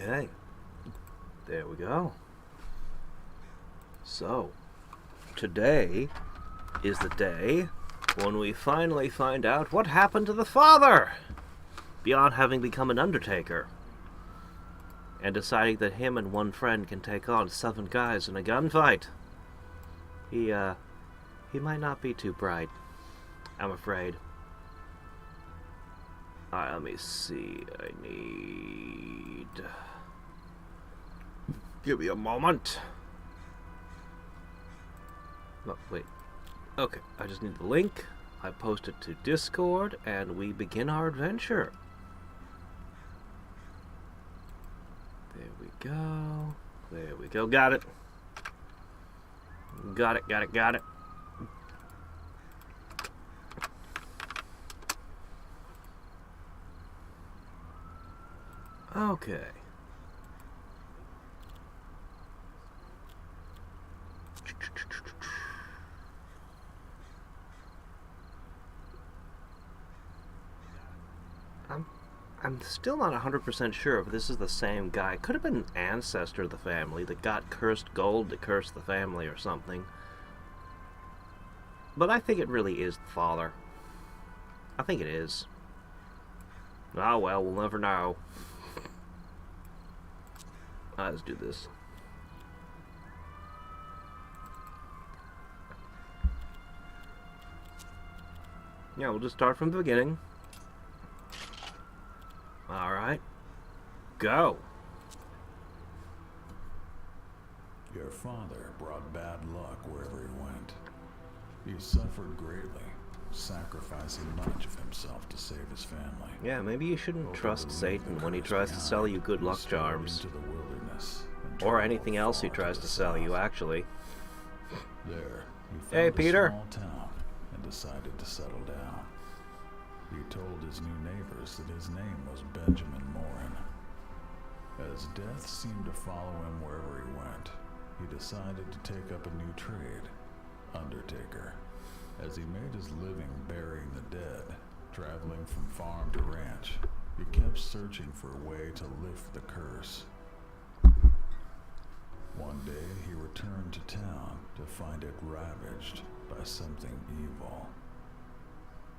Okay, there we go. So, today is the day when we finally find out what happened to the father, beyond having become an Undertaker, and deciding that him and one friend can take on 7 guys in a gunfight. He might not be too bright, I'm afraid. Alright, let me see. I need... Give me a moment. Oh, wait. Okay, I just need the link. I post it to Discord, and we begin our adventure. There we go. There we go. Got it. Got it, got it, got it. Okay. I'm still not 100% sure if this is the same guy. Could have been an ancestor of the family that got cursed gold to curse the family or something. But I think it really is the father. I think it is. Oh well, we'll never know. Let's do this. Yeah, we'll just start from the beginning. Alright. Go! Your father brought bad luck wherever he went. He suffered greatly, sacrificing much of himself to save his family. Yeah, maybe you shouldn't trust Satan when he tries to sell you good luck charms. Or anything else he tries to sell you, actually. There, he found Hey, Peter. a small town and decided to settle down. He told his new neighbors that his name was Benjamin Morin. As death seemed to follow him wherever he went, he decided to take up a new trade, Undertaker. As he made his living burying the dead, traveling from farm to ranch, he kept searching for a way to lift the curse. One day he returned to town to find it ravaged by something evil.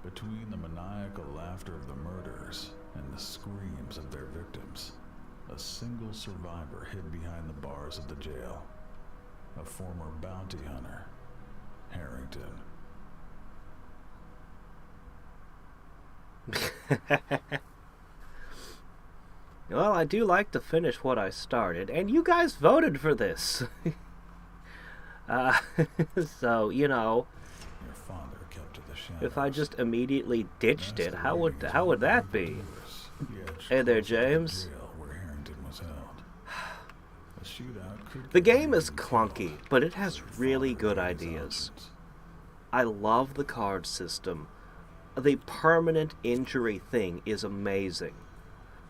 Between the maniacal laughter of the murderers and the screams of their victims, a single survivor hid behind the bars of the jail. A former bounty hunter, Harrington. Well, I do like to finish what I started, and you guys voted for this. So, you know, Your father kept to the shadows. if I just immediately ditched it, how would that be? Hey there, James. Where Harrington was held. A shootout could The game is continue to clunky, kill but it has as your really father good weighed his ideas. options. I love the card system. The permanent injury thing is amazing.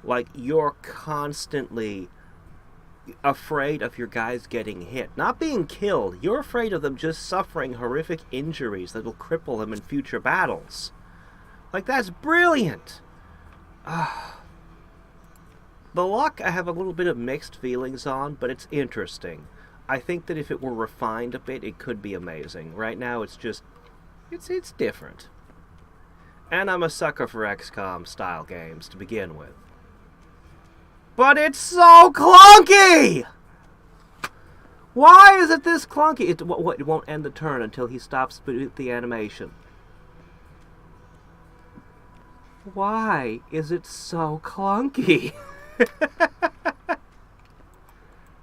Like, you're constantly afraid of your guys getting hit. Not being killed. You're afraid of them just suffering horrific injuries that will cripple them in future battles. Like, that's brilliant! The luck I have a little bit of mixed feelings on, but it's interesting. I think that if it were refined a bit, it could be amazing. Right now, it's just... It's different. And I'm a sucker for XCOM style games to begin with. But it's so clunky! Why is it this clunky? It won't end the turn until he stops the animation. Why is it so clunky?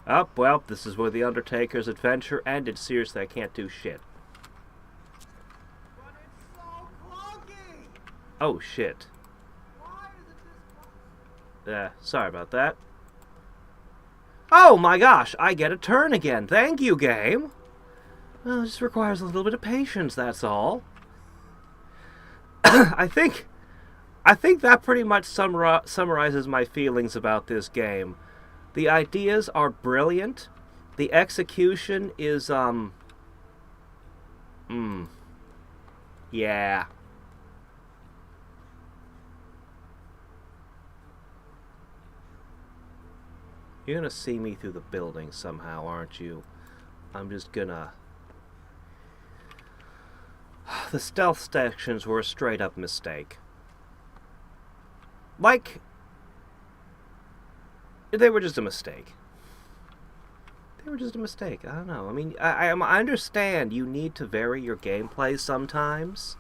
Oh, well, this is where the Undertaker's adventure ended. Seriously, I can't do shit. But it's so clunky! Oh, shit. Sorry about that. Oh my gosh, I get a turn again. Thank you, game. Well, it just requires a little bit of patience, that's all. I think that pretty much summarizes my feelings about this game. The ideas are brilliant. The execution is, yeah. You're gonna see me through the building somehow, aren't you? I'm just gonna... The stealth sections were a straight up mistake. Like, they were just a mistake. They were just a mistake. I don't know. I mean, I understand you need to vary your gameplay sometimes.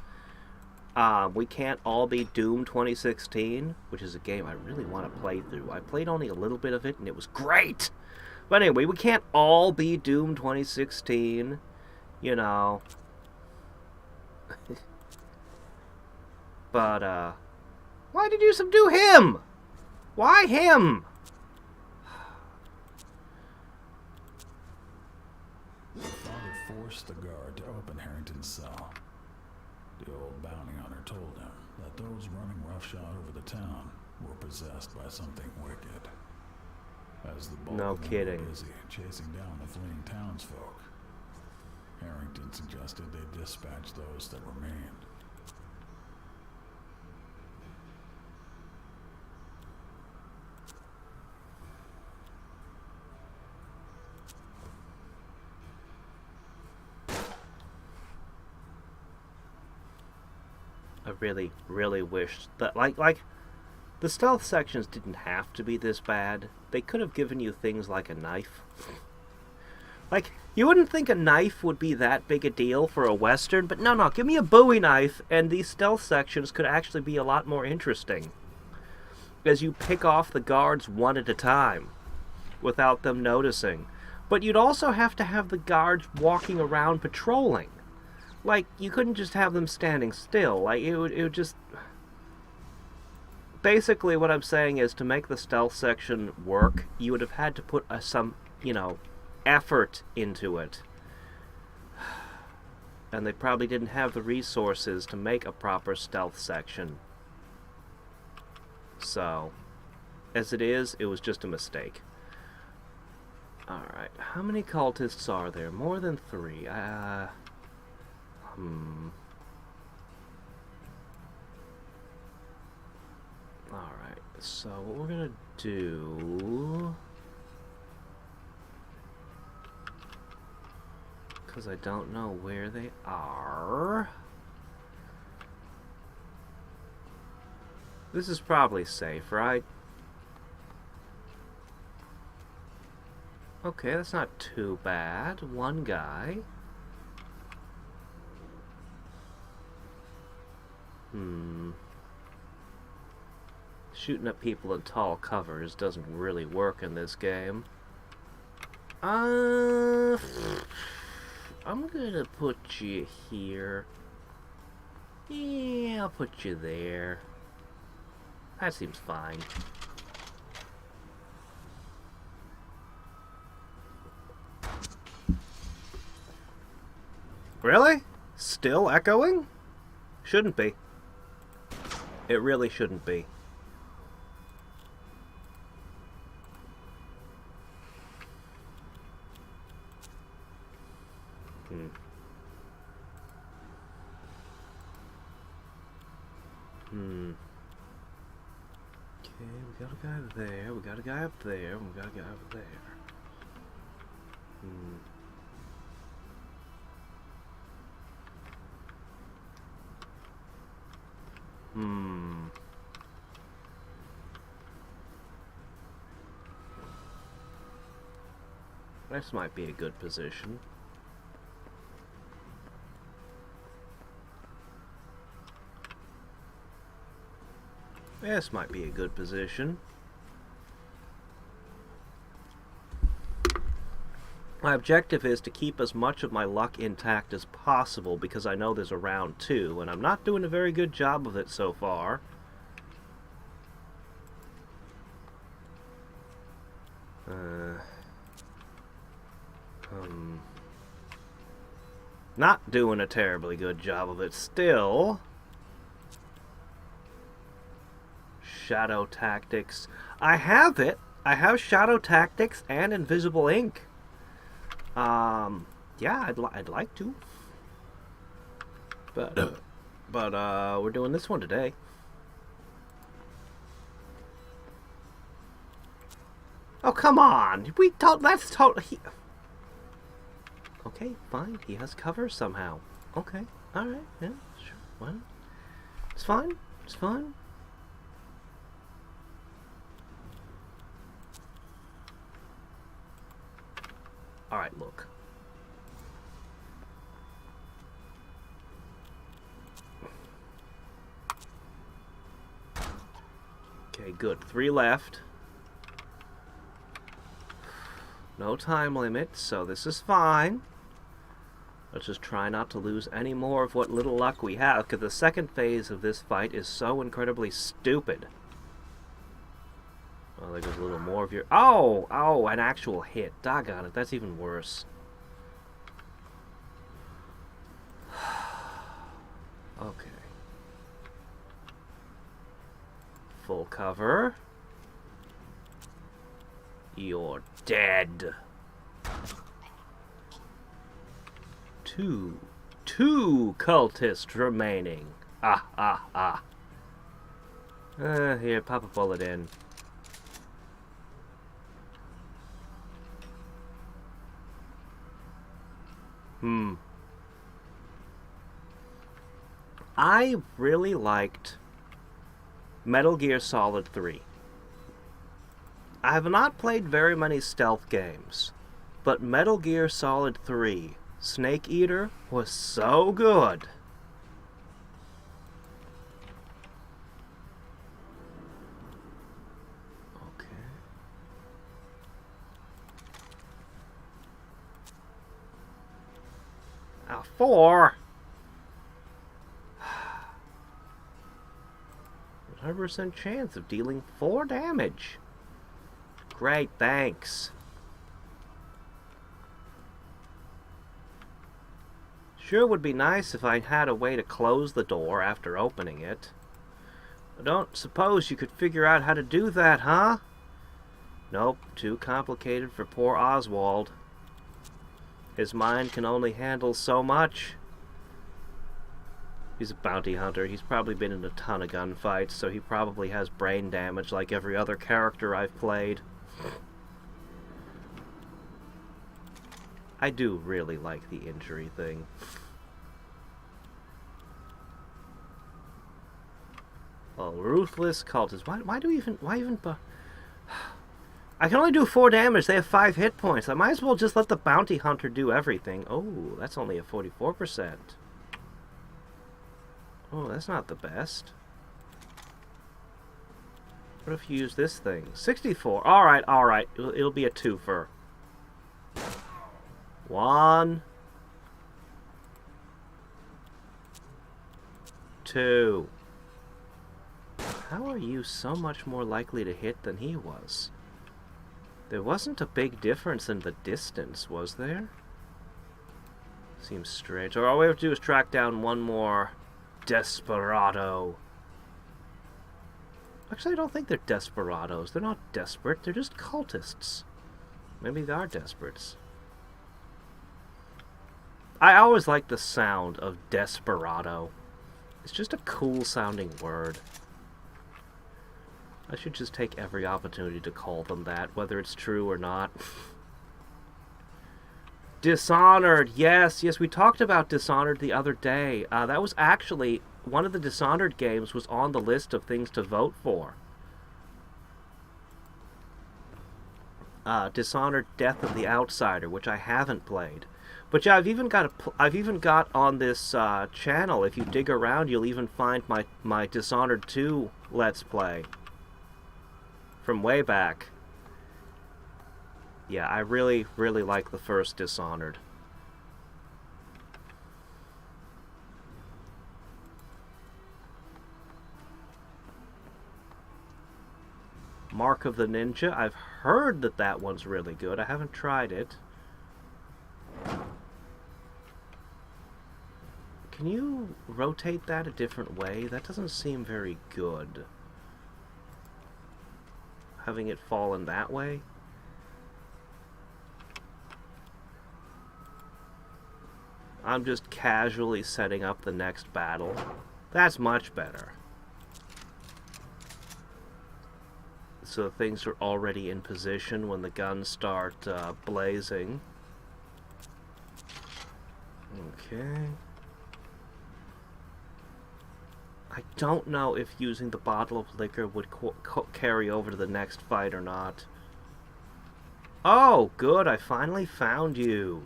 We can't all be Doom 2016, which is a game I really want to play through. I played only a little bit of it, and it was great! But anyway, we can't all be Doom 2016, you know. But, why did you subdue him? Why him? Father forced the guard to open Harrington's cell. The old bounty hunter told him that those running roughshod over the town were possessed by something wicked. As the bulk of them were busy chasing down the fleeing townsfolk, Harrington suggested they dispatch those that remained. I really, really wished that, like, the stealth sections didn't have to be this bad. They could have given you things like a knife. Like, you wouldn't think a knife would be that big a deal for a Western, but no, give me a Bowie knife, and these stealth sections could actually be a lot more interesting. As you pick off the guards one at a time, without them noticing. But you'd also have to have the guards walking around patrolling. Like, you couldn't just have them standing still. Like, it would just... Basically, what I'm saying is, to make the stealth section work, you would have had to put some, you know, effort into it. And they probably didn't have the resources to make a proper stealth section. So, as it is, it was just a mistake. Alright, how many cultists are there? More than 3. Alright, so what we're gonna do... Because I don't know where they are... This is probably safe, right? Okay, that's not too bad. One guy. Shooting at people in tall covers doesn't really work in this game. I'm gonna put you here. Yeah, I'll put you there. That seems fine. Really? Still echoing? Shouldn't be. It really shouldn't be. Okay, we got a guy there, we got a guy up there, we got a guy up there. This might be a good position. This might be a good position. My objective is to keep as much of my luck intact as possible because I know there's a round 2, and I'm not doing a very good job of it so far. Not doing a terribly good job of it still. Shadow Tactics. I have it. I have Shadow Tactics and Invisible Ink. Yeah, I'd like to. But we're doing this one today. Oh, come on! We told. That's totally. Okay, fine. He has cover somehow. Okay, alright, yeah, sure. Well, it's fine. It's fine. Alright, look. Okay, good. 3 left. No time limit, so this is fine. Let's just try not to lose any more of what little luck we have, because the second phase of this fight is so incredibly stupid. Well, there goes a little more of your... Oh! Oh, an actual hit. Doggone it, that's even worse. Okay. Full cover. You're dead. Two cultists remaining. Here, pop a bullet in. I really liked Metal Gear Solid 3. I have not played very many stealth games, but Metal Gear Solid 3 Snake Eater was so good. Okay. 4. 100% chance of dealing 4 damage. Great, thanks. Sure would be nice if I had a way to close the door after opening it. I don't suppose you could figure out how to do that, huh? Nope, too complicated for poor Oswald. His mind can only handle so much. He's a bounty hunter. He's probably been in a ton of gunfights, so he probably has brain damage like every other character I've played. I do really like the injury thing. Oh, ruthless cultist. Why even... I can only do 4 damage. They have 5 hit points. I might as well just let the bounty hunter do everything. Oh, that's only a 44%. Oh, that's not the best. What if you use this thing? 64. Alright, alright. It'll be a twofer. 1, 2. How are you so much more likely to hit than he was? There wasn't a big difference in the distance, was there? Seems strange. Or all we have to do is track down one more desperado. Actually, I don't think they're desperados. They're not desperate. They're just cultists. Maybe they are desperates. I always like the sound of desperado. It's just a cool sounding word. I should just take every opportunity to call them that, whether it's true or not. Dishonored, yes, we talked about Dishonored the other day. That was actually, one of the Dishonored games was on the list of things to vote for. Dishonored Death of the Outsider, which I haven't played. But yeah, I've even got on this channel, if you dig around, you'll even find my Dishonored 2 Let's Play. From way back. Yeah, I really, really like the first Dishonored. Mark of the Ninja. I've heard that that one's really good. I haven't tried it. Can you rotate that a different way? That doesn't seem very good. Having it fall in that way? I'm just casually setting up the next battle. That's much better. so things are already in position when the guns start blazing. Okay. I don't know if using the bottle of liquor would carry over to the next fight or not. Oh, good, I finally found you.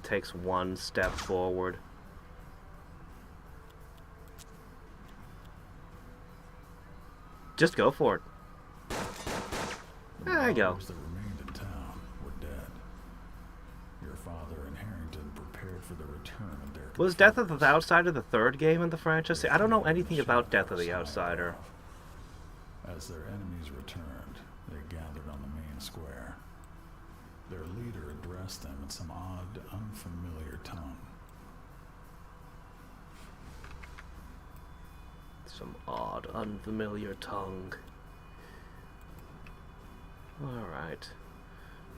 Takes one step forward. Just go for it. There you go. Those that remained in town were dead. Your father and Harrington prepared for the return of their Was Death of the Outsider the third game in the franchise? I don't know anything about Death of the Outsider. As their enemies returned, they gathered on the main square. Their leader addressed them in some odd, unfamiliar tongue. Some odd, unfamiliar tongue. Alright.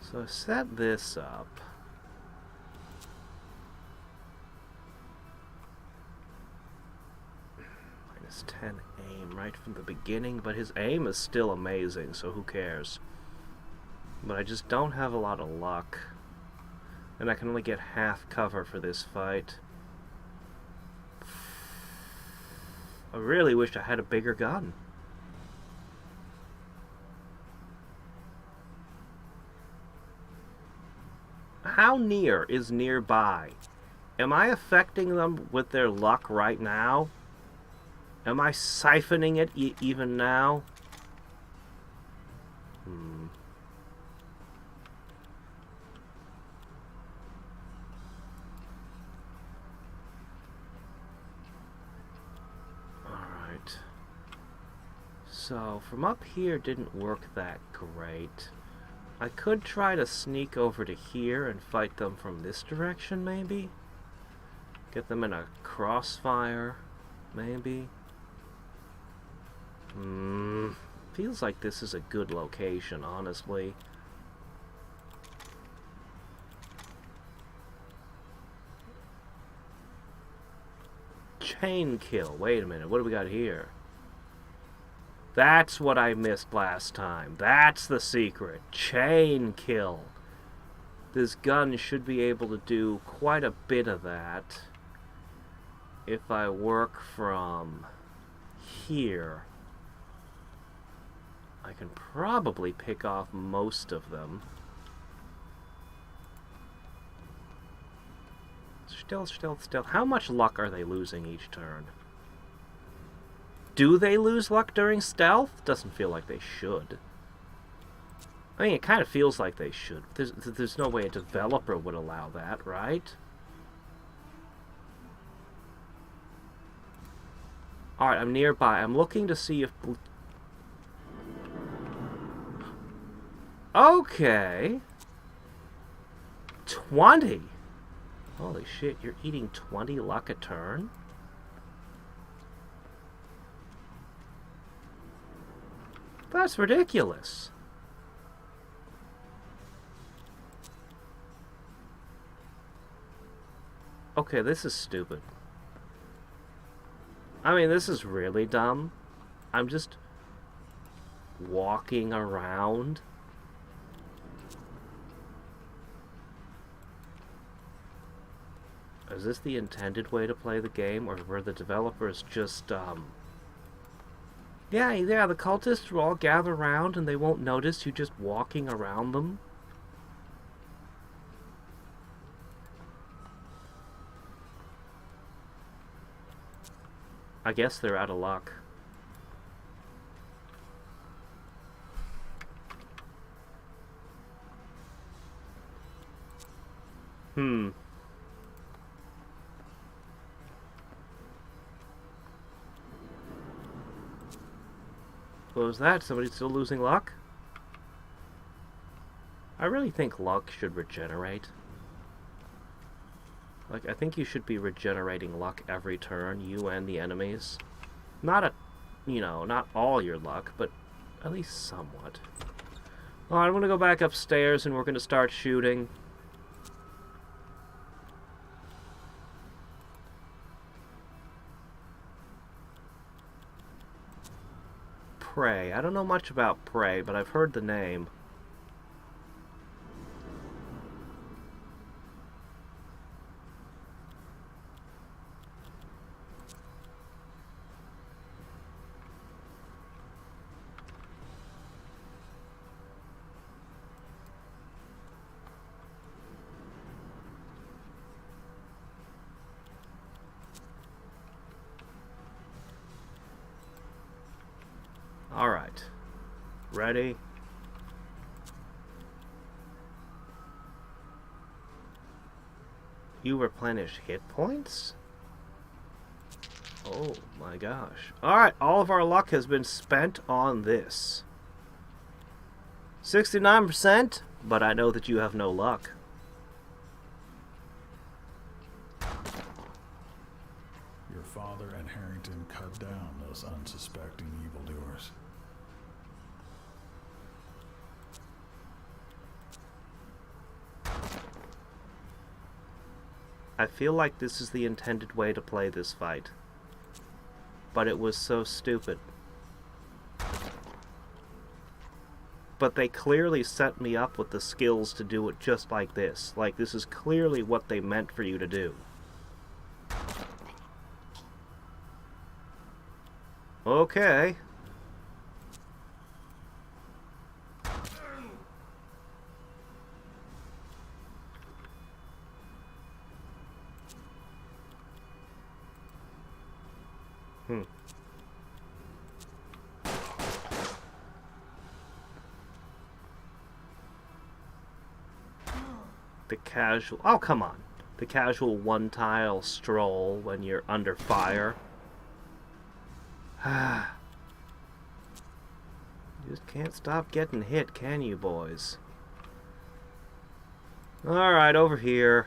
So set this up. Minus 10 aim right from the beginning, but his aim is still amazing, so who cares? But I just don't have a lot of luck. And I can only get half cover for this fight. I really wish I had a bigger gun. How near is nearby? Am I affecting them with their luck right now? Am I siphoning it even now? Alright. So, from up here didn't work that great. I could try to sneak over to here and fight them from this direction, maybe? Get them in a crossfire, maybe? Feels like this is a good location, honestly. Chain kill. Wait a minute, what do we got here? That's what I missed last time. That's the secret. Chain kill. This gun should be able to do quite a bit of that if I work from here. I can probably pick off most of them. Still. How much luck are they losing each turn? Do they lose luck during stealth? Doesn't feel like they should. I mean, it kind of feels like they should. There's no way a developer would allow that, right? Alright, I'm nearby. I'm looking to see if... Okay. 20? Holy shit, you're eating 20 luck a turn? That's ridiculous. Okay, this is stupid. I mean, this is really dumb. I'm just walking around. Is this the intended way to play the game, or were the developers just, Yeah, the cultists will all gather around and they won't notice you just walking around them? I guess they're out of luck. What was that? Somebody still losing luck? I really think luck should regenerate. Like, I think you should be regenerating luck every turn, you and the enemies. Not not all your luck, but at least somewhat. Alright, I'm gonna go back upstairs and we're gonna start shooting. Prey. I don't know much about Prey, but I've heard the name. Alright. Ready? You replenish hit points? Oh my gosh. Alright, all of our luck has been spent on this. 69%, but I know that you have no luck. Your father and Harrington cut down those unsuspecting evildoers. I feel like this is the intended way to play this fight. But it was so stupid. But they clearly set me up with the skills to do it just like this. Like, this is clearly what they meant for you to do. Okay. The casual... Oh, come on. The casual one-tile stroll when you're under fire. You just can't stop getting hit, can you, boys? Alright, over here.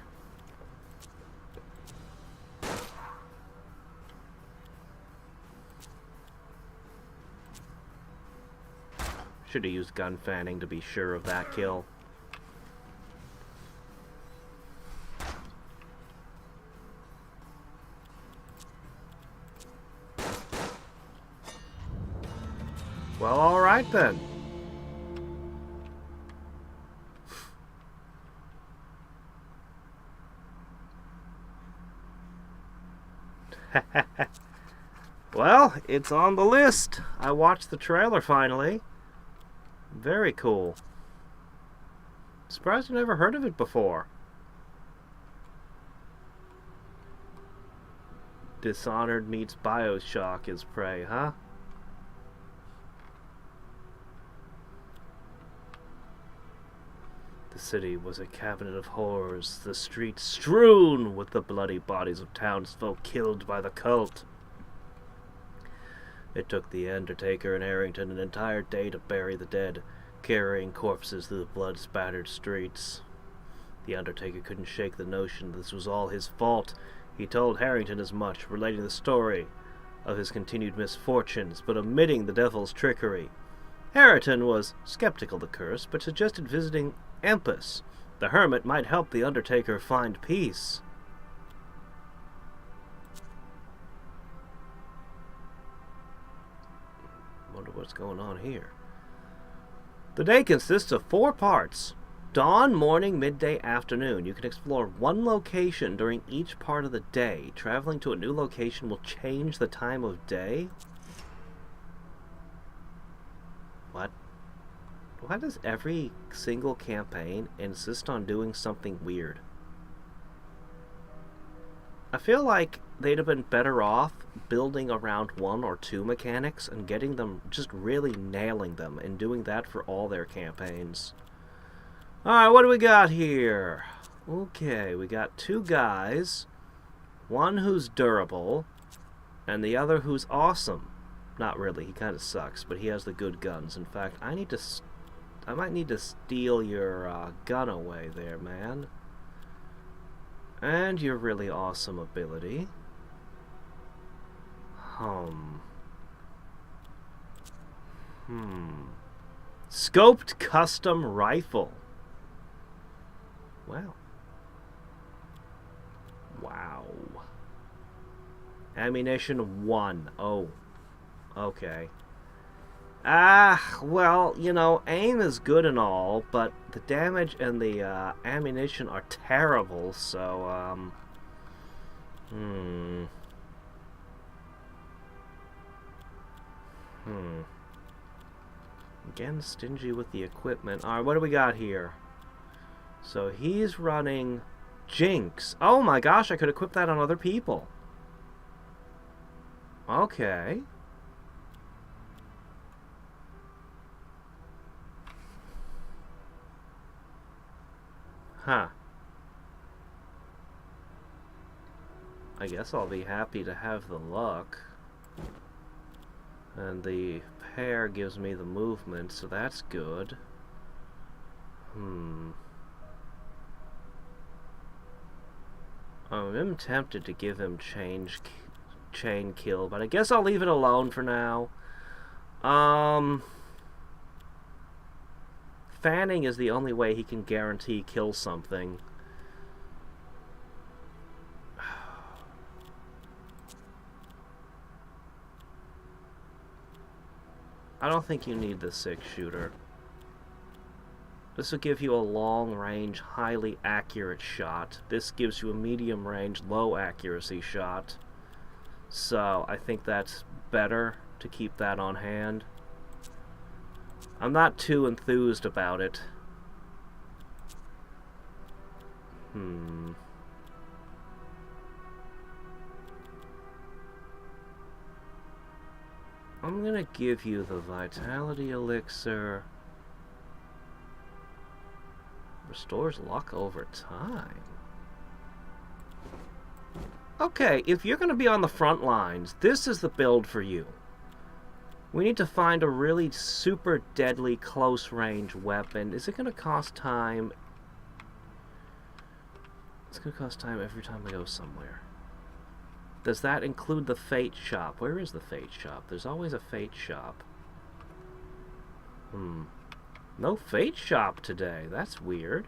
Should have used gun fanning to be sure of that kill. Well, alright then. Well, it's on the list. I watched the trailer finally. Very cool. Surprised I never heard of it before. Dishonored meets BioShock is Prey, huh? The city was a cabinet of horrors, the streets strewn with the bloody bodies of townsfolk killed by the cult. It took the Undertaker and Harrington an entire day to bury the dead, carrying corpses through the blood-spattered streets. The Undertaker couldn't shake the notion this was all his fault. He told Harrington as much, relating the story of his continued misfortunes, but omitting the devil's trickery. Harrington was skeptical of the curse, but suggested visiting Empus. The hermit might help the Undertaker find peace. Wonder what's going on here. The day consists of 4 parts. Dawn, morning, midday, afternoon. You can explore one location during each part of the day. Traveling to a new location will change the time of day? What? Why does every single campaign insist on doing something weird? I feel like they'd have been better off building around 1 or 2 mechanics and getting them, just really nailing them, and doing that for all their campaigns. Alright, what do we got here? Okay, we got 2 guys. One who's durable, and the other who's awesome. Not really, he kind of sucks, but he has the good guns. In fact, I might need to steal your gun away there, man. And your really awesome ability. Scoped custom rifle. Wow. Wow. Ammunition 1. Oh. Okay. Ah, well, you know, aim is good and all, but the damage and the ammunition are terrible, so, hmm. Hmm. Again, stingy with the equipment. Alright, what do we got here? So he's running Jinx. Oh my gosh, I could equip that on other people. Okay. Huh. I guess I'll be happy to have the luck. And the pair gives me the movement, so that's good. I'm tempted to give him chain kill, but I guess I'll leave it alone for now. Fanning is the only way he can guarantee kill something. I don't think you need the 6-shooter. This will give you a long-range, highly accurate shot. This gives you a medium-range, low-accuracy shot. So, I think that's better to keep that on hand. I'm not too enthused about it. I'm gonna give you the Vitality Elixir. Restores luck over time. Okay, if you're gonna be on the front lines, this is the build for you. We need to find a really super deadly close-range weapon. Is it gonna cost time? It's gonna cost time every time we go somewhere. Does that include the Fate Shop? Where is the Fate Shop? There's always a Fate Shop. No Fate Shop today. That's weird.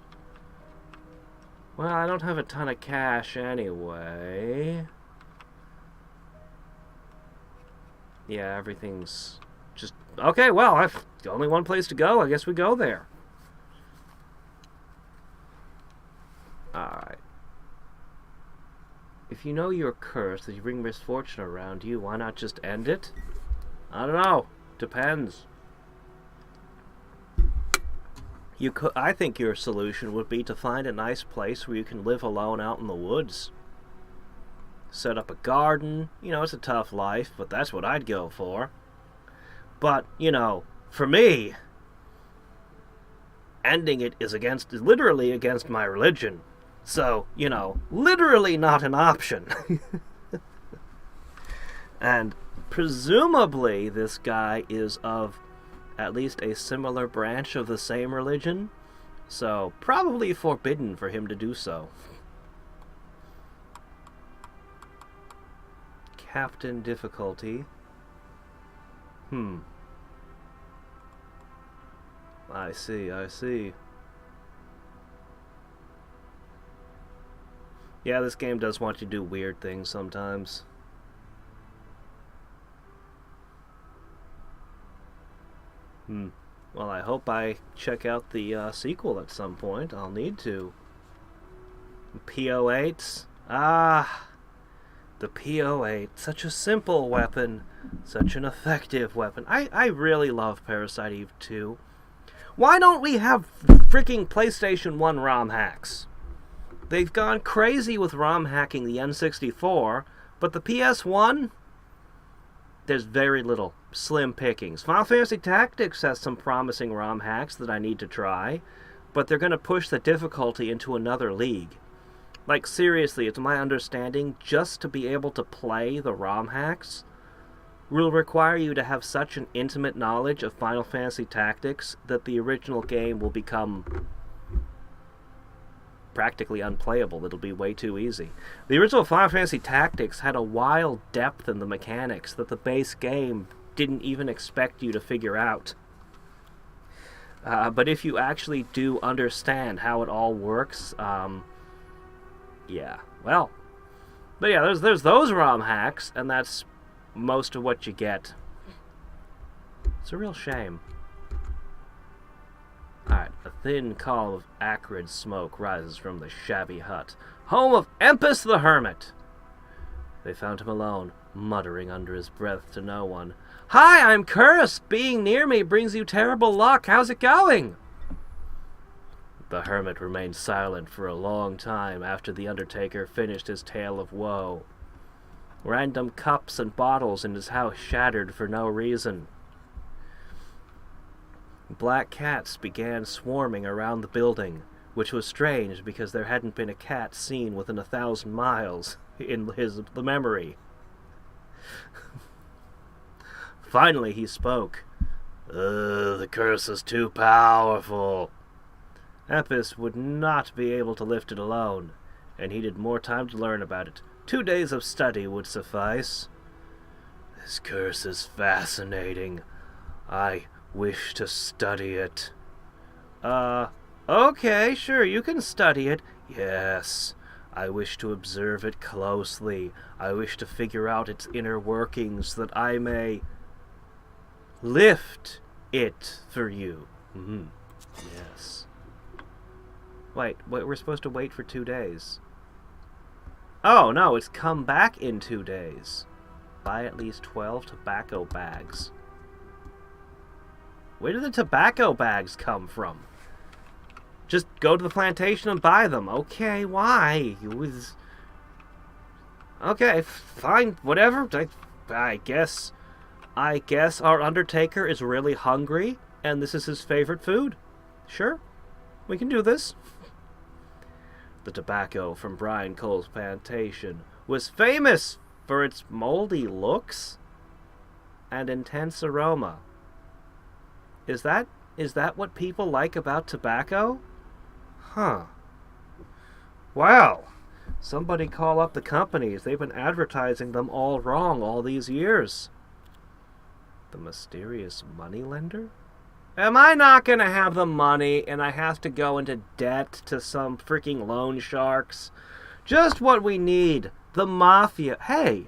Well, I don't have a ton of cash anyway. Yeah, everything's just... Okay, well, I've only one place to go. I guess we go there. Alright. If you know you're cursed, that you bring misfortune around you, why not just end it? I don't know. Depends. I think your solution would be to find a nice place where you can live alone out in the woods. Set up a garden. You know, it's a tough life, but that's what I'd go for. But, you know, for me, ending it is literally against my religion. So, you know, literally not an option. And presumably this guy is of at least a similar branch of the same religion, so probably forbidden for him to do so. Captain difficulty. I see. Yeah, this game does want you to do weird things sometimes. Well, I hope I check out the sequel at some point. I'll need to. PO8s? Ah, the PO8. Such a simple weapon. Such an effective weapon. I really love Parasite Eve 2. Why don't we have freaking PlayStation 1 ROM hacks? They've gone crazy with ROM hacking the N64, but the PS1, there's very little. Slim pickings. Final Fantasy Tactics has some promising ROM hacks that I need to try, but they're going to push the difficulty into another league. Like, seriously, it's my understanding, just to be able to play the ROM hacks will require you to have such an intimate knowledge of Final Fantasy Tactics that the original game will become practically unplayable. It'll be way too easy. The original Final Fantasy Tactics had a wild depth in the mechanics that the base game didn't even expect you to figure out. But if you actually do understand how it all works, yeah. Well, but yeah, there's those ROM hacks, and that's most of what you get. It's a real shame. Alright, a thin column of acrid smoke rises from the shabby hut. Home of Empus the Hermit! They found him alone, muttering under his breath to no one. Hi, I'm cursed! Being near me brings you terrible luck. How's it going? The hermit remained silent for a long time after the Undertaker finished his tale of woe. Random cups and bottles in his house shattered for no reason. Black cats began swarming around the building, which was strange because there hadn't been a cat seen within 1,000 miles in the memory. Finally he spoke. The curse is too powerful. Epis would not be able to lift it alone, and needed more time to learn about it. 2 days of study would suffice. This curse is fascinating. I wish to study it. Okay, sure, you can study it. Yes, I wish to observe it closely. I wish to figure out its inner workings so that I may lift it for you. Yes. Wait, we're supposed to wait for 2 days. Oh, no, it's come back in 2 days. Buy at least 12 tobacco bags. Where did the tobacco bags come from? Just go to the plantation and buy them. Okay, why? Okay, fine, whatever. I guess our Undertaker is really hungry, and this is his favorite food. Sure, we can do this. The tobacco from Brian Cole's plantation was famous for its moldy looks and intense aroma. Is that what people like about tobacco? Huh. Wow. Somebody call up the companies. They've been advertising them all wrong all these years. The mysterious moneylender? Am I not going to have the money and I have to go into debt to some freaking loan sharks? Just what we need. The mafia. Hey,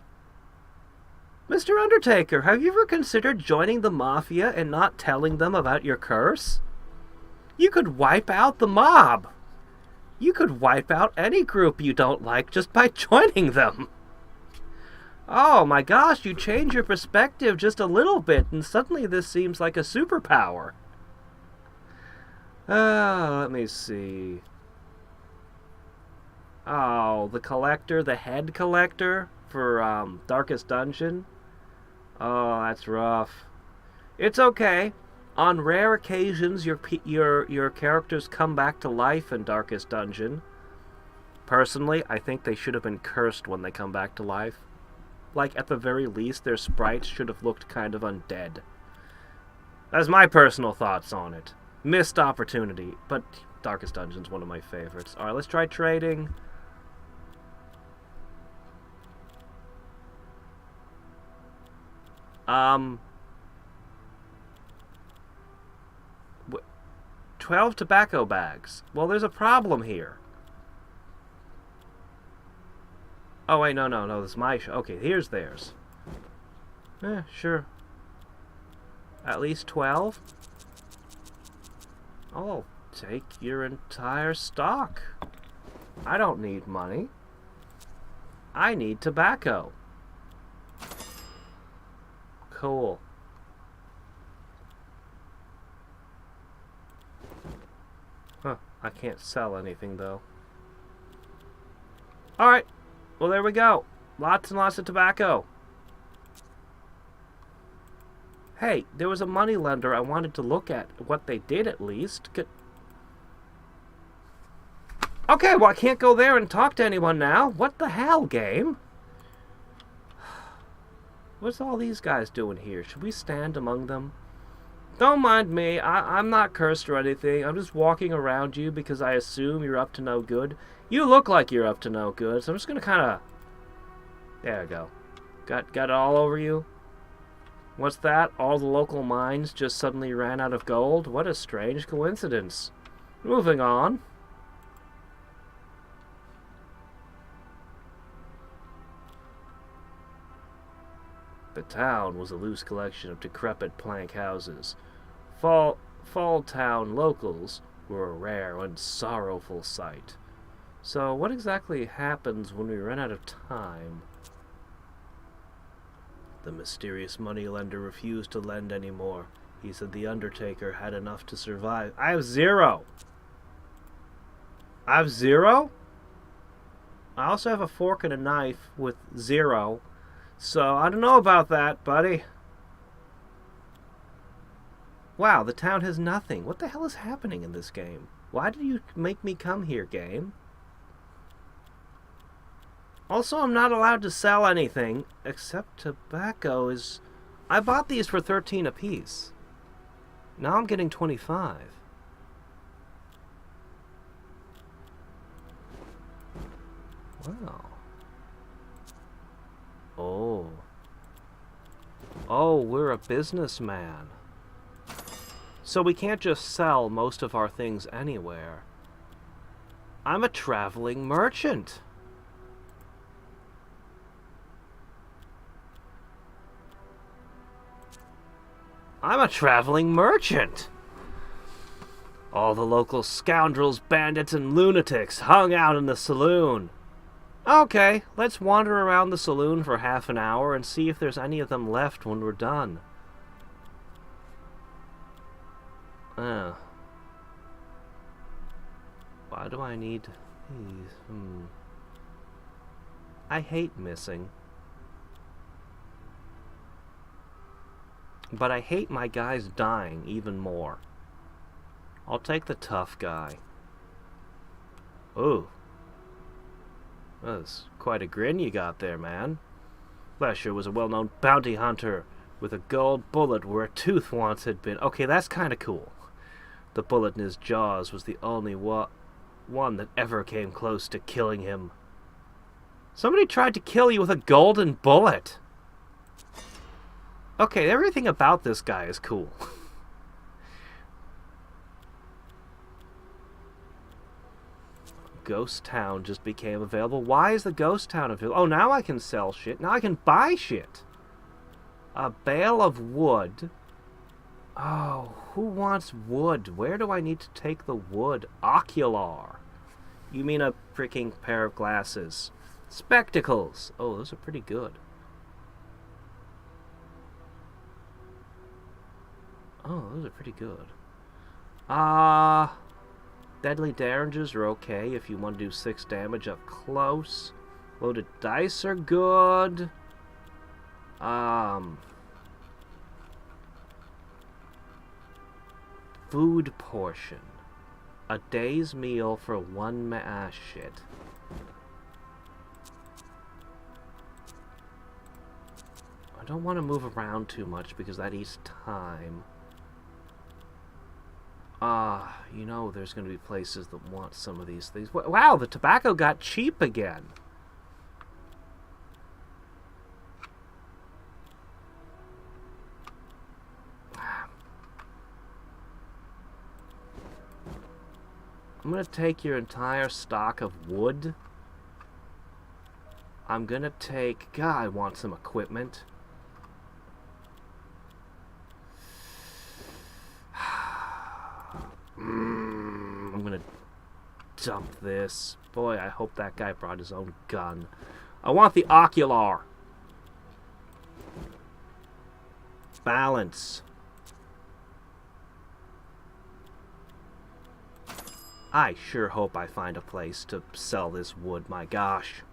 Mr. Undertaker, have you ever considered joining the mafia and not telling them about your curse? You could wipe out the mob. You could wipe out any group you don't like just by joining them. Oh my gosh, you change your perspective just a little bit and suddenly this seems like a superpower. Let me see. Oh, the collector, the head collector for Darkest Dungeon. Oh, that's rough. It's okay. On rare occasions, your characters come back to life in Darkest Dungeon. Personally, I think they should have been cursed when they come back to life. Like, at the very least, their sprites should have looked kind of undead. That's my personal thoughts on it. Missed opportunity, but Darkest Dungeon's one of my favorites. Alright, let's try trading. Um... 12 tobacco bags. Well, there's a problem here. Oh, wait, no, this is my show. Okay, here's theirs. Sure. At least 12? I'll take your entire stock. I don't need money. I need tobacco. Cool. Huh, I can't sell anything, though. Alright. Well, there we go. Lots and lots of tobacco. Hey, there was a moneylender I wanted to look at what they did at least. Okay, well, I can't go there and talk to anyone now. What the hell, game? What's all these guys doing here? Should we stand among them? Don't mind me. I'm not cursed or anything. I'm just walking around you because I assume you're up to no good. You look like you're up to no good, so I'm just gonna kind of... There we go. Got it all over you? What's that? All the local mines just suddenly ran out of gold? What a strange coincidence. Moving on. The town was a loose collection of decrepit plank houses. Fall town locals were a rare and sorrowful sight. So what exactly happens when we run out of time? The mysterious moneylender refused to lend anymore. He said the Undertaker had enough to survive. I have 0. I have 0? I also have a fork and a knife with 0. So, I don't know about that, buddy. Wow, the town has nothing. What the hell is happening in this game? Why did you make me come here, game? Also, I'm not allowed to sell anything, except tobacco is... I bought these for 13 apiece. Now I'm getting 25. Wow. Oh. Oh, we're a businessman. So we can't just sell most of our things anywhere. I'm a traveling merchant. I'm a traveling merchant. All the local scoundrels, bandits, and lunatics hung out in the saloon. Okay, let's wander around the saloon for half an hour and see if there's any of them left when we're done. Why do I need these? I hate missing. But I hate my guys dying even more. I'll take the tough guy. Ooh. That's quite a grin you got there, man. Flesher was a well-known bounty hunter with a gold bullet where a tooth once had been. Okay, that's kind of cool. The bullet in his jaws was the only one that ever came close to killing him. Somebody tried to kill you with a golden bullet. Okay, everything about this guy is cool. Ghost Town just became available. Why is the Ghost Town available? Oh, now I can sell shit. Now I can buy shit. A bale of wood. Oh, who wants wood? Where do I need to take the wood? Ocular. You mean a freaking pair of glasses. Spectacles. Oh, those are pretty good. Oh, those are pretty good. Deadly Derringers are okay if you want to do 6 damage up close. Loaded dice are good. Food portion. A day's meal for 1 man. Shit. I don't want to move around too much because that eats time. You know there's going to be places that want some of these things. Wow, the tobacco got cheap again. I'm going to take your entire stock of wood. I'm going to take... God, I want some equipment. I'm gonna dump this. Boy, I hope that guy brought his own gun. I want the ocular. Balance. I sure hope I find a place to sell this wood, my gosh.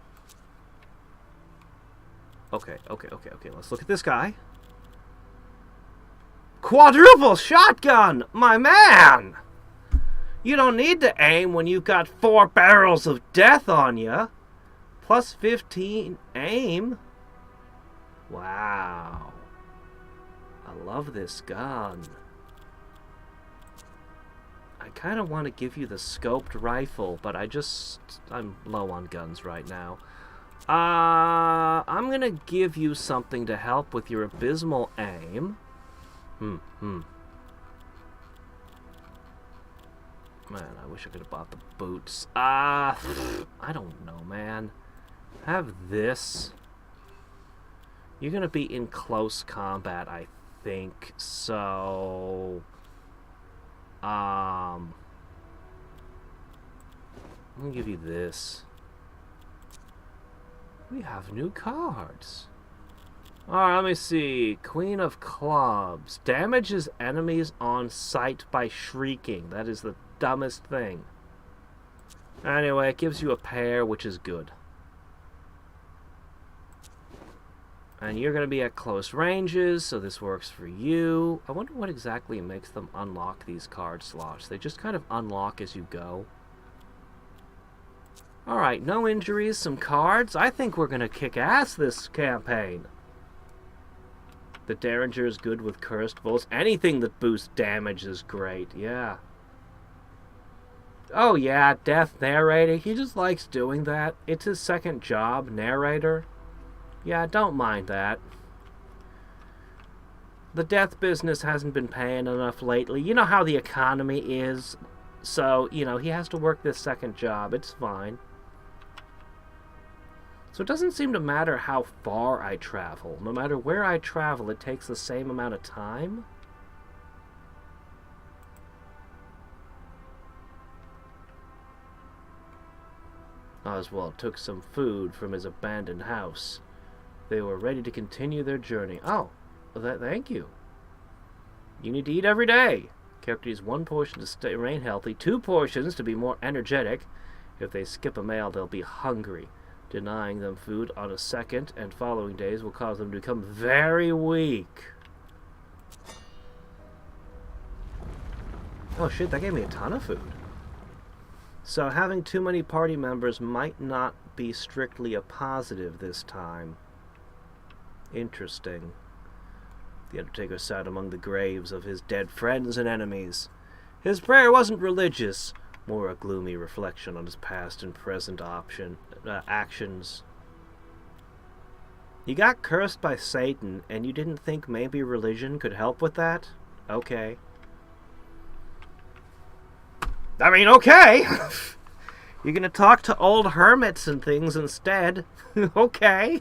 Okay. Let's look at this guy. Quadruple shotgun, my man! You don't need to aim when you've got 4 barrels of death on you. Plus 15 aim. Wow. I love this gun. I kind of want to give you the scoped rifle, but I'm low on guns right now. I'm going to give you something to help with your abysmal aim. Man, I wish I could have bought the boots. I don't know, man. Have this. You're gonna be in close combat, I think. So, I'm gonna give you this. We have new cards. Alright, let me see. Queen of Clubs. Damages enemies on sight by shrieking. That is the dumbest thing. Anyway, it gives you a pair, which is good. And you're going to be at close ranges, so this works for you. I wonder what exactly makes them unlock these card slots. They just kind of unlock as you go. Alright, no injuries, some cards. I think we're going to kick ass this campaign. The Derringer is good with cursed bolts. Anything that boosts damage is great, yeah. Oh yeah, Death Narrator. He just likes doing that. It's his second job, narrator. Yeah, don't mind that. The death business hasn't been paying enough lately. You know how the economy is. So, you know, he has to work this second job. It's fine. So it doesn't seem to matter how far I travel. No matter where I travel, it takes the same amount of time. Oswald took some food from his abandoned house. They were ready to continue their journey. Oh, well, thank you. You need to eat every day. Character needs 1 portion to remain healthy, 2 portions to be more energetic. If they skip a meal, they'll be hungry. Denying them food on a second and following days will cause them to become very weak. Oh shit, that gave me a ton of food. So having too many party members might not be strictly a positive this time. Interesting. The Undertaker sat among the graves of his dead friends and enemies. His prayer wasn't religious, more a gloomy reflection on his past and present actions. You got cursed by Satan, and you didn't think maybe religion could help with that? Okay. I mean, okay! You're gonna talk to old hermits and things instead. Okay.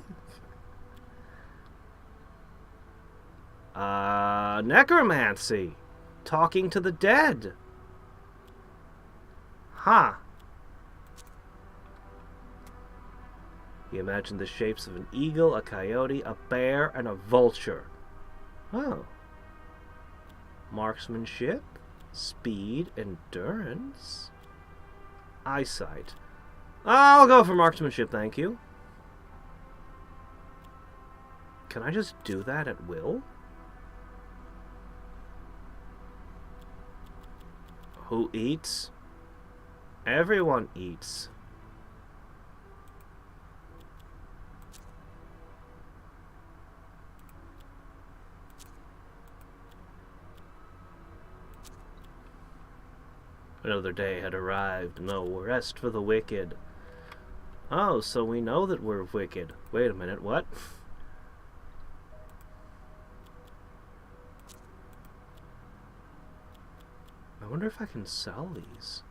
Necromancy. Talking to the dead. Huh. He imagined the shapes of an eagle, a coyote, a bear, and a vulture. Oh. Marksmanship, speed, endurance, eyesight. I'll go for marksmanship, thank you. Can I just do that at will? Who eats? Everyone eats. Another day had arrived. No rest for the wicked. Oh, so we know that we're wicked. Wait a minute, what? I wonder if I can sell these.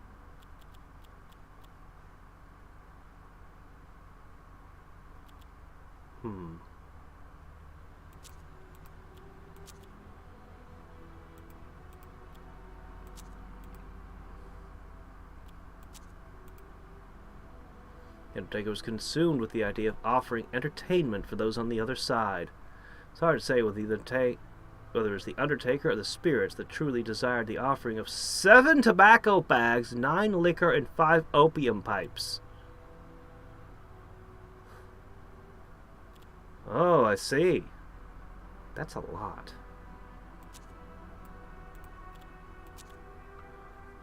Undertaker was consumed with the idea of offering entertainment for those on the other side. It's hard to say whether it was the Undertaker or the spirits that truly desired the offering of 7 tobacco bags, 9 liquor, and 5 opium pipes. Oh, I see. That's a lot.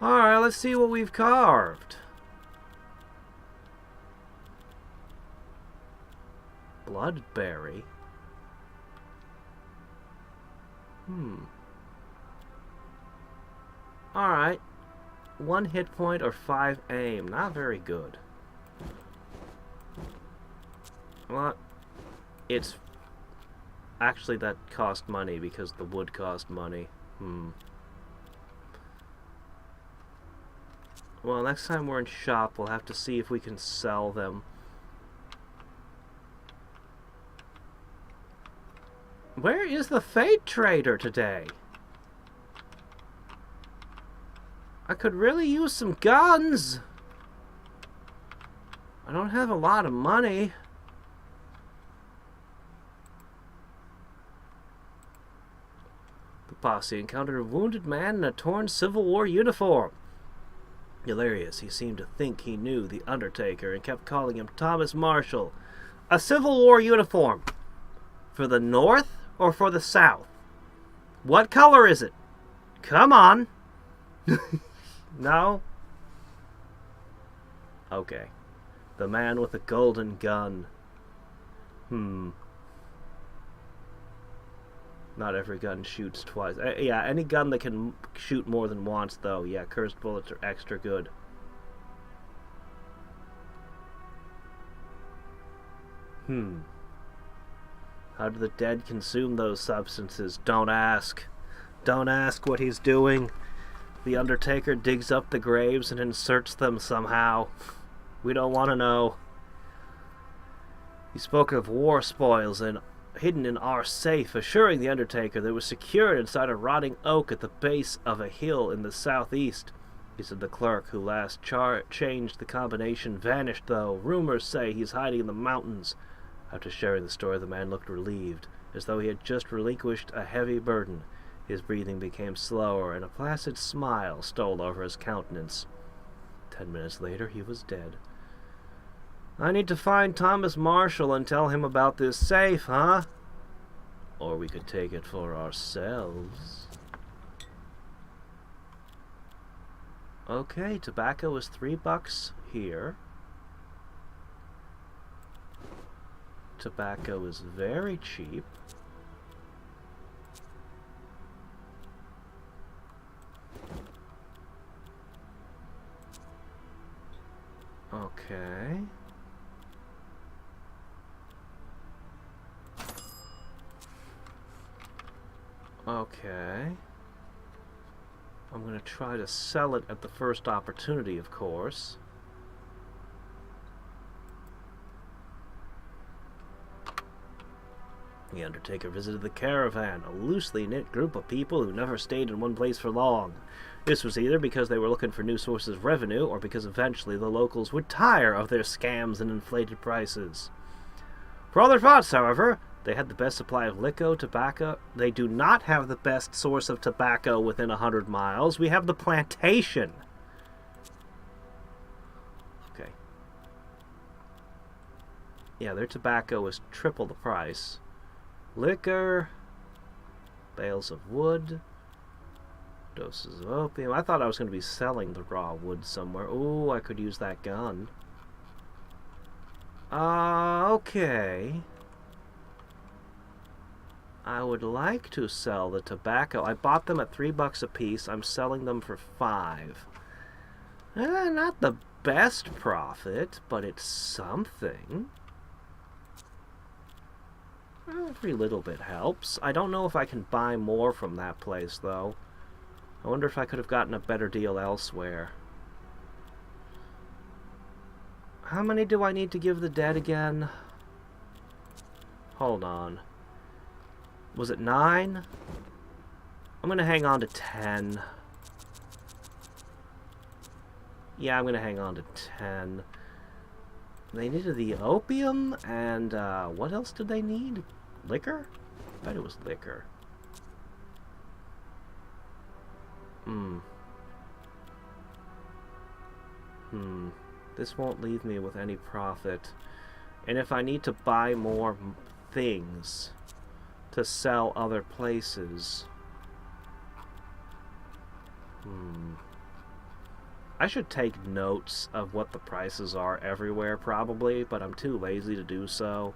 Alright, let's see what we've carved. Bloodberry. Alright. 1 hit point or 5 aim. Not very good. Well, it's... Actually, that cost money because the wood cost money. Well, next time we're in shop, we'll have to see if we can sell them. Where is the Fate Trader today? I could really use some guns. I don't have a lot of money. The posse encountered a wounded man in a torn Civil War uniform. Hilarious, he seemed to think he knew the Undertaker and kept calling him Thomas Marshall. A Civil War uniform. For the North or for the South? What color is it? Come on. No? Okay. The man with the golden gun. Not every gun shoots twice. Yeah, any gun that can shoot more than once, though. Yeah, cursed bullets are extra good. How do the dead consume those substances? Don't ask. Don't ask what he's doing. The Undertaker digs up the graves and inserts them somehow. We don't want to know. He spoke of war spoils and hidden in our safe, assuring the Undertaker that it was secured inside a rotting oak at the base of a hill in the southeast. He said the clerk who last changed the combination vanished, though. Rumors say he's hiding in the mountains. After sharing the story, the man looked relieved, as though he had just relinquished a heavy burden. His breathing became slower, and a placid smile stole over his countenance. 10 minutes later, he was dead. I need to find Thomas Marshall and tell him about this safe, huh? Or we could take it for ourselves. Okay, tobacco is $3 here. Tobacco is very cheap. Okay. Okay. I'm going to try to sell it at the first opportunity, of course. The Undertaker visited the caravan, a loosely knit group of people who never stayed in one place for long. This was either because they were looking for new sources of revenue, or because eventually the locals would tire of their scams and inflated prices. For all their faults, however, they had the best supply of liquor, tobacco. They do not have the best source of tobacco within 100 miles. We have the plantation. Okay. Yeah, their tobacco is triple the price. Liquor, bales of wood, doses of opium. I thought I was going to be selling the raw wood somewhere. Ooh, I could use that gun. Okay. I would like to sell the tobacco. I bought them at $3 a piece. I'm selling them for $5. Not the best profit, but it's something. Every little bit helps. I don't know if I can buy more from that place, though. I wonder if I could have gotten a better deal elsewhere. How many do I need to give the dead again? Hold on. Was it 9? I'm going to hang on to 10. Yeah, I'm going to hang on to 10. They needed the opium, and what else did they need? Liquor? I bet it was liquor. This won't leave me with any profit. And if I need to buy more things to sell other places... I should take notes of what the prices are everywhere, probably, but I'm too lazy to do so.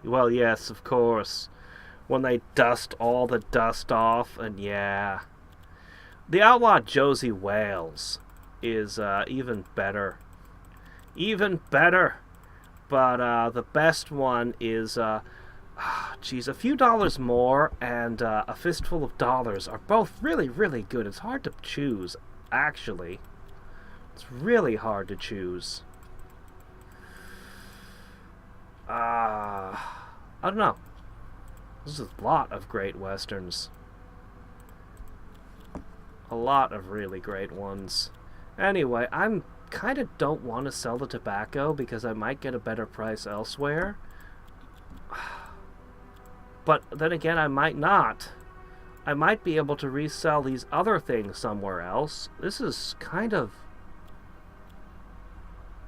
Well, yes, of course. When they dust all the dust off, and yeah. The Outlaw Josie Wales is even better. Even better. But the best one is, geez, a few dollars more and a fistful of dollars are both really, really good. It's hard to choose, actually. It's really hard to choose. I don't know. This is a lot of great westerns. A lot of really great ones. Anyway, I'm kind of don't want to sell the tobacco because I might get a better price elsewhere. But then again, I might not. I might be able to resell these other things somewhere else. This is kind of...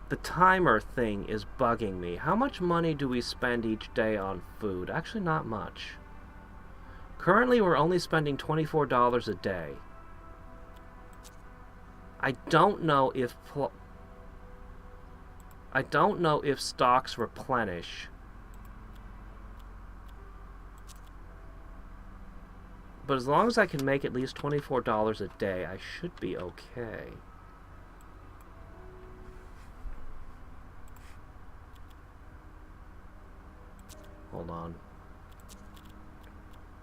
The timer thing is bugging me. How much money do we spend each day on food? Actually, not much. Currently, we're only spending $24 a day. I don't know if stocks replenish. But as long as I can make at least $24 a day, I should be okay. Hold on.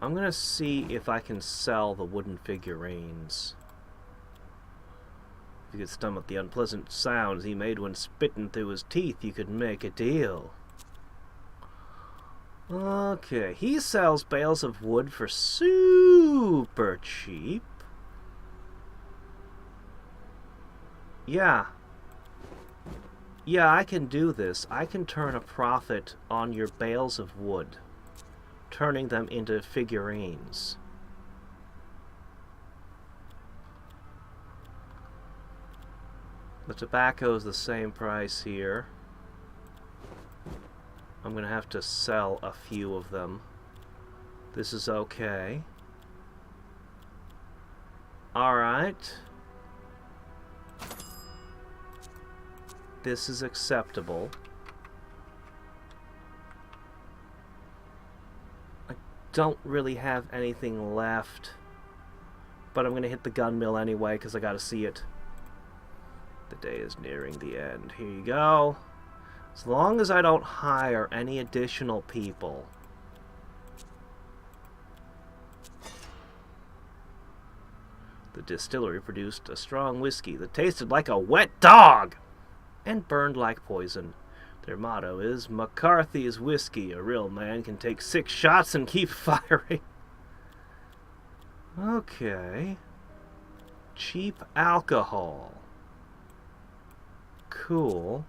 I'm gonna see if I can sell the wooden figurines. If you could stomach the unpleasant sounds he made when spitting through his teeth, you could make a deal. Okay, he sells bales of wood for super cheap. Yeah. Yeah, I can do this. I can turn a profit on your bales of wood, turning them into figurines. The tobacco is the same price here. I'm gonna have to sell a few of them. This is okay. Alright. This is acceptable. I don't really have anything left. But I'm gonna hit the gun mill anyway, because I gotta see it. The day is nearing the end. Here you go. As long as I don't hire any additional people. The distillery produced a strong whiskey that tasted like a wet dog and burned like poison. Their motto is, McCarthy's whiskey. A real man can take 6 shots and keep firing. Okay. Cheap alcohol. Cool.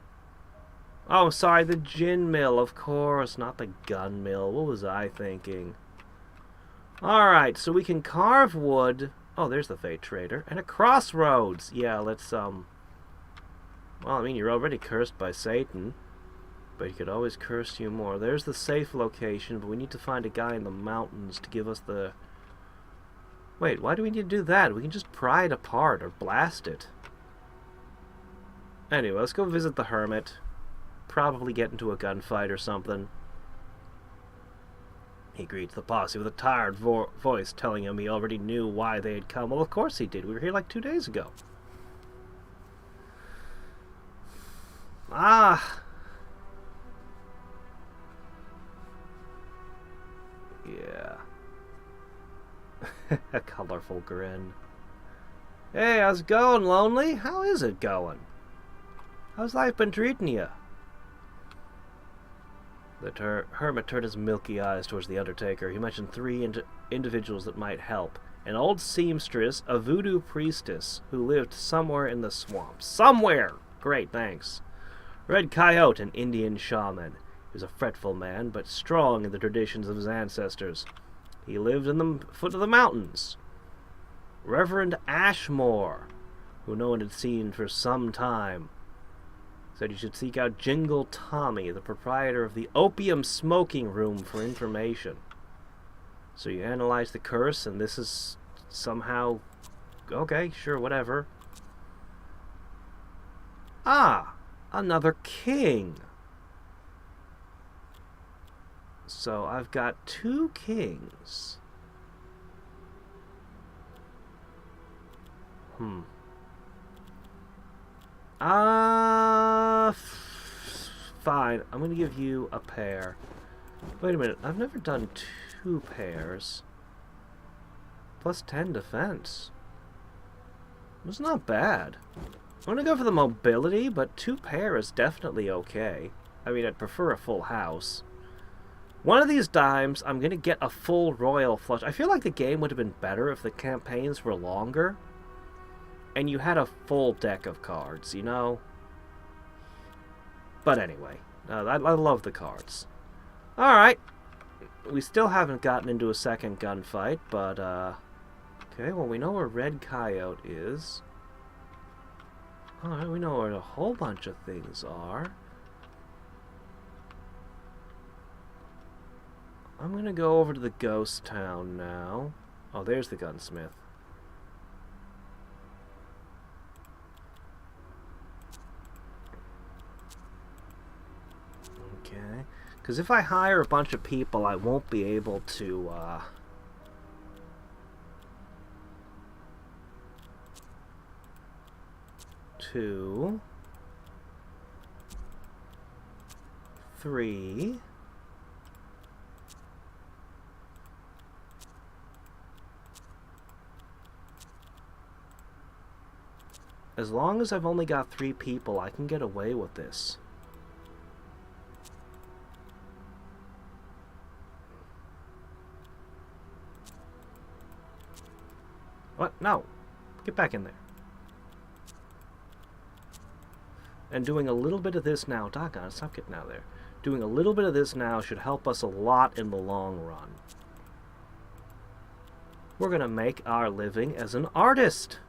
Oh, sorry, the gin mill, of course, not the gun mill. What was I thinking? Alright, so we can carve wood. Oh, there's the Fate Trader. And a crossroads. Yeah, let's, well, I mean, you're already cursed by Satan. But he could always curse you more. There's the safe location, but we need to find a guy in the mountains to give us the... Wait, why do we need to do that? We can just pry it apart or blast it. Anyway, let's go visit the hermit. Probably get into a gunfight or something. He greets the posse with a tired voice, telling him he already knew why they had come. Well, of course he did. We were here like 2 days ago. Ah! Yeah. A colorful grin. Hey, how's it going, Lonely? How is it going? How's life been treating you? The hermit turned his milky eyes towards the Undertaker. He mentioned 3 individuals that might help. An old seamstress, a voodoo priestess, who lived somewhere in the swamps. Somewhere! Great, thanks. Red Coyote, an Indian shaman. He was a fretful man, but strong in the traditions of his ancestors. He lived in the foot of the mountains. Reverend Ashmore, who no one had seen for some time, said you should seek out Jingle Tommy, the proprietor of the opium smoking room, for information. So you analyze the curse, and this is somehow... Okay, sure, whatever. Ah! Another king! So I've got 2 kings. Uh, fine. I'm gonna give you a pair. Wait a minute. I've never done 2 pairs. Plus 10 defense. It's not bad. I'm gonna go for the mobility, but 2 pair is definitely okay. I mean, I'd prefer a full house. One of these times, I'm gonna get a full royal flush. I feel like the game would have been better if the campaigns were longer. And you had a full deck of cards, you know? But anyway, I love the cards. Alright. We still haven't gotten into a second gunfight, but, okay, well, we know where Red Coyote is. Alright, we know where a whole bunch of things are. I'm gonna go over to the ghost town now. Oh, there's the gunsmith. Okay. Because if I hire a bunch of people, I won't be able to, 2, 3. As long as I've only got 3 people, I can get away with this. What? No. Get back in there. And doing a little bit of this now. Doggone, stop getting out of there. Doing a little bit of this now should help us a lot in the long run. We're gonna make our living as an artist.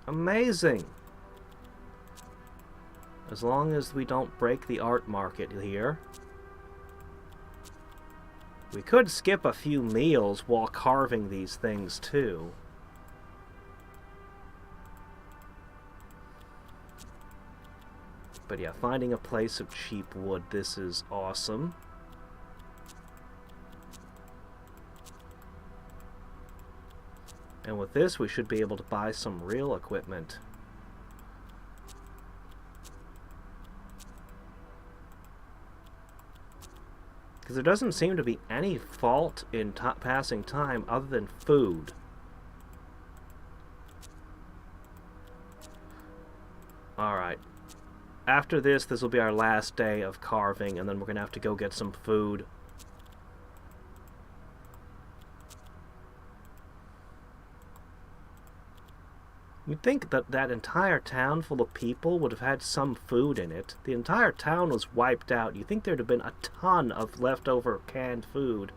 Amazing. As long as we don't break the art market here. We could skip a few meals while carving these things too. But yeah, finding a place of cheap wood, this is awesome. And with this, we should be able to buy some real equipment. Because there doesn't seem to be any fault in passing time other than food. Alright. After this will be our last day of carving, and then we're going to have to go get some food. You'd think that that entire town full of people would have had some food in it. The entire town was wiped out. You'd think there'd have been a ton of leftover canned food.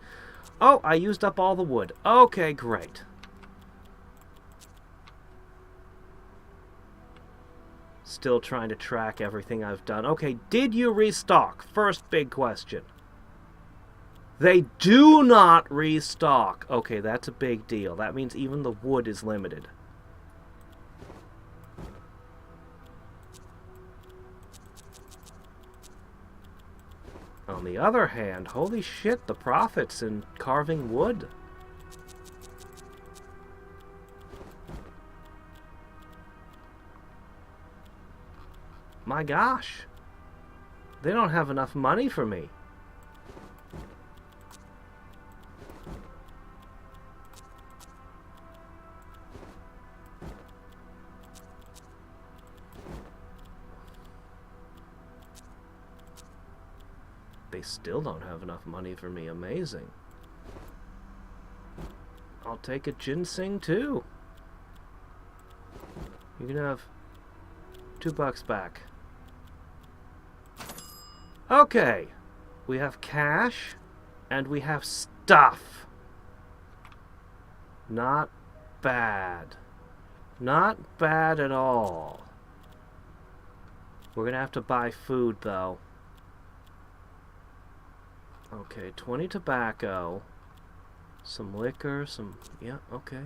Oh, I used up all the wood. Okay, great. Still trying to track everything I've done. Okay, did you restock? First big question. They do not restock. Okay, that's a big deal. That means even the wood is limited. On the other hand, holy shit, the profits in carving wood. My gosh. They don't have enough money for me. They still don't have enough money for me. Amazing. I'll take a ginseng too. You can have $2 back. Okay. We have cash and we have stuff. Not bad. Not bad at all. We're gonna have to buy food though. Okay, 20 tobacco, some liquor, some... yeah, okay.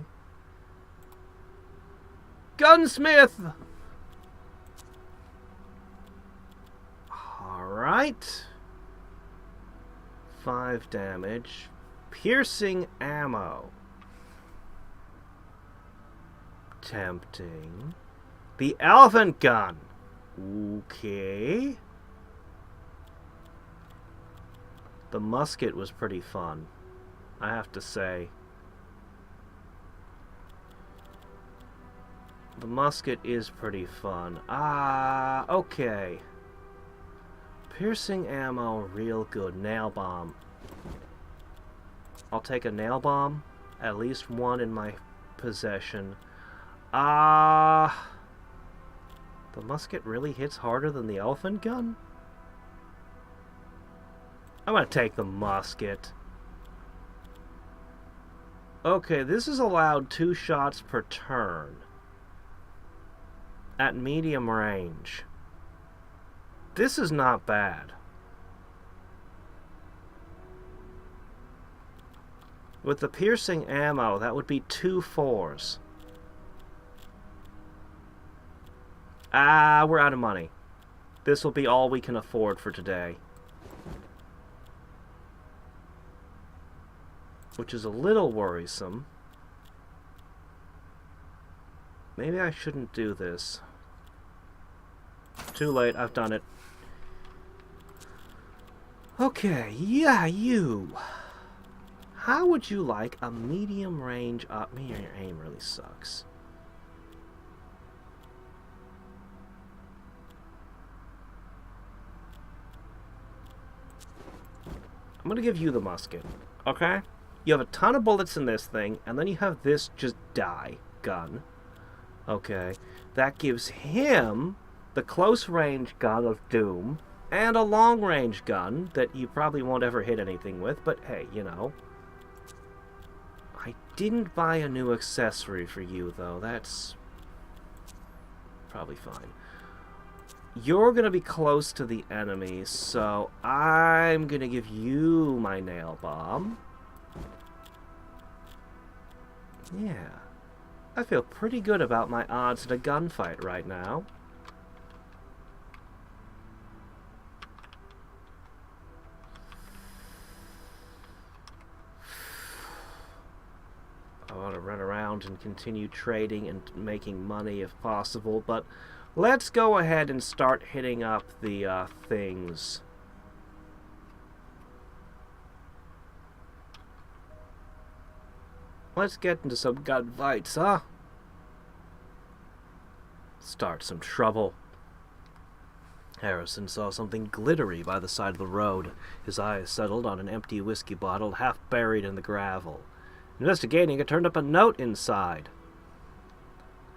Gunsmith! Alright. 5 damage. Piercing ammo. tempting. The elephant gun. Okay. The musket was pretty fun, I have to say. The musket is pretty fun. Okay. Piercing ammo, real good. Nail bomb. I'll take a nail bomb. At least one in my possession. The musket really hits harder than the elephant gun? I'm gonna take the musket. Okay, this is allowed 2 shots per turn. At medium range. This is not bad. With the piercing ammo, that would be 2 4s. We're out of money. This will be all we can afford for today. Which is a little worrisome. Maybe I shouldn't do this. Too late, I've done it. Okay, yeah, you. How would you like a medium range up? Your aim really sucks. I'm gonna give you the musket, okay? You have a ton of bullets in this thing, and then you have this just die gun. Okay, that gives him the close range gun of doom, and a long range gun that you probably won't ever hit anything with, but hey, you know. I didn't buy a new accessory for you, though. That's probably fine. You're gonna be close to the enemy, so I'm gonna give you my nail bomb. Yeah. I feel pretty good about my odds in a gunfight right now. I want to run around and continue trading and making money if possible, but let's go ahead and start hitting up the things. Let's get into some gunfights, huh? Start some trouble. Harrison saw something glittery by the side of the road. His eyes settled on an empty whiskey bottle half buried in the gravel. Investigating, it turned up a note inside.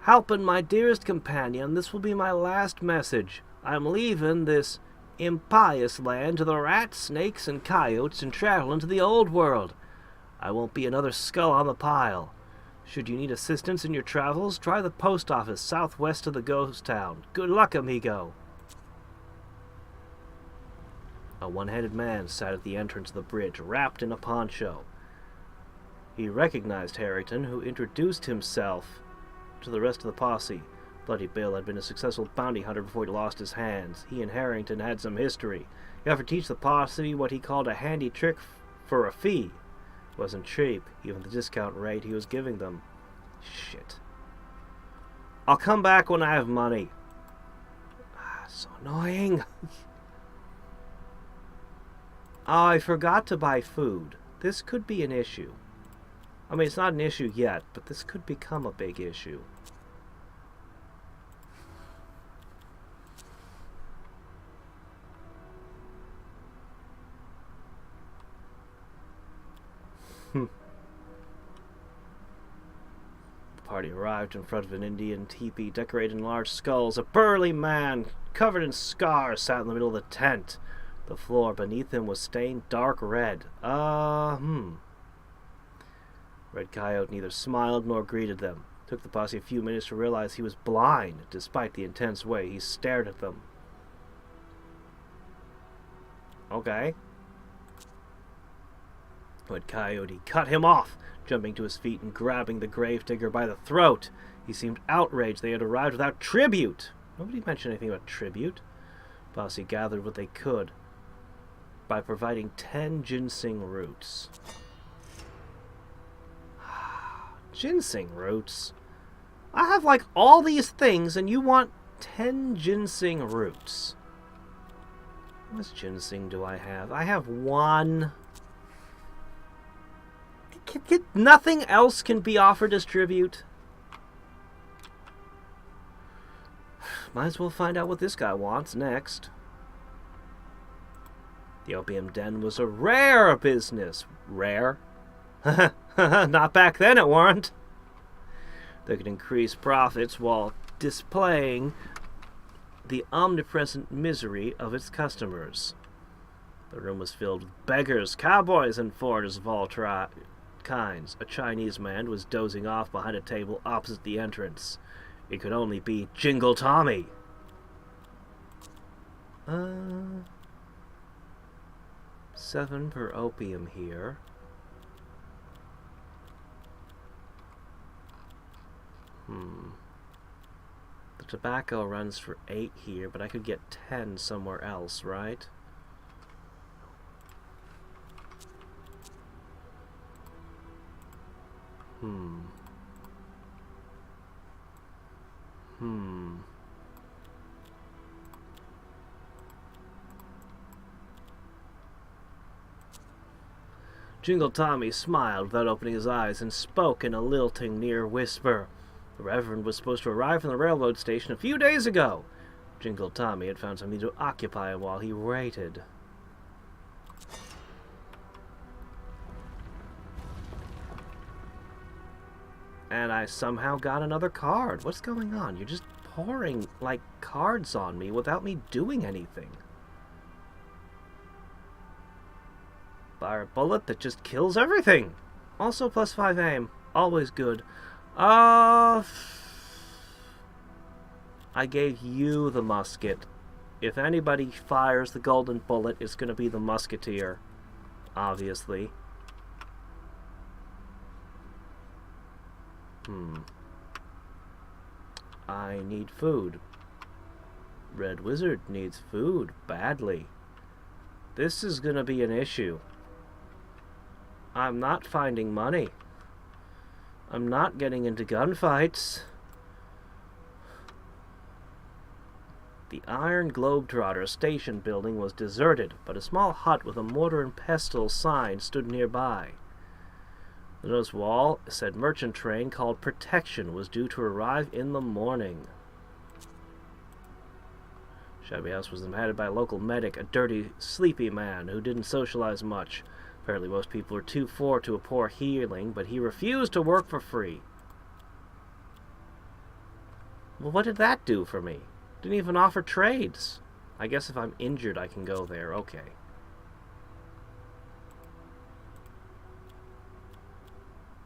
Halpin, my dearest companion, this will be my last message. I'm leaving this impious land to the rats, snakes, and coyotes and travel into the old world. I won't be another skull on the pile. Should you need assistance in your travels, try the post office southwest of the ghost town. Good luck, amigo. A one-headed man sat at the entrance of the bridge, wrapped in a poncho. He recognized Harrington, who introduced himself to the rest of the posse. Bloody Bill had been a successful bounty hunter before he lost his hands. He and Harrington had some history. He offered to teach the posse what he called a handy trick for a fee. It wasn't cheap, even the discount rate he was giving them. Shit. I'll come back when I have money. So annoying. Oh, I forgot to buy food. This could be an issue. I mean, it's not an issue yet, but this could become a big issue. The party arrived in front of an Indian teepee decorated in large skulls. A burly man, covered in scars, sat in the middle of the tent. The floor beneath him was stained dark red. Red Coyote neither smiled nor greeted them. It took the posse a few minutes to realize he was blind, despite the intense way he stared at them. Okay. Red Coyote cut him off, jumping to his feet and grabbing the gravedigger by the throat. He seemed outraged they had arrived without tribute. Nobody mentioned anything about tribute. Posse gathered what they could by providing 10 ginseng roots. Ginseng roots? I have, like, all these things, and you want 10 ginseng roots. How much ginseng do I have? I have 1. Nothing else can be offered as tribute. Might as well find out what this guy wants next. The opium den was a rare business. Rare? Not back then it weren't. They could increase profits while displaying the omnipresent misery of its customers. The room was filled with beggars, cowboys, and foreigners of all kinds. A Chinese man was dozing off behind a table opposite the entrance. It could only be Jingle Tommy. 7 per opium here. The tobacco runs for 8 here, but I could get 10 somewhere else, right? Jingle Tommy smiled without opening his eyes and spoke in a lilting near whisper. The Reverend was supposed to arrive from the railroad station a few days ago. Jingle Tommy had found something to occupy him while he waited. And I somehow got another card. What's going on? You're just pouring, like, cards on me without me doing anything. Fire a bullet that just kills everything. Also +5 aim. Always good. I gave you the musket. If anybody fires the golden bullet, it's going to be the musketeer. Obviously. I need food. Red Wizard needs food badly. This is going to be an issue. I'm not finding money. I'm not getting into gunfights. The Iron Globetrotter station building was deserted, but a small hut with a mortar and pestle sign stood nearby. The notice wall said merchant train called Protection was due to arrive in the morning. Shabby house was inhabited by a local medic, a dirty, sleepy man who didn't socialize much. Apparently most people were too poor to a poor healing, but he refused to work for free. Well, what did that do for me? Didn't even offer trades. I guess if I'm injured, I can go there. Okay.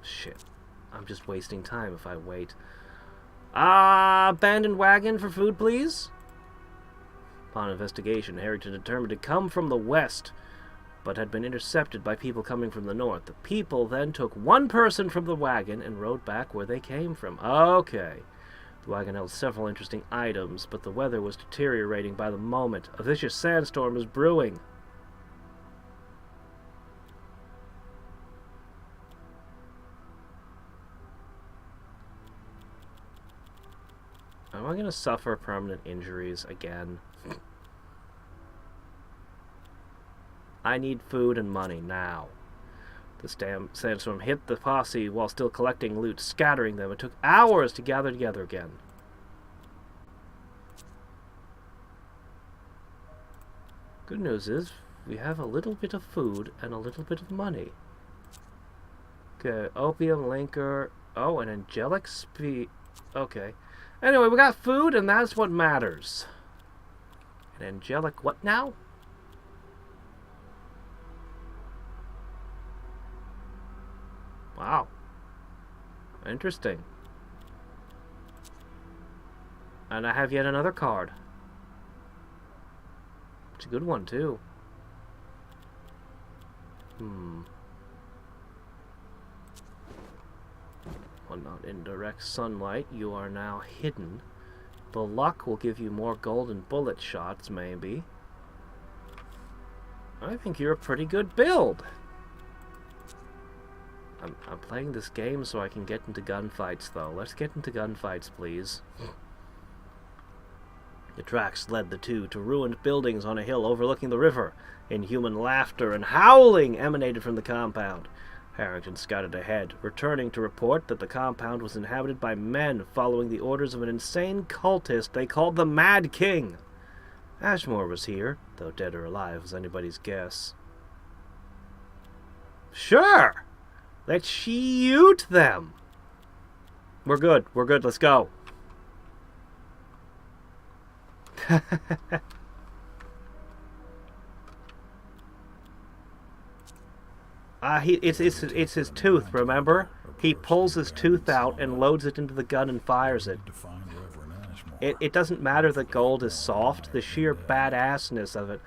Shit. I'm just wasting time if I wait. Abandoned wagon for food, please? Upon investigation, Harrington determined to come from the west, but had been intercepted by people coming from the north. The people then took one person from the wagon and rode back where they came from. Okay. The wagon held several interesting items, but the weather was deteriorating by the moment. A vicious sandstorm was brewing. Am I going to suffer permanent injuries again? I need food and money now. This damn sandstorm hit the posse while still collecting loot, scattering them. It took hours to gather together again. Good news is, we have a little bit of food and a little bit of money. Okay, opium, linker. Oh, an angelic Okay. Anyway, we got food and that's what matters. An angelic what now? Wow. Interesting. And I have yet another card. It's a good one, too. When not in direct sunlight, you are now hidden. The luck will give you more golden bullet shots, maybe. I think you're a pretty good build. I'm playing this game so I can get into gunfights, though. Let's get into gunfights, please. The tracks led the two to ruined buildings on a hill overlooking the river. Inhuman laughter and howling emanated from the compound. Harrington scouted ahead, returning to report that the compound was inhabited by men following the orders of an insane cultist they called the Mad King. Ashmore was here, though dead or alive was anybody's guess. Sure! Let's shoot them! We're good, let's go. It's his tooth, remember? He pulls his tooth out and loads it into the gun and fires it. It doesn't matter that gold is soft, the sheer badassness of it.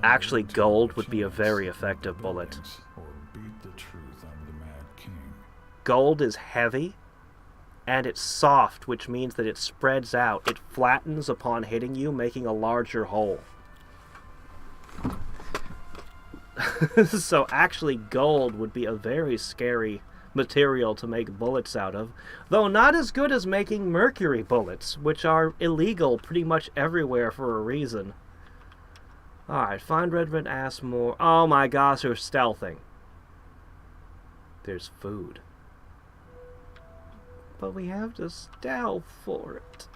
Actually, gold would be a very effective bullet. Gold is heavy, and it's soft, which means that it spreads out. It flattens upon hitting you, making a larger hole. So actually, gold would be a very scary material to make bullets out of, though not as good as making mercury bullets, which are illegal pretty much everywhere for a reason. Alright, find Redmond Ashmore. Oh my gosh, they're stealthing. There's food. But we have to stealth for it.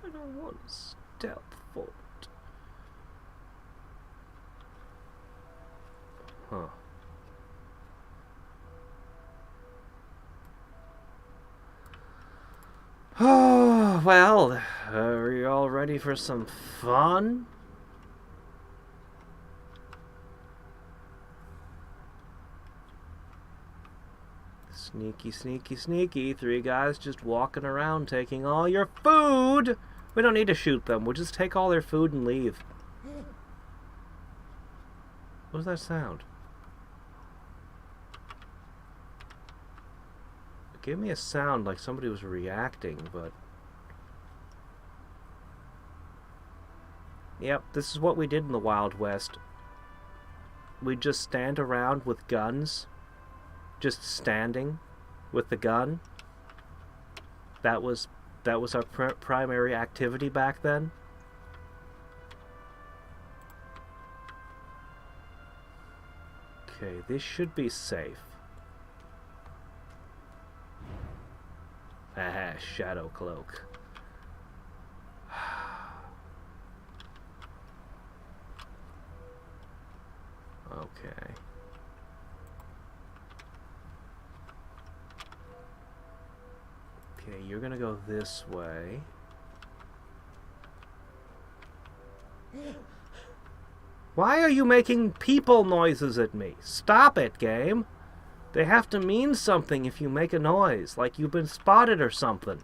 I don't want to stealth for it. Huh. Oh, well, are you all ready for some fun? Sneaky, sneaky, sneaky. Three guys just walking around taking all your food. We don't need to shoot them. We'll just take all their food and leave. What was that sound? It gave me a sound like somebody was reacting, but... Yep, this is what we did in the Wild West. We'd just stand around with guns. Just standing with the gun. That was our primary activity back then. Okay, this should be safe. Ah, shadow cloak. Okay. Okay, you're gonna go this way. Why are you making people noises at me? Stop it, game. They have to mean something if you make a noise, like you've been spotted or something.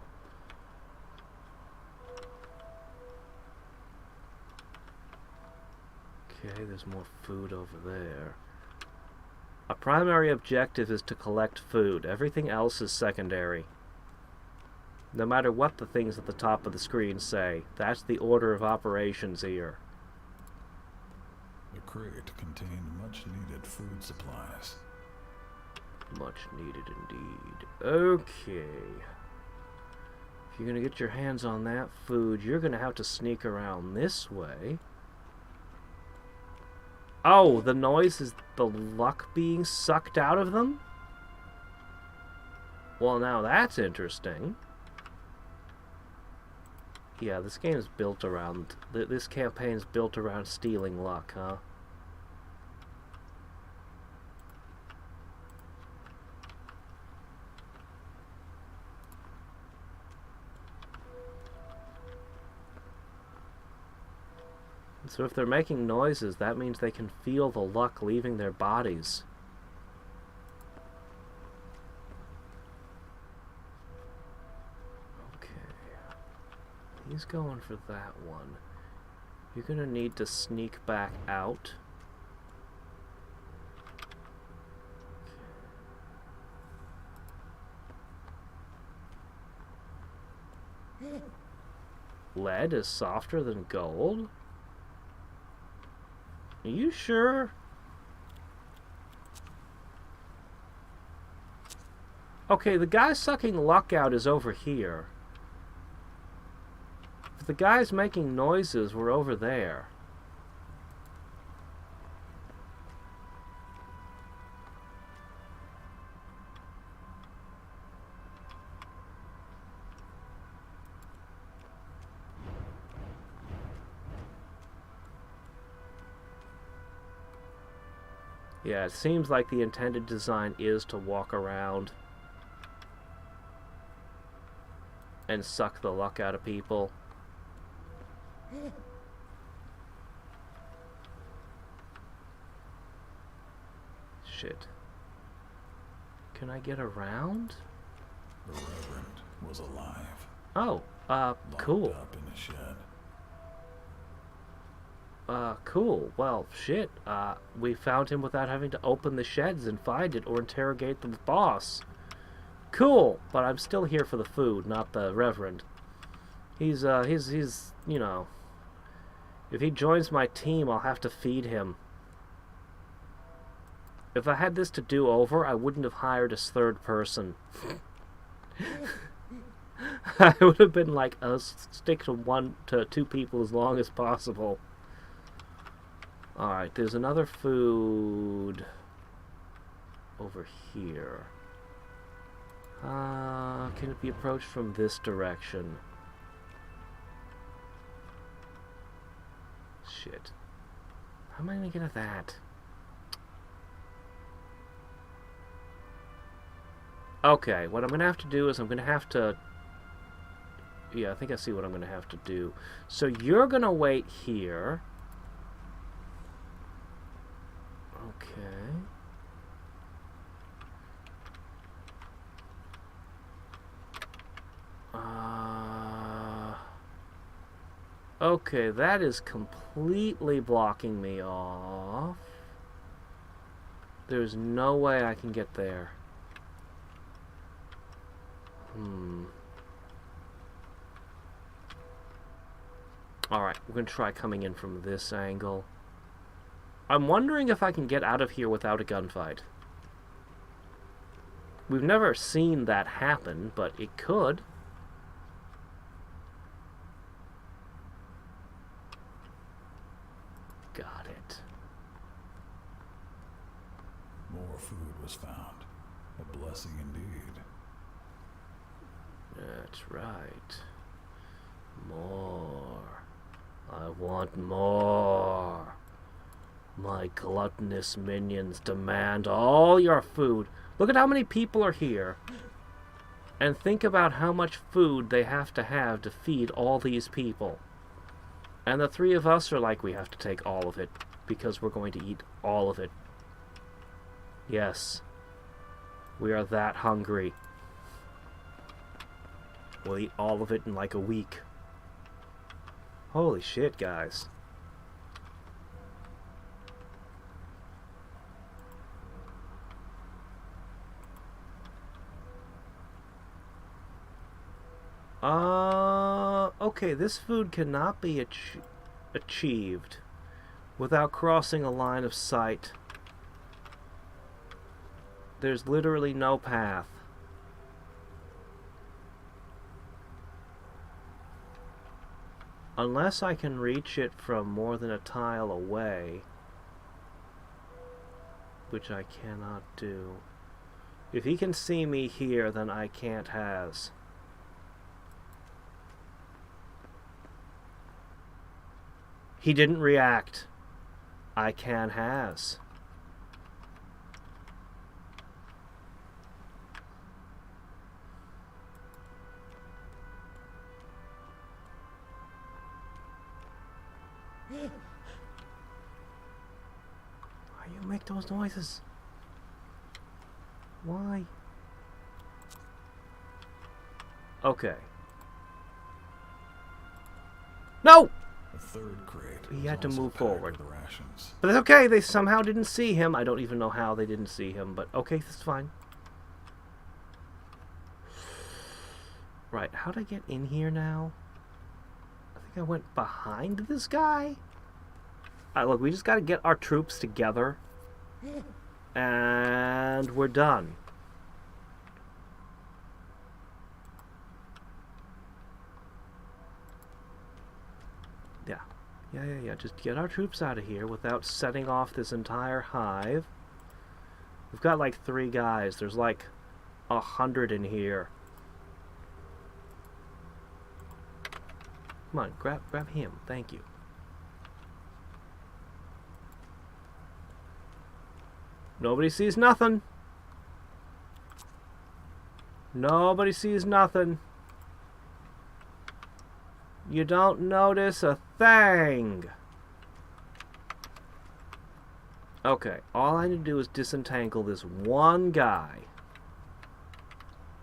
Okay, there's more food over there. Our primary objective is to collect food. Everything else is secondary. No matter what the things at the top of the screen say, that's the order of operations here. The crate contained much-needed food supplies. Much needed indeed. Okay. If you're gonna get your hands on that food, you're gonna have to sneak around this way. Oh, the noise is the luck being sucked out of them? Well, now that's interesting. Yeah, this game is built around... This campaign is built around stealing luck, huh? So if they're making noises, that means they can feel the luck leaving their bodies. He's going for that one. You're gonna need to sneak back out. Lead is softer than gold? Are you sure? Okay, the guy sucking luck out is over here. If the guys making noises were over there. Yeah, it seems like the intended design is to walk around and suck the luck out of people. Shit. Can I get around? The Reverend was alive. Oh, cool. Locked up in a shed. Cool. Well, shit. We found him without having to open the sheds and find it or interrogate the boss. Cool, but I'm still here for the food, not the Reverend. He's, you know... If he joins my team, I'll have to feed him. If I had this to do over, I wouldn't have hired a third person. I would have been like, stick to two people as long as possible. Alright, there's another food over here. Can it be approached from this direction? Shit. How am I gonna get at that? Okay, what I'm gonna have to do is I'm gonna have to... Yeah, I think I see what I'm gonna have to do. So you're gonna wait here. Okay. Okay, that is completely blocking me off. There's no way I can get there. Alright, we're gonna try coming in from this angle. I'm wondering if I can get out of here without a gunfight. We've never seen that happen, but it could. Got it. More food was found. A blessing indeed. That's right. More. I want more. My gluttonous minions demand all your food. Look at how many people are here. And think about how much food they have to feed all these people. And the three of us are like, we have to take all of it, because we're going to eat all of it. Yes. We are that hungry. We'll eat all of it in like a week. Holy shit, guys. Okay, this food cannot be achieved without crossing a line of sight. There's literally no path. Unless I can reach it from more than a tile away, which I cannot do. If he can see me here, then I can't has. He didn't react. I can has. Why you make those noises? Why? Okay. No! A third crate. He had to was also move packed forward. with rations. But it's okay, they somehow didn't see him. I don't even know how they didn't see him, but okay, that's fine. Right, how'd I get in here now? I think I went behind this guy? Look, we just gotta get our troops together. And we're done. Yeah. Just get our troops out of here without setting off this entire hive. We've got like 3 guys. There's like 100 in here. Come on, grab him. Thank you. Nobody sees nothing. Nobody sees nothing. You don't notice a thing. Okay, all I need to do is disentangle this one guy.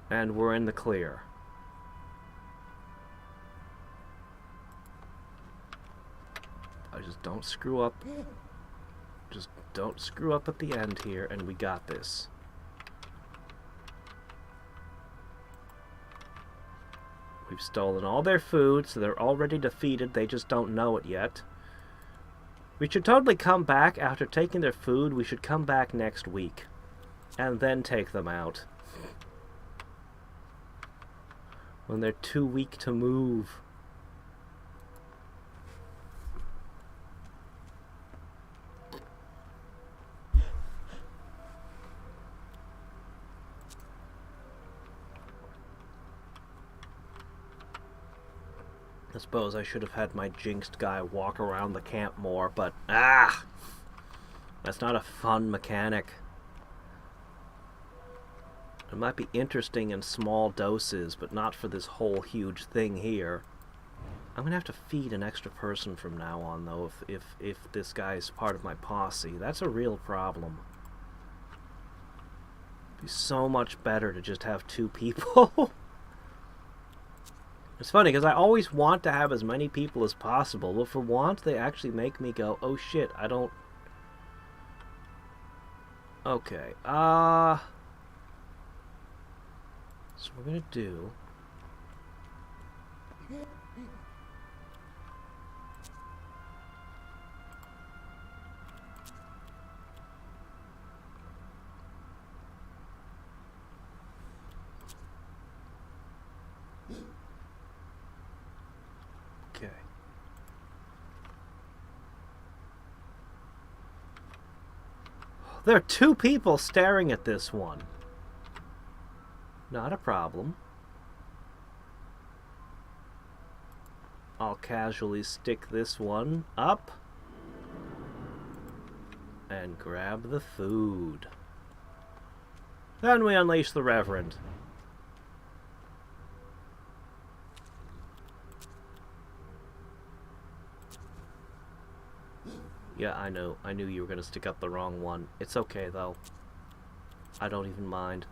And we're in the clear. I just don't screw up. Just don't screw up at the end here, and we got this. We've stolen all their food, so they're already defeated. They just don't know it yet. We should totally come back after taking their food. We should come back next week. And then take them out. When they're too weak to move. I suppose I should have had my jinxed guy walk around the camp more, but that's not a fun mechanic. It might be interesting in small doses, but not for this whole huge thing here. I'm gonna have to feed an extra person from now on, though, if this guy's part of my posse. That's a real problem. It'd be so much better to just have 2 people. It's funny, because I always want to have as many people as possible, but for once they actually make me go, oh shit, I don't... Okay, so we're gonna do... Okay. There are 2 people staring at this one. Not a problem. I'll casually stick this one up and grab the food. Then we unleash the Reverend. Yeah, I know. I knew you were going to stick up the wrong one. It's okay, though. I don't even mind.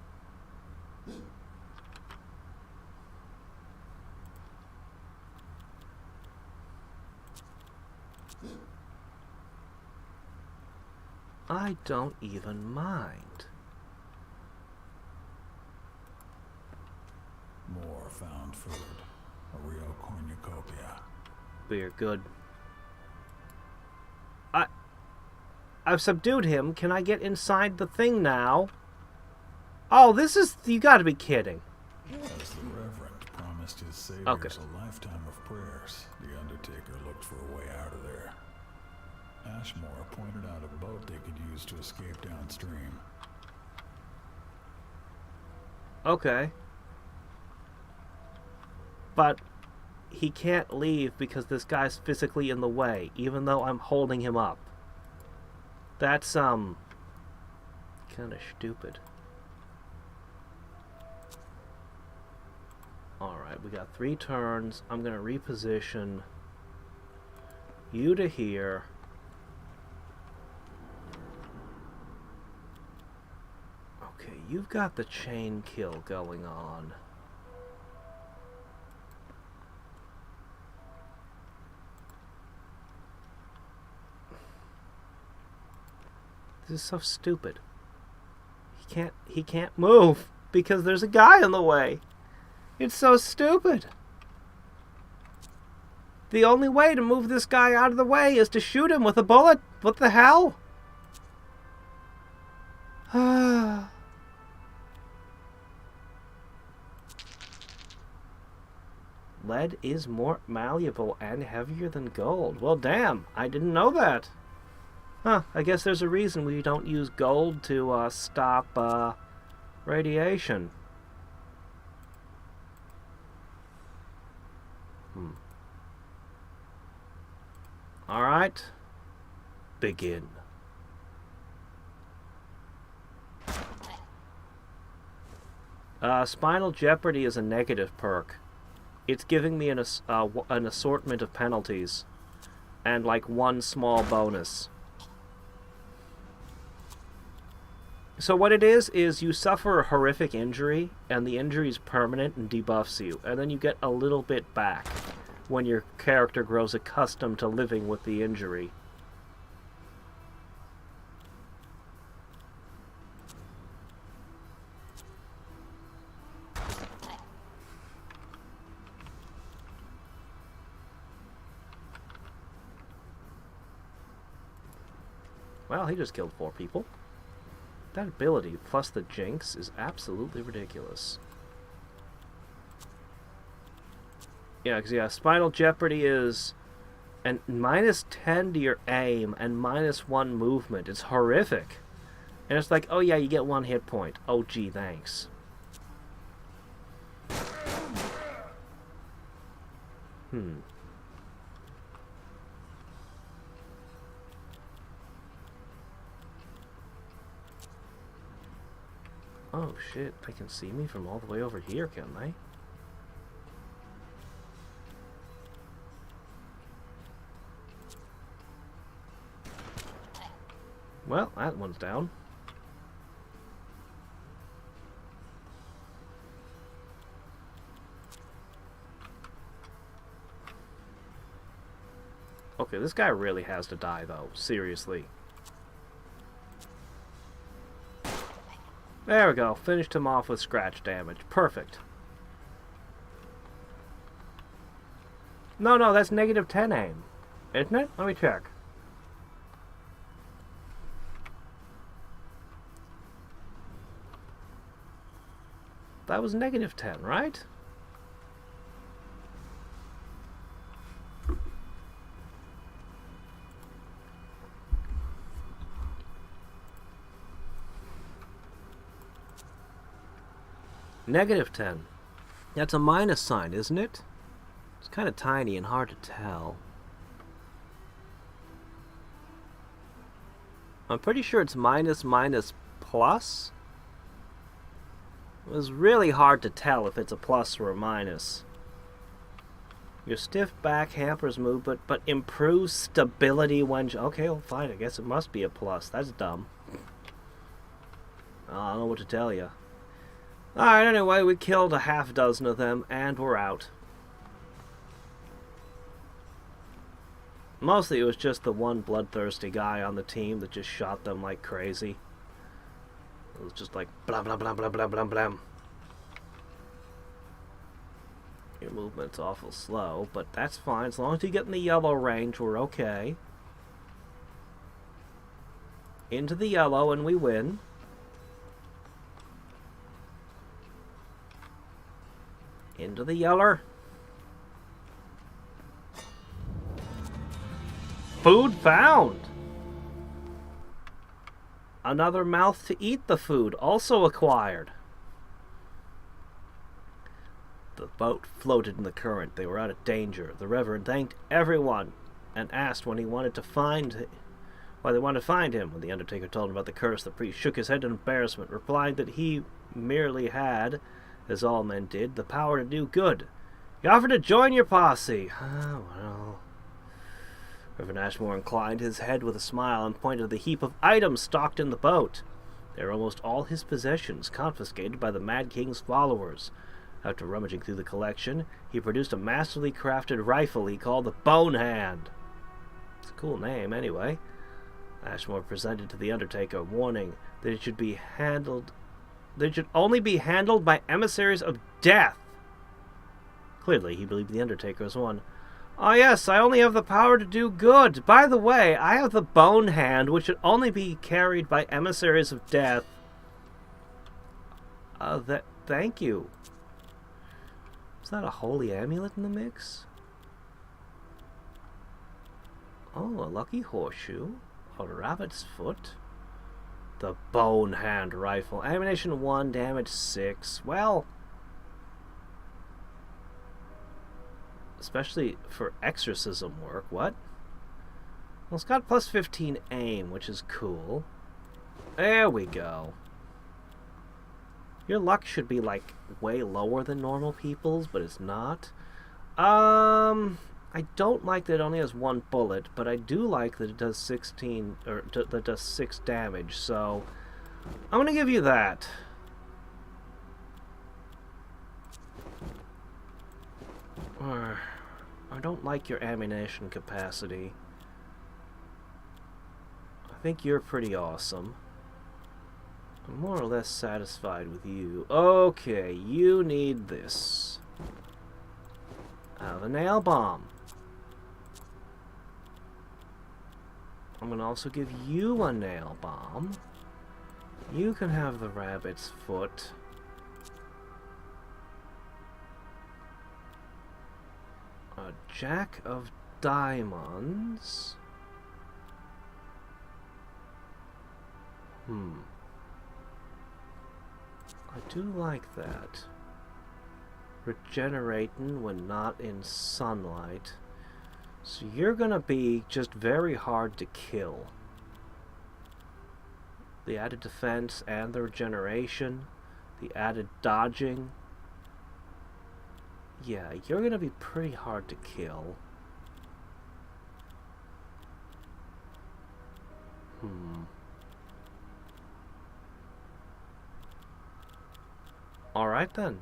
I don't even mind. More found food. A real cornucopia. We're good. I've subdued him. Can I get inside the thing now? Oh, this is... You gotta be kidding. As the Reverend promised his saviors a lifetime of prayers, the Undertaker looked for a way out of there. Ashmore pointed out a boat they could use to escape downstream. Okay. But he can't leave because this guy's physically in the way, even though I'm holding him up. That's, kind of stupid. Alright, we got 3 turns. I'm gonna reposition you to here. Okay, you've got the chain kill going on. This is so stupid. He can't move because there's a guy in the way. It's so stupid. The only way to move this guy out of the way is to shoot him with a bullet. What the hell? Lead is more malleable and heavier than gold. Well, damn, I didn't know that. Huh, I guess there's a reason we don't use gold to stop radiation. Alright. Begin. Spinal Jeopardy is a negative perk. It's giving me an assortment of penalties. And like one small bonus. So what it is you suffer a horrific injury, and the injury is permanent and debuffs you, and then you get a little bit back when your character grows accustomed to living with the injury. Well, he just killed 4 people. That ability, plus the Jinx, is absolutely ridiculous. Yeah, because, Spinal Jeopardy is an -10 to your aim and -1 movement. It's horrific. And it's like, oh yeah, you get 1 hit point. Oh gee, thanks. Oh shit, they can see me from all the way over here, can they? Well, that one's down. Okay, this guy really has to die, though. Seriously. There we go. Finished him off with scratch damage. Perfect. No, that's -10 aim. Isn't it? Let me check. That was -10, right? -10. That's a minus sign, isn't it? It's kind of tiny and hard to tell. I'm pretty sure it's minus plus. It was really hard to tell if it's a plus or a minus. Your stiff back hampers movement, but improves stability when... Okay, well, fine. I guess it must be a plus. That's dumb. I don't know what to tell you. Alright, anyway, we killed a half dozen of them, and we're out. Mostly it was just the one bloodthirsty guy on the team that just shot them like crazy. It was just like blah blah blah blah blah blah blah. Your movement's awful slow, but that's fine. As long as you get in the yellow range, we're okay. Into the yellow and we win. Into the yeller. Food found! Another mouth to eat the food, also acquired. The boat floated in the current. They were out of danger. The Reverend thanked everyone and asked when he wanted to find... why they wanted to find him. When the Undertaker told him about the curse, the priest shook his head in embarrassment, replying that he merely had, as all men did, the power to do good. He offered to join your posse. Ah, well... Reverend Ashmore inclined his head with a smile and pointed to the heap of items stocked in the boat. They were almost all his possessions, confiscated by the Mad King's followers. After rummaging through the collection, he produced a masterly crafted rifle he called the Bone Hand. It's a cool name, anyway. Ashmore presented to the Undertaker, warning that it should be handled... that it should only be handled by emissaries of death. Clearly, he believed the Undertaker was one. Oh yes, I only have the power to do good. By the way, I have the Bone Hand, which should only be carried by emissaries of death. Thank you. Is that a holy amulet in the mix? Oh, a lucky horseshoe. A rabbit's foot. The bone hand rifle. Ammunition 1, damage 6. Well, especially for exorcism work. What? Well, it's got plus 15 aim, which is cool. There we go. Your luck should be, like, way lower than normal people's, but it's not. I don't like that it only has 1 bullet, but I do like that it does 16, or that does 6 damage, so I'm gonna give you that. Or I don't like your ammunition capacity. I think you're pretty awesome. I'm more or less satisfied with you. Okay, you need this. The nail bomb. I'm going to also give you a nail bomb. You can have the rabbit's foot. A jack of diamonds. I do like that. Regenerating when not in sunlight. So you're gonna be just very hard to kill. The added defense and the regeneration, the added dodging. Yeah, you're gonna be pretty hard to kill. Alright then.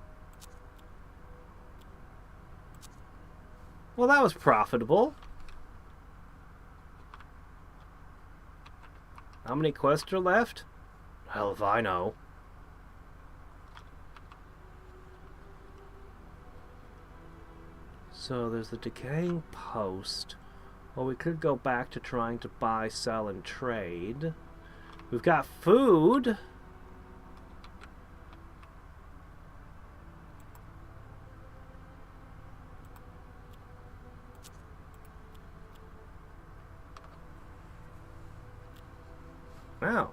Well, that was profitable. How many quests are left? Hell if I know. So there's the decaying post. Well, we could go back to trying to buy, sell, and trade. We've got food. Wow.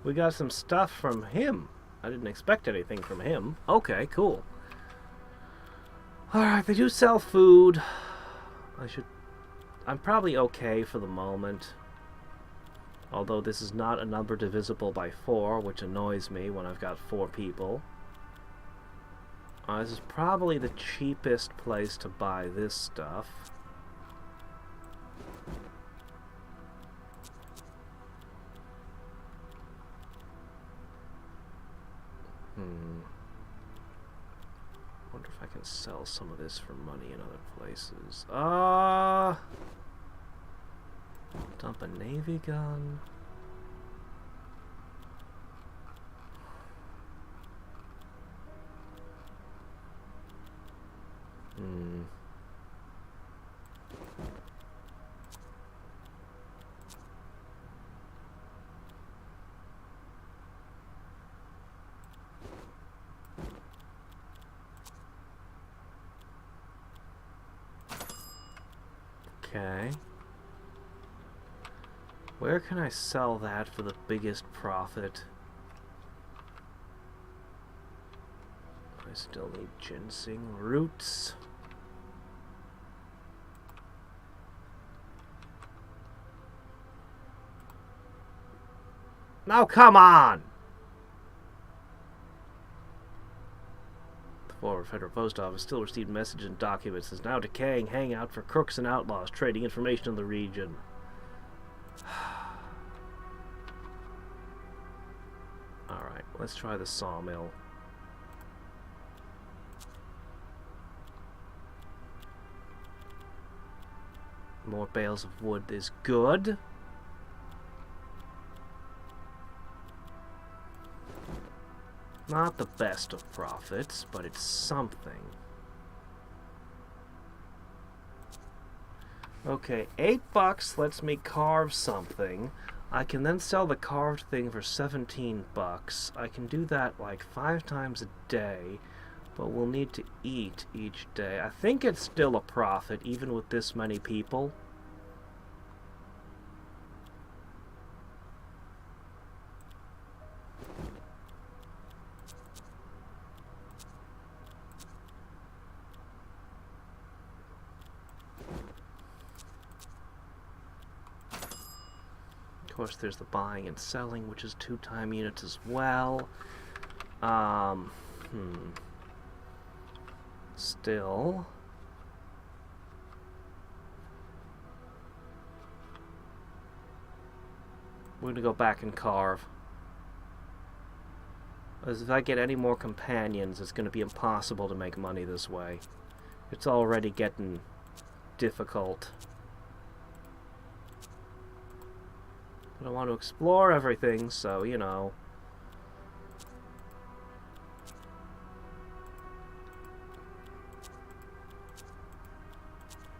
We got some stuff from him. I didn't expect anything from him. Okay, cool. Alright, they do sell food. I'm probably okay for the moment. Although this is not a number divisible by 4, which annoys me when I've got 4 people. This is probably the cheapest place to buy this stuff. Wonder if I can sell some of this for money in other places. Dump a navy gun. Okay. Where can I sell that for the biggest profit? I still need ginseng roots. Now come on! The former Federal Post Office still received message and documents. Is now decaying hangout for crooks and outlaws trading information in the region. Alright, let's try the sawmill. More bales of wood is good. Not the best of profits, but it's something. Okay, $8 lets me carve something. I can then sell the carved thing for $17. I can do that like 5 times a day. But we'll need to eat each day. I think it's still a profit, even with this many people. Of course, there's the buying and selling, which is 2 time units as well. Still. We're gonna go back and carve. As if I get any more companions, it's gonna be impossible to make money this way. It's already getting difficult. But I want to explore everything, so, you know.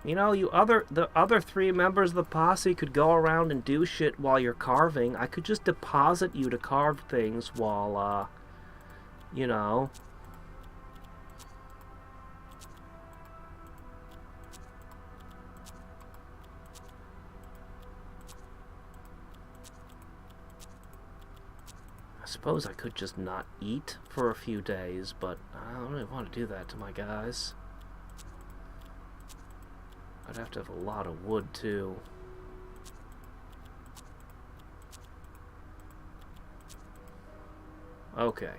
You know, the other 3 members of the posse could go around and do shit while you're carving. I could just deposit you to carve things while, you know. I suppose I could just not eat for a few days, but I don't really want to do that to my guys. I'd have to have a lot of wood, too. Okay.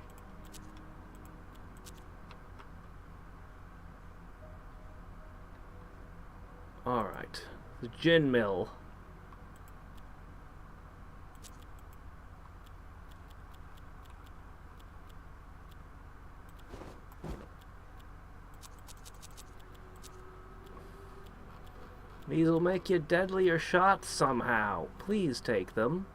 Alright. The gin mill. These will make you deadlier shots somehow. Please take them.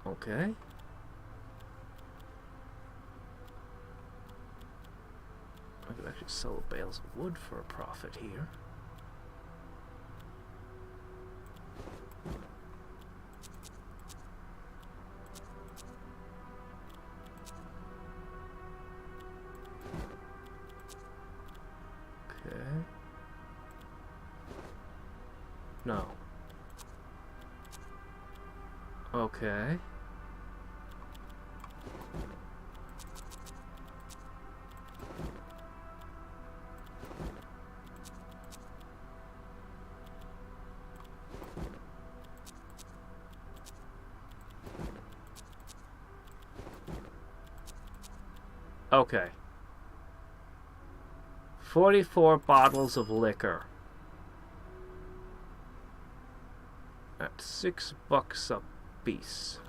Okay. I could actually sell bales of wood for a profit here. No. Okay. Okay. 44 bottles of liquor. At $6 a piece.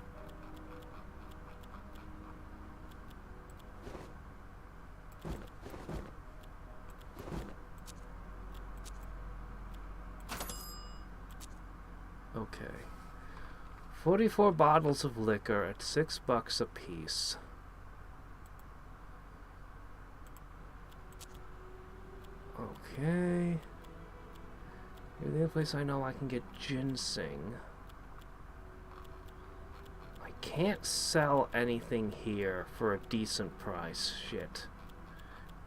Okay. 44 bottles of liquor at $6 a piece. Okay. The only place I know I can get ginseng. I can't sell anything here for a decent price. Shit.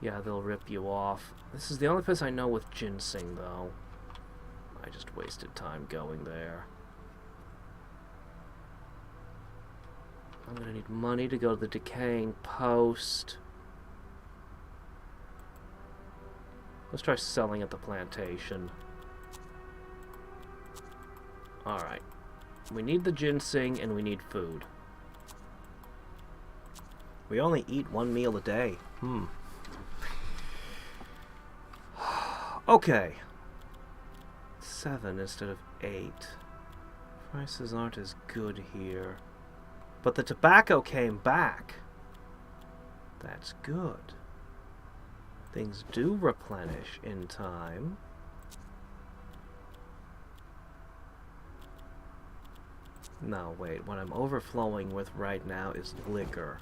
Yeah, they'll rip you off. This is the only place I know with ginseng, though. I just wasted time going there. I'm gonna need money to go to the decaying post. Let's try selling at the plantation. Alright. We need the ginseng and we need food. We only eat 1 meal a day. Okay. 7 instead of 8. Prices aren't as good here. But the tobacco came back. That's good. Things do replenish in time. No, wait. What I'm overflowing with right now is liquor.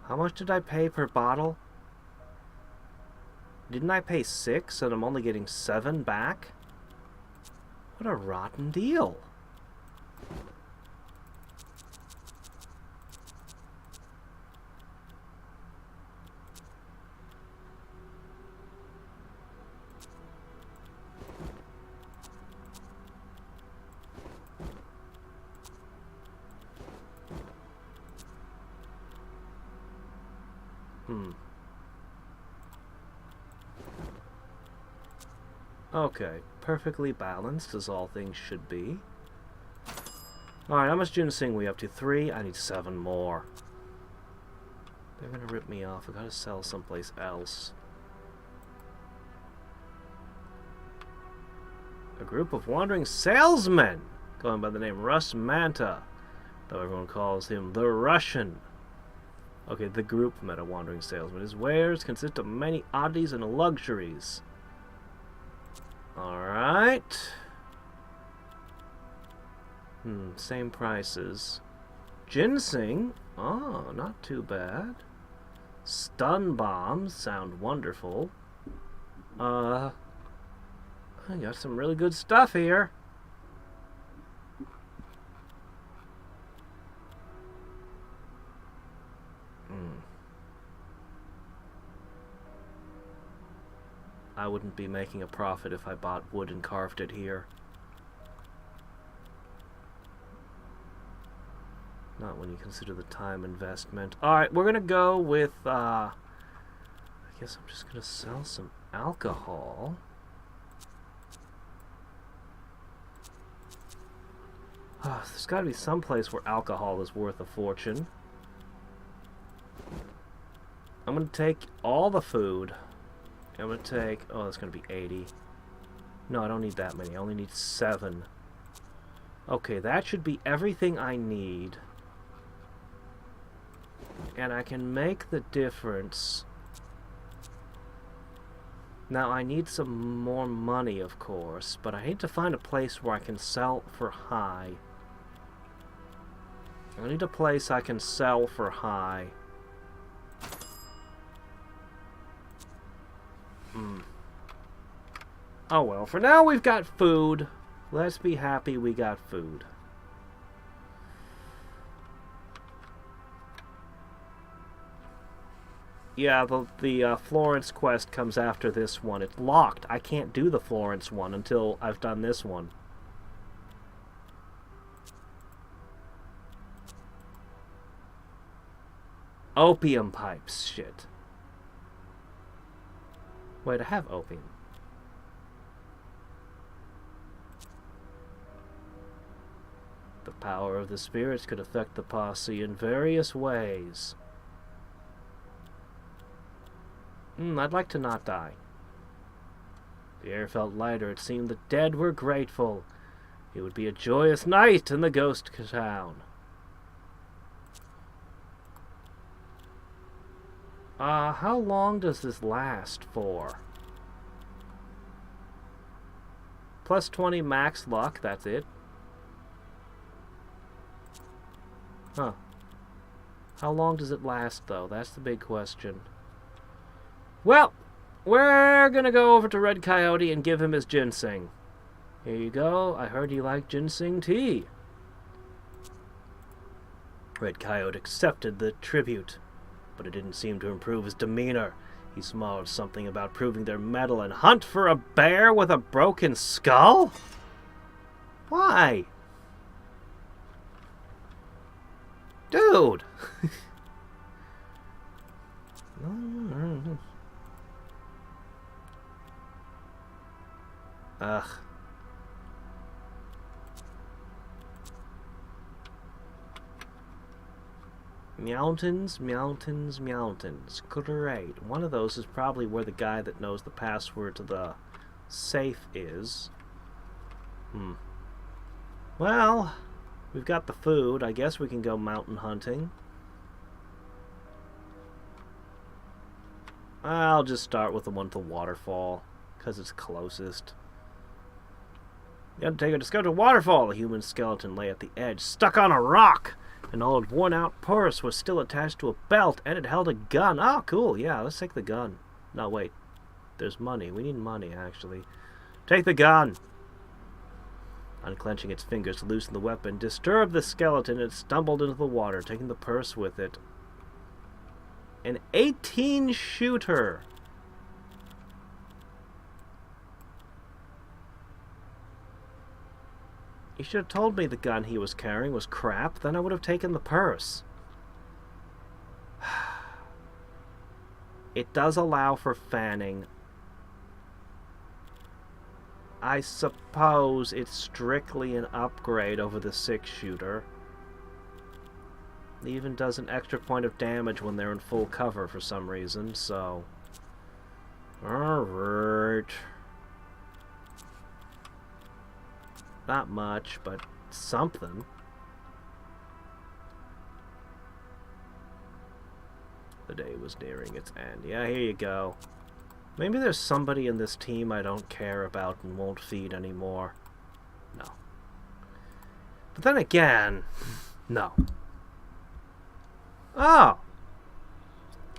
How much did I pay per bottle? Didn't I pay 6 and I'm only getting 7 back? What a rotten deal. Okay, perfectly balanced as all things should be. Alright, how much ginseng we up to? 3? I need 7 more. They're gonna rip me off. I gotta sell someplace else. A group of wandering salesmen, going by the name Russ Manta, though everyone calls him the Russian. Okay, the group met a wandering salesman. His wares consist of many oddities and luxuries. Alright. Same prices. Ginseng. Oh, not too bad. Stun bombs sound wonderful. I got some really good stuff here. I wouldn't be making a profit if I bought wood and carved it here. Not when you consider the time investment. Alright, we're gonna go with, I guess I'm just gonna sell some alcohol. There's gotta be some place where alcohol is worth a fortune. I'm gonna take all the food. I'm gonna take... Oh, that's gonna be 80. No, I don't need that many. I only need 7. Okay, that should be everything I need. And I can make the difference. Now, I need some more money, of course, but I need to find a place where I can sell for high. I need a place I can sell for high. Oh well, for now we've got food. Let's be happy we got food. Yeah, the Florence quest comes after this one. It's locked. I can't do the Florence one until I've done this one. Opium pipes. Shit. Wait, I have opium. The power of the spirits could affect the posse in various ways. I'd like to not die. The air felt lighter. It seemed the dead were grateful. It would be a joyous night in the ghost town. How long does this last for? Plus 20 max luck, that's it. Huh. How long does it last, though? That's the big question. Well, we're gonna go over to Red Coyote and give him his ginseng. Here you go. I heard you like ginseng tea. Red Coyote accepted the tribute, but it didn't seem to improve his demeanor. He smiled something about proving their mettle and hunt for a bear with a broken skull? Why? Dude! Ugh. Mountains, mountains, mountains. Great. One of those is probably where the guy that knows the password to the safe is. Well, we've got the food. I guess we can go mountain hunting. I'll just start with the one to waterfall, because it's closest. The Undertaker discovered a waterfall. A human skeleton lay at the edge, stuck on a rock. An old, worn-out purse was still attached to a belt, and it held a gun. Oh, cool. Yeah, let's take the gun. No, wait. There's money. We need money, actually. Take the gun! Unclenching its fingers to loosen the weapon, disturbed the skeleton, and stumbled into the water, taking the purse with it. An 18-shooter! He should have told me the gun he was carrying was crap, then I would have taken the purse. It does allow for fanning. I suppose it's strictly an upgrade over the 6-shooter. It even does an extra point of damage when they're in full cover for some reason, so... Alright. Not much, but something. The day was nearing its end. Yeah, here you go. Maybe there's somebody in this team I don't care about and won't feed anymore. No. But then again, no. Oh!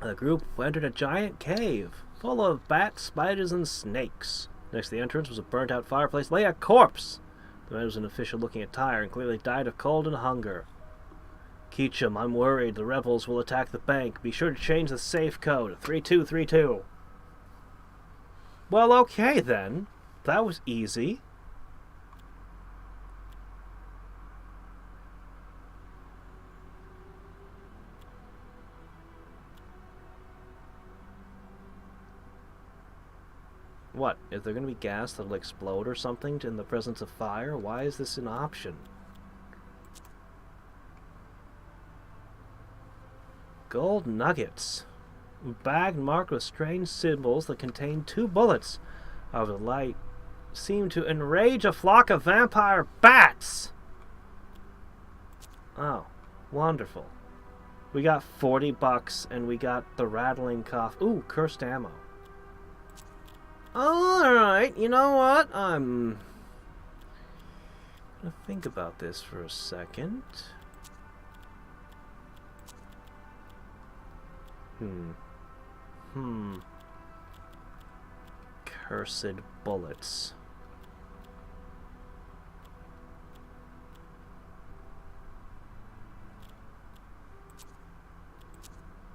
The group entered a giant cave, full of bats, spiders, and snakes. Next to the entrance was a burnt-out fireplace, lay a corpse. The man was an official-looking attire and clearly died of cold and hunger. Keachum, I'm worried. The rebels will attack the bank. Be sure to change the safe code. 3232. Well, okay then. That was easy. What? Is there going to be gas that'll explode or something in the presence of fire? Why is this an option? Gold nuggets. A bag marked with strange symbols that contain 2 bullets. However, the light seemed to enrage a flock of vampire bats. Oh, wonderful. We got 40 bucks and we got the rattling cough. Ooh, cursed ammo. Alright, you know what? I'm gonna think about this for a second. Cursed bullets.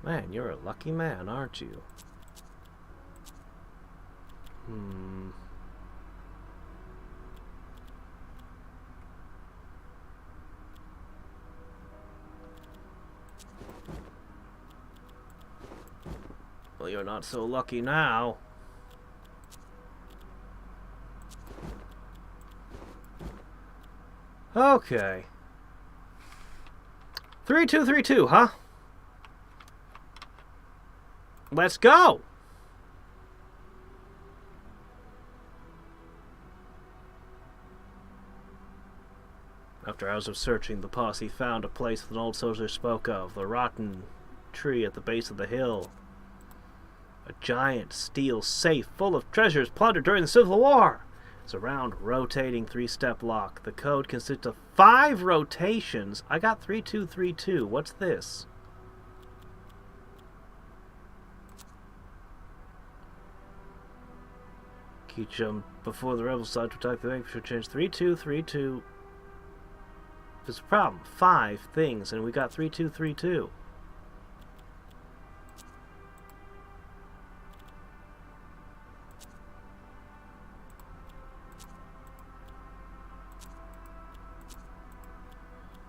Man, you're a lucky man, aren't you? Well, you're not so lucky now. Okay. 3232, huh? Let's go! After hours of searching, the posse found a place that an old soldier spoke of, the rotten tree at the base of the hill. A giant steel safe full of treasures plundered during the Civil War. It's a round, rotating 3-step lock. The code consists of 5 rotations. I got 3232. What's this? Keachum, before the rebels decide to attack the bank, should change 3232. There's a problem. 5 things, and we got 3232.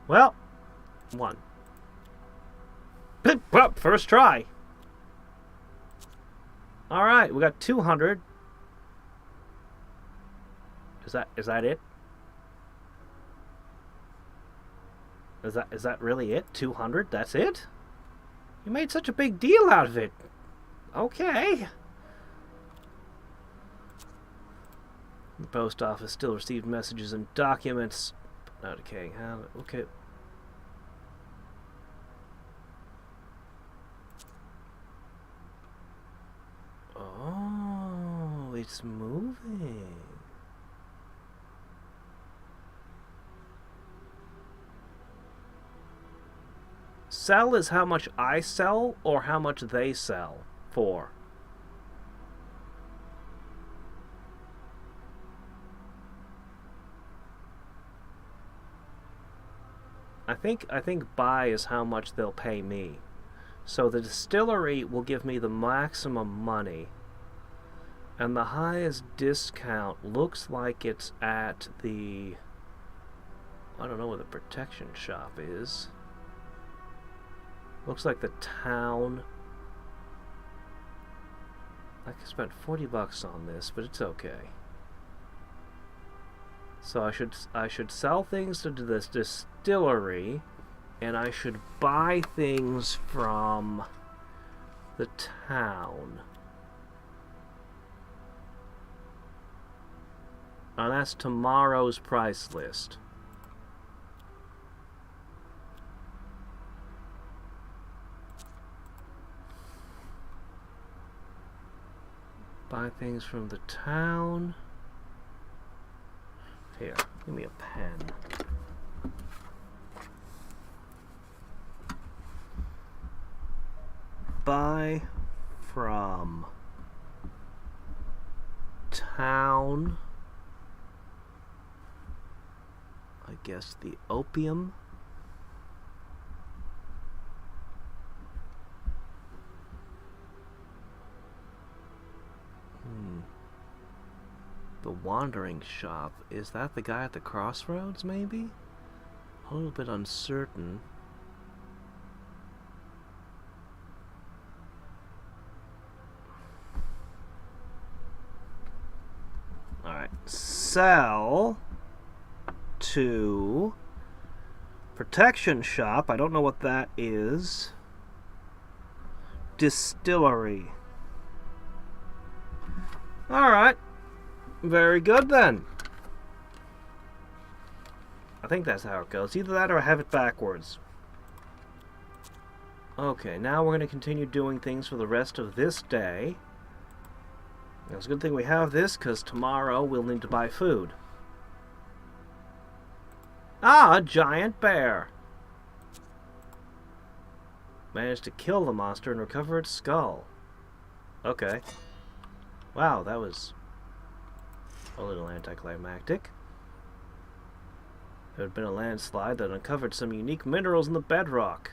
Well, 1. First try. Alright, we got 200. Is that it? Is that really it? 200? That's it? You made such a big deal out of it. Okay. The post office still received messages and documents. Not decaying. Okay. Oh, it's moving. Sell is how much I sell or how much they sell for. I think buy is how much they'll pay me. So the distillery will give me the maximum money. And the highest discount looks like it's at the... I don't know where the protection shop is. Looks like the town. I could spend $40 on this, but it's okay. So I should sell things to this distillery, and I should buy things from the town. Now that's tomorrow's price list. Buy things from the town. Here, give me a pen. Buy from town. I guess the opium. The wandering shop. Is that the guy at the crossroads, maybe? A little bit uncertain. Alright. Sell to protection shop. I don't know what that is. Distillery. Alright. Very good then. I think that's how it goes. Either that or I have it backwards. Okay, now we're going to continue doing things for the rest of this day. It's a good thing we have this, because tomorrow we'll need to buy food. Ah, a giant bear! Managed to kill the monster and recover its skull. Okay. Wow, that was a little anticlimactic. There had been a landslide that uncovered some unique minerals in the bedrock.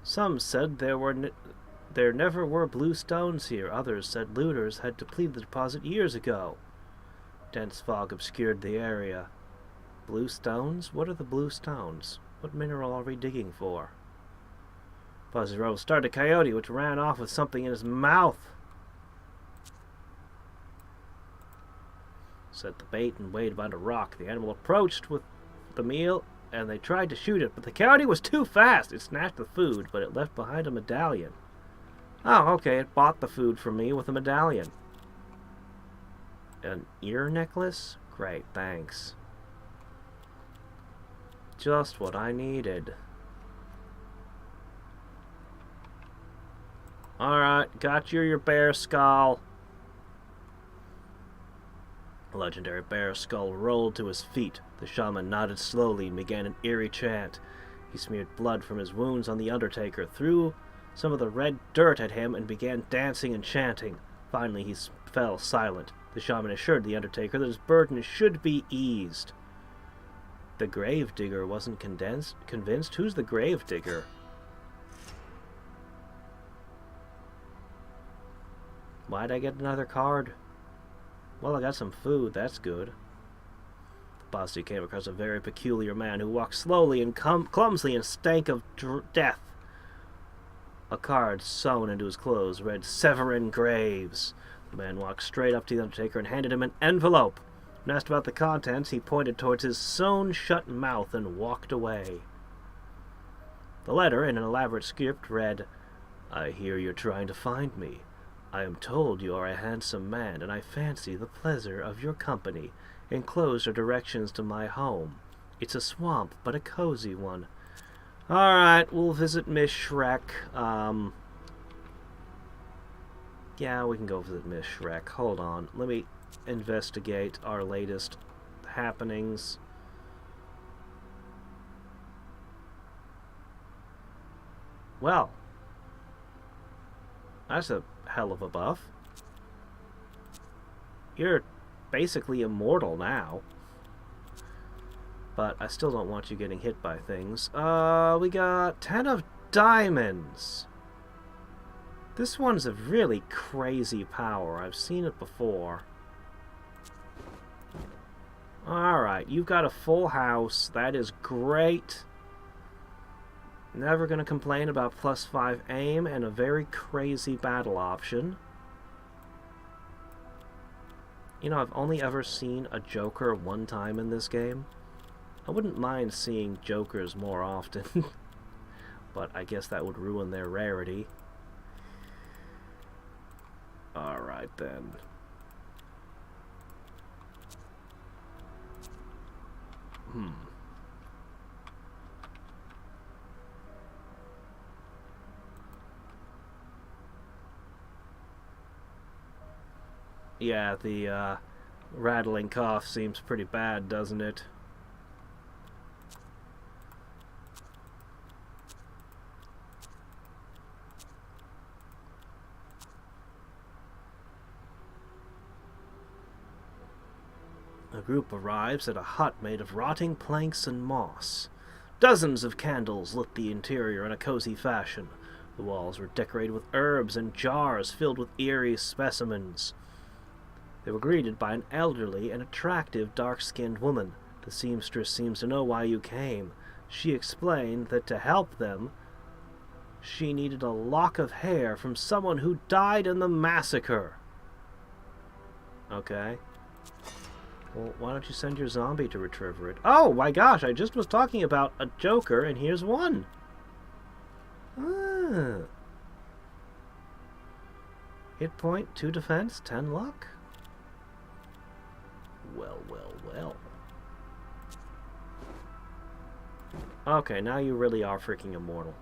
Some said there never were blue stones here. Others said looters had depleted the deposit years ago. Dense fog obscured the area. Blue stones? What are the blue stones? What mineral are we digging for? Fuzzy Rose started a coyote, which ran off with something in his mouth. Set the bait and waited behind a rock. The animal approached with the meal, and they tried to shoot it, but the coyote was too fast. It snatched the food, but it left behind a medallion. Oh, okay, it bought the food from me with a medallion. An ear necklace? Great, thanks. Just what I needed. Alright, got your bear skull. The legendary bear skull rolled to his feet. The shaman nodded slowly and began an eerie chant. He smeared blood from his wounds on the Undertaker, threw some of the red dirt at him, and began dancing and chanting. Finally, he fell silent. The shaman assured the Undertaker that his burden should be eased. The gravedigger wasn't convinced? Who's the gravedigger? Why'd I get another card? Well, I got some food, that's good. The posse came across a very peculiar man who walked slowly and clumsily and stank of death. A card sewn into his clothes read, Severin Graves. The man walked straight up to the Undertaker and handed him an envelope. When asked about the contents, he pointed towards his sewn-shut mouth and walked away. The letter, in an elaborate script, read, I hear you're trying to find me. I am told you are a handsome man, and I fancy the pleasure of your company. Enclosed are directions to my home. It's a swamp, but a cozy one. Alright, we'll visit Miss Shrek. Yeah, we can go visit Miss Shrek. Hold on. Let me investigate our latest happenings. Well, that's a hell of a buff. You're basically immortal now. But I still don't want you getting hit by things. We got 10 of diamonds. This one's a really crazy power. I've seen it before. Alright, you've got a full house. That is great. Never gonna complain about +5 aim and a very crazy battle option. You know, I've only ever seen a Joker one time in this game. I wouldn't mind seeing Jokers more often. But I guess that would ruin their rarity. Alright then. Yeah, the rattling cough seems pretty bad, doesn't it? A group arrives at a hut made of rotting planks and moss. Dozens of candles lit the interior in a cozy fashion. The walls were decorated with herbs and jars filled with eerie specimens. They were greeted by an elderly and attractive dark-skinned woman. The seamstress seems to know why you came. She explained that to help them, she needed a lock of hair from someone who died in the massacre. Okay. Well, why don't you send your zombie to retrieve it? Oh my gosh, I just was talking about a Joker, and here's one. Ah. Hit point, 2 defense, 10 luck. Well, well, well. Okay, now you really are freaking immortal.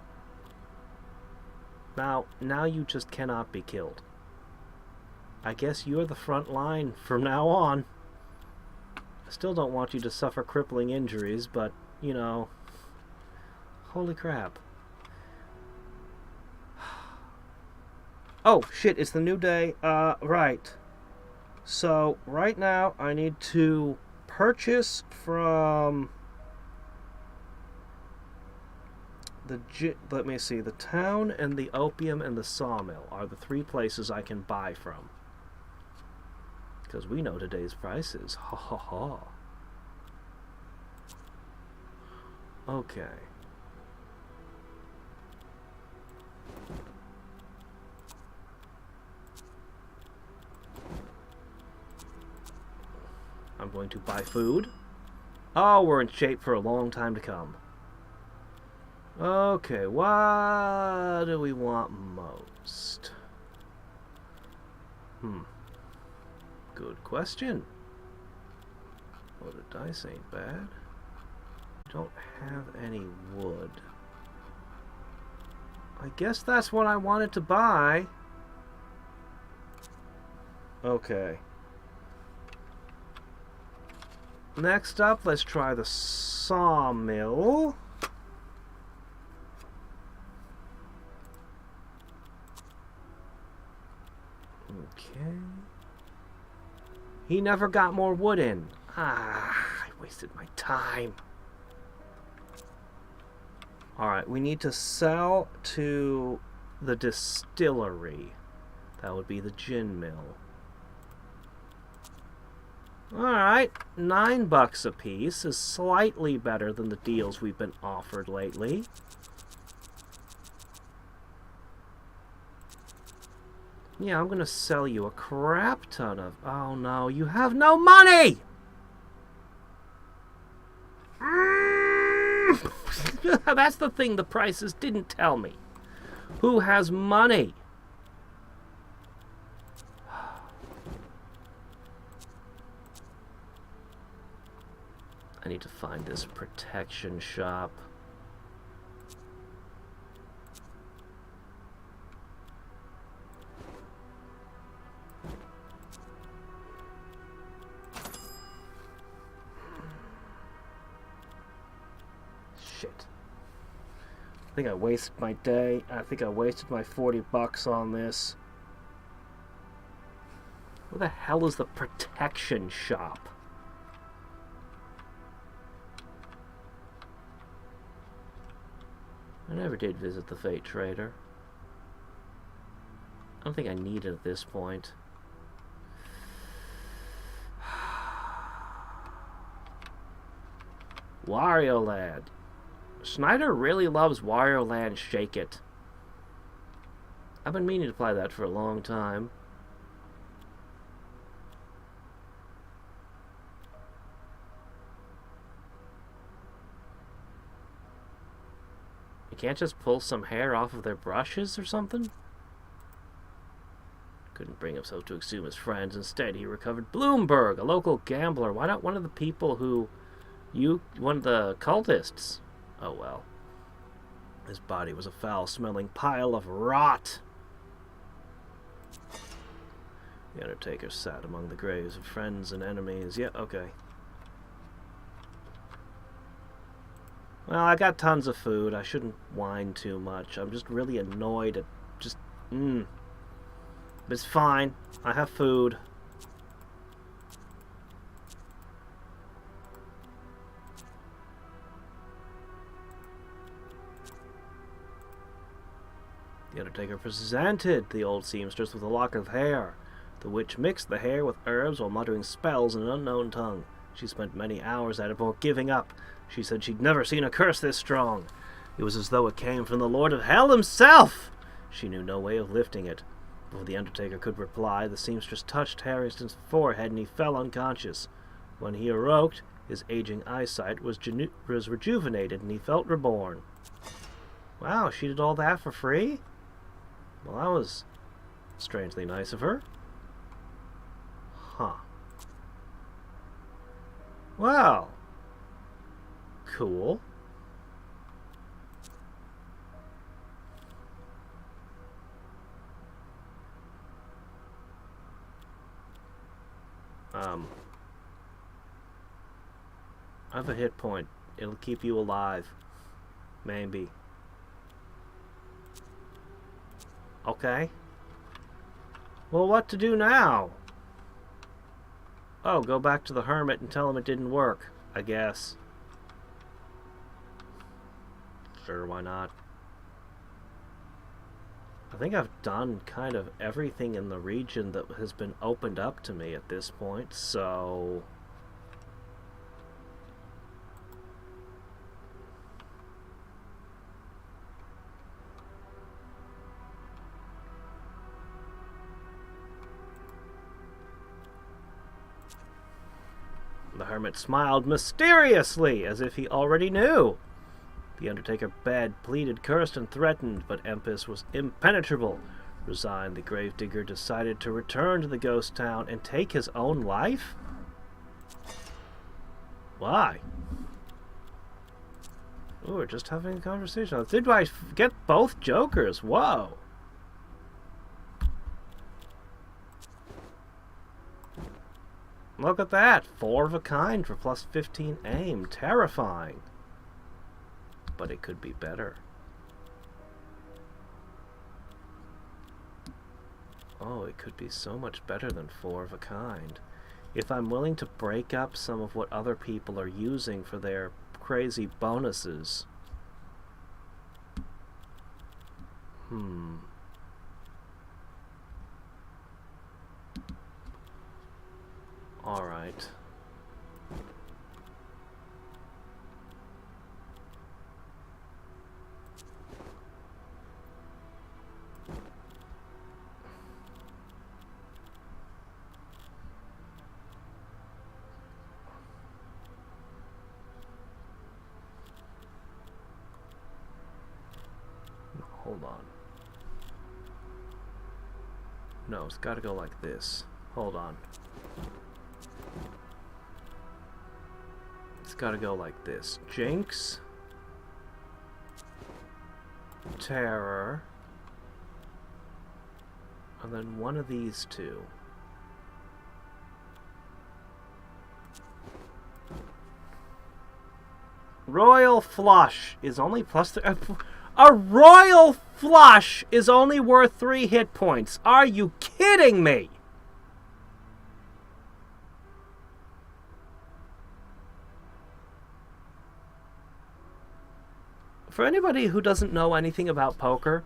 Now you just cannot be killed. I guess you're the front line from now on. I still don't want you to suffer crippling injuries, but, you know... Holy crap. Oh, shit, it's the new day. Right. So, right now, I need to purchase from... let me see, the town and the opium and the sawmill are the 3 places I can buy from. Because we know today's prices. Ha ha ha. Okay. I'm going to buy food. Oh, we're in shape for a long time to come. Okay, what do we want most? Good question. Well, the dice ain't bad. Don't have any wood. I guess that's what I wanted to buy. Okay. Next up, let's try the sawmill. Okay. He never got more wood in. Ah, I wasted my time. Alright, we need to sell to the distillery. That would be the gin mill. Alright, $9 a piece is slightly better than the deals we've been offered lately. Yeah, I'm gonna sell you a crap ton of... Oh no, you have no money! That's the thing the prices didn't tell me. Who has money? I need to find this protection shop. Shit. I think I wasted my day. I think I wasted my $40 on this. Where the hell is the protection shop? I never did visit the Fate Trader. I don't think I need it at this point. Wario Land. Schneider really loves Wario Land Shake It. I've been meaning to play that for a long time. You can't just pull some hair off of their brushes or something? Couldn't bring himself to exhume his friends. Instead, he recovered Bloomberg, a local gambler. Why not one of the people who... one of the cultists? Oh well. His body was a foul-smelling pile of rot. The Undertaker sat among the graves of friends and enemies. Yeah, okay. Well, I got tons of food. I shouldn't whine too much. I'm just really annoyed at just... But it's fine. I have food. The Undertaker presented the old seamstress with a lock of hair. The witch mixed the hair with herbs while muttering spells in an unknown tongue. She spent many hours at it before giving up. She said she'd never seen a curse this strong. It was as though it came from the Lord of Hell himself. She knew no way of lifting it. Before the Undertaker could reply, the seamstress touched Harrington's forehead and he fell unconscious. When he awoke, his aging eyesight was rejuvenated and he felt reborn. Wow, she did all that for free? Well, that was strangely nice of her. Huh. Well. Cool. I have a hit point. It'll keep you alive. Maybe. Okay. Well, what to do now? Oh, go back to the hermit and tell him it didn't work, I guess. Sure, why not? I think I've done kind of everything in the region that has been opened up to me at this point, so... The hermit smiled mysteriously, as if he already knew. The Undertaker begged, pleaded, cursed, and threatened, but Empis was impenetrable. Resigned, the gravedigger decided to return to the ghost town and take his own life? Why? Oh, we're just having a conversation. Did I get both jokers? Whoa. Look at that. 4 of a kind for plus 15 aim. Terrifying. But it could be better. Oh, it could be so much better than 4 of a kind. If I'm willing to break up some of what other people are using for their crazy bonuses. Alright. Hold on. No, it's gotta go like this. Hold on. It's gotta go like this. Jinx. Terror. And then one of these two. Royal Flush is only plus... A Royal Flush is only worth 3 hit points. Are you kidding me? For anybody who doesn't know anything about poker,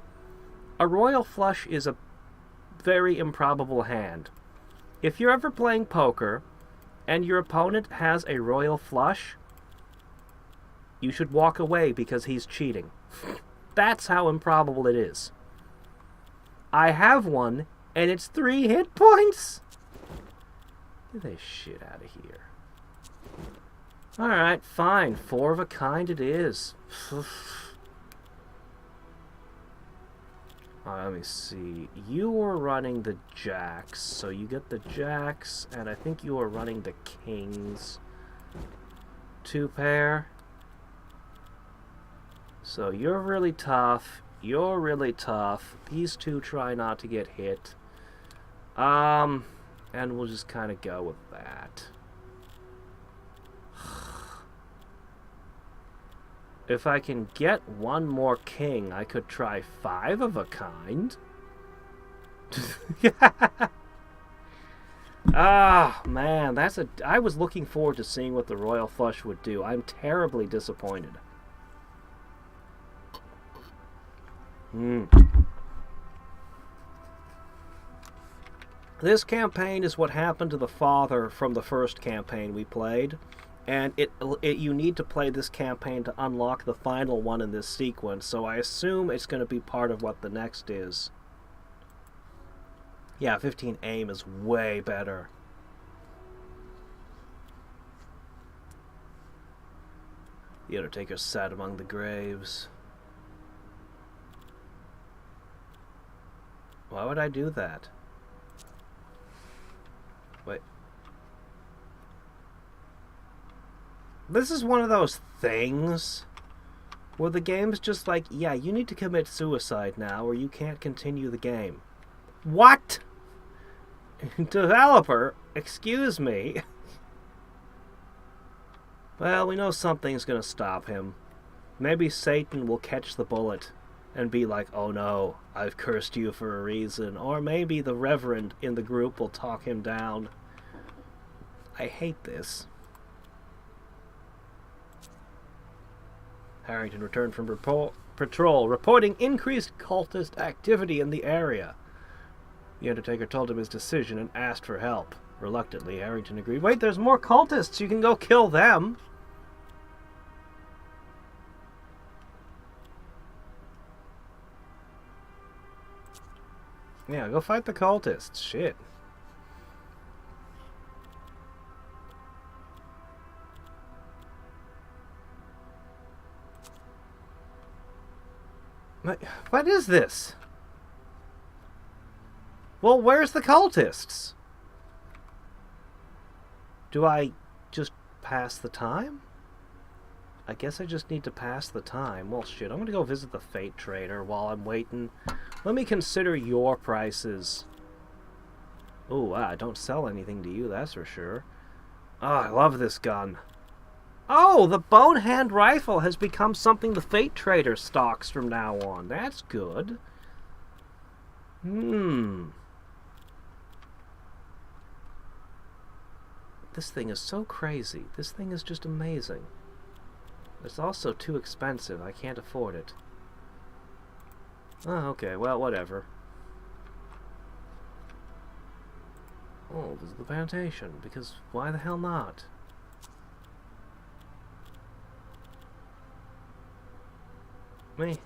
a royal flush is a very improbable hand. If you're ever playing poker and your opponent has a royal flush, you should walk away because he's cheating. That's how improbable it is. I have one, and it's 3 hit points. Get this shit out of here. Alright, fine. 4 of a kind it is. Let me see. You were running the jacks, so you get the jacks, and I think you were running the kings. 2 pair. So you're really tough. You're really tough. These 2 try not to get hit. And we'll just kind of go with that. If I can get 1 more king, I could try 5 of a kind. Ah, man, I was looking forward to seeing what the royal flush would do. I'm terribly disappointed. This campaign is what happened to the father from the first campaign we played. And you need to play this campaign to unlock the final one in this sequence, so I assume it's going to be part of what the next is. Yeah, 15 aim is way better. The Undertaker sat among the graves. Why would I do that? Wait. This is one of those things where the game's just like, yeah, you need to commit suicide now or you can't continue the game. What? Developer, excuse me. Well, we know something's gonna stop him. Maybe Satan will catch the bullet and be like, oh no, I've cursed you for a reason. Or maybe the Reverend in the group will talk him down. I hate this. Harrington returned from patrol, reporting increased cultist activity in the area. The Undertaker told him his decision and asked for help. Reluctantly, Harrington agreed. Wait, there's more cultists. You can go kill them. Yeah, go fight the cultists. Shit. What is this? Well, where's the cultists? Do I just pass the time? I guess I just need to pass the time. Well, shit, I'm gonna go visit the Fate Trader while I'm waiting. Let me consider your prices. Ooh, wow, I don't sell anything to you, that's for sure. Oh, I love this gun. Oh, the bone hand rifle has become something the Fate Trader stocks from now on. That's good. This thing is so crazy. This thing is just amazing. It's also too expensive. I can't afford it. Oh, okay. Well, whatever. Oh, this is the plantation. Because why the hell not? Me.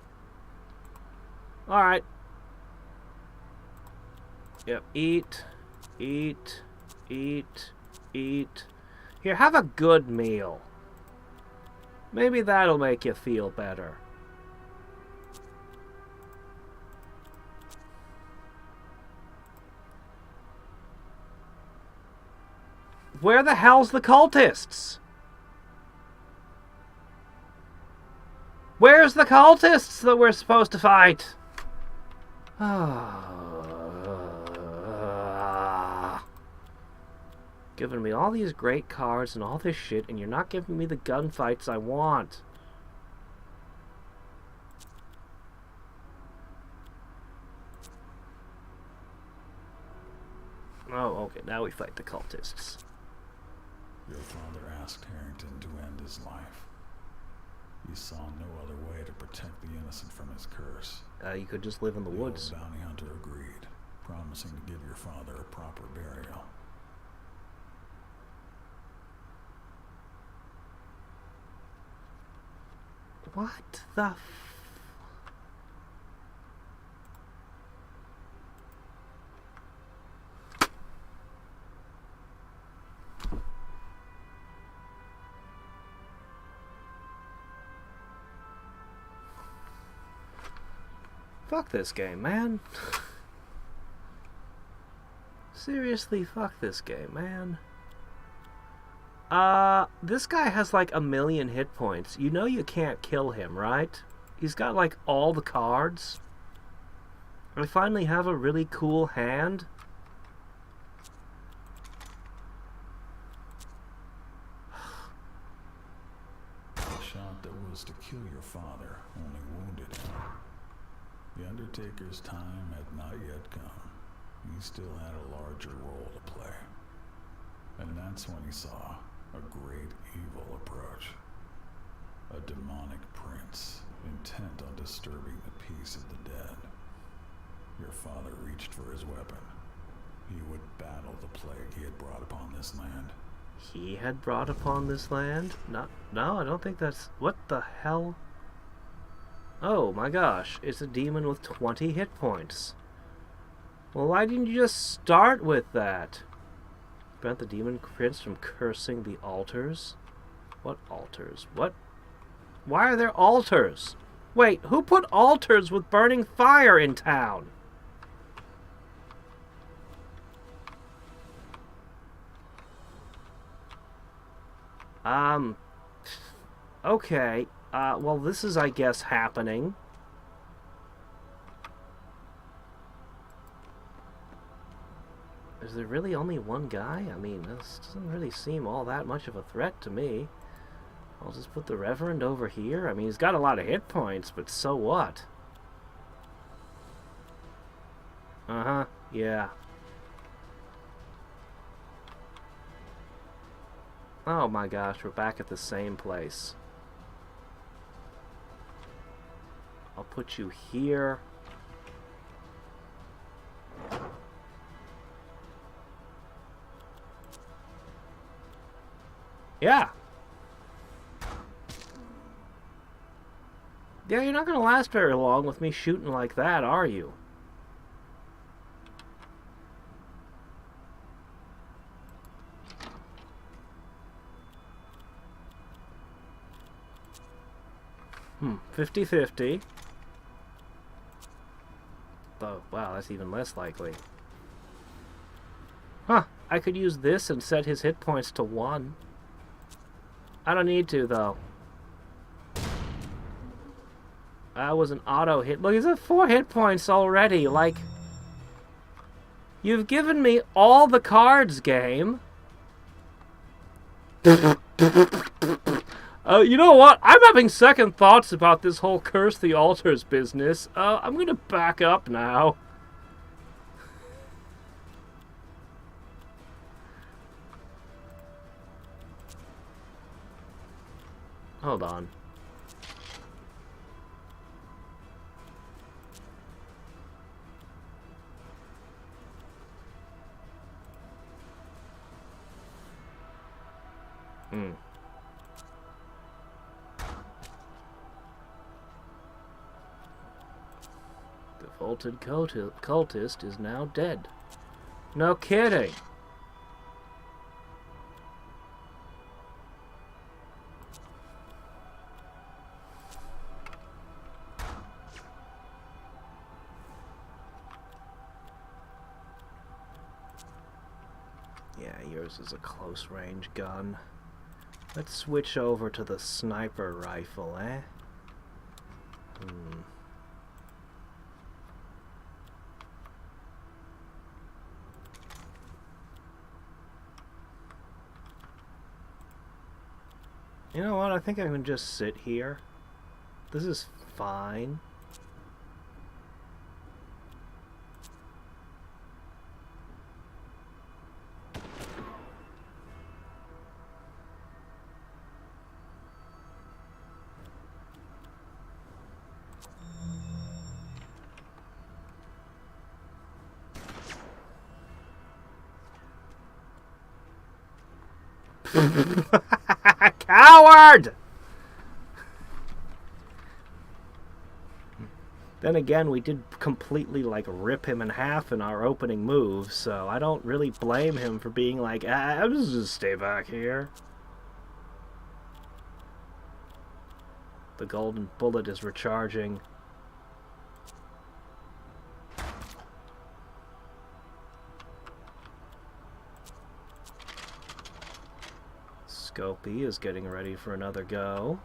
Alright. Yep. Eat. Eat. Eat. Eat. Here, have a good meal. Maybe that'll make you feel better. Where the hell's the cultists? Where's the cultists that we're supposed to fight? Giving me all these great cards and all this shit, and you're not giving me the gunfights I want. Oh, okay, now we fight the cultists. Your father asked Harrington to end his life. He saw no other way to protect the innocent from his curse. You could just live in the woods. The old bounty hunter agreed, promising to give your father a proper burial. What the Fuck this game, man. Seriously, fuck this game, man. This guy has like 1,000,000 hit points. You know you can't kill him, right? He's got like all the cards. I finally have a really cool hand. The shot that was to kill your father only wounded him. The Undertaker's time had not yet come. He still had a larger role to play. And that's when he saw a great evil approach. A demonic prince, intent on disturbing the peace of the dead. Your father reached for his weapon. He would battle the plague he had brought upon this land. He had brought upon this land? No, I don't think that's... What the hell? Oh my gosh, it's a demon with 20 hit points. Well, why didn't you just start with that? Prevent the demon prince from cursing the altars? What altars? What? Why are there altars? Wait, who put altars with burning fire in town? Okay. Well, this is, I guess, happening. Is there really only one guy? I mean, this doesn't really seem all that much of a threat to me. I'll just put the Reverend over here. I mean, he's got a lot of hit points, but so what? Uh-huh, yeah. Oh my gosh, we're back at the same place. I'll put you here. Yeah. Yeah, you're not gonna last very long with me shooting like that, are you? Hmm, 50-50. Oh, wow, that's even less likely. Huh, I could use this and set his hit points to 1. I don't need to, though. That was an auto hit. Look, he's at 4 hit points already. Like, you've given me all the cards, game. You know what? I'm having second thoughts about this whole curse the altars business. I'm gonna back up now. Hold on. The vaulted cultist is now dead. No kidding. Yeah, yours is a close-range gun. Let's switch over to the sniper rifle, eh? You know what? I think I can just sit here. This is fine. Coward! Then again, we did completely, like, rip him in half in our opening move, so I don't really blame him for being like, I'm just gonna stay back here. The golden bullet is recharging. Scopey is getting ready for another go.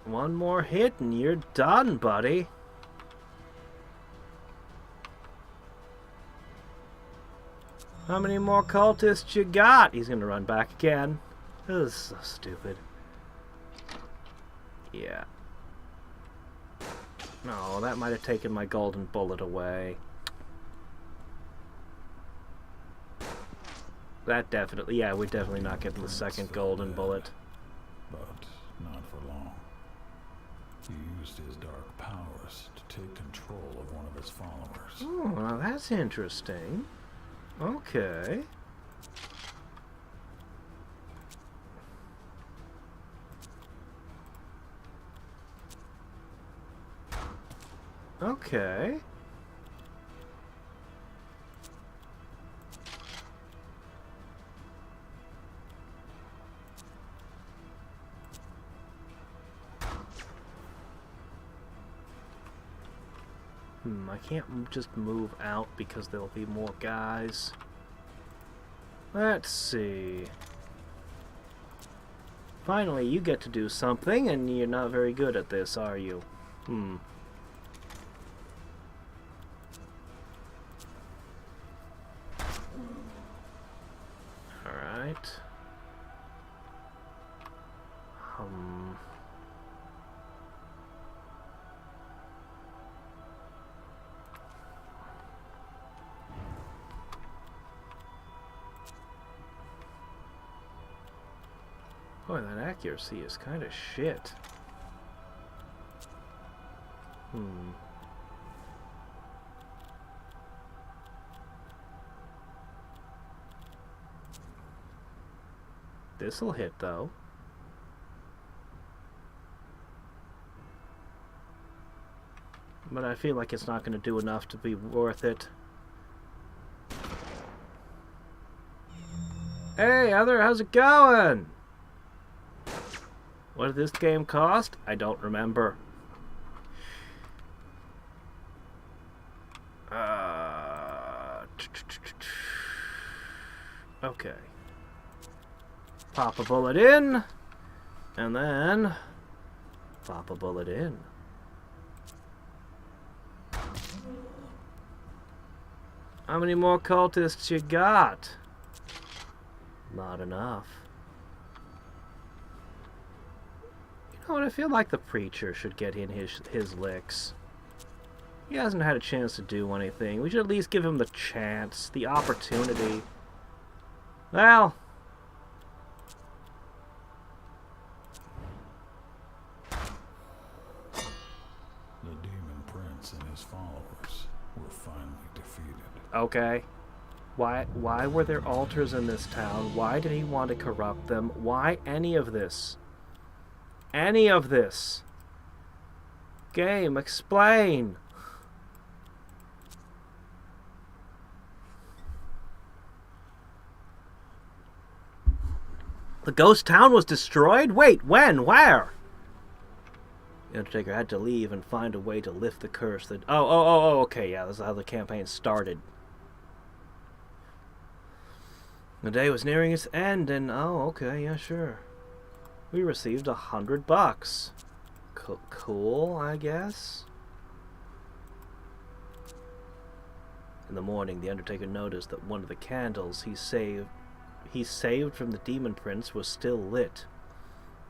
One more hit and you're done, buddy. How many more cultists you got? He's gonna run back again. This is so stupid. Yeah. No, that might have taken my golden bullet away. That definitely, yeah, we're definitely not getting the second golden bullet. But not for long. He used his dark powers to take control of one of his followers. Oh, well, that's interesting. Okay. Okay. I can't just move out because there'll be more guys. Let's see. Finally, you get to do something, and you're not very good at this, are you? Alright. Boy, that accuracy is kind of shit. This'll hit, though. But I feel like it's not going to do enough to be worth it. Hey, Heather, how's it going? What did this game cost? I don't remember. Okay. Pop a bullet in, and then pop a bullet in. How many more cultists you got? Not enough. You know what? I feel like the preacher should get in his licks. He hasn't had a chance to do anything. We should at least give him the chance, the opportunity. Well, the demon prince and his followers were finally defeated. okay. Why were there altars in this town? Why did he want to corrupt them? Why any of this? Any of this? Game, explain! The ghost town was destroyed? Wait, when? Where? The Undertaker had to leave and find a way to lift the curse that... Oh, okay, yeah, this is how the campaign started. The day was nearing its end, and... Oh, okay, yeah, sure. We received $100. Cool, I guess? In the morning, the Undertaker noticed that one of the candles he saved from the Demon Prince was still lit.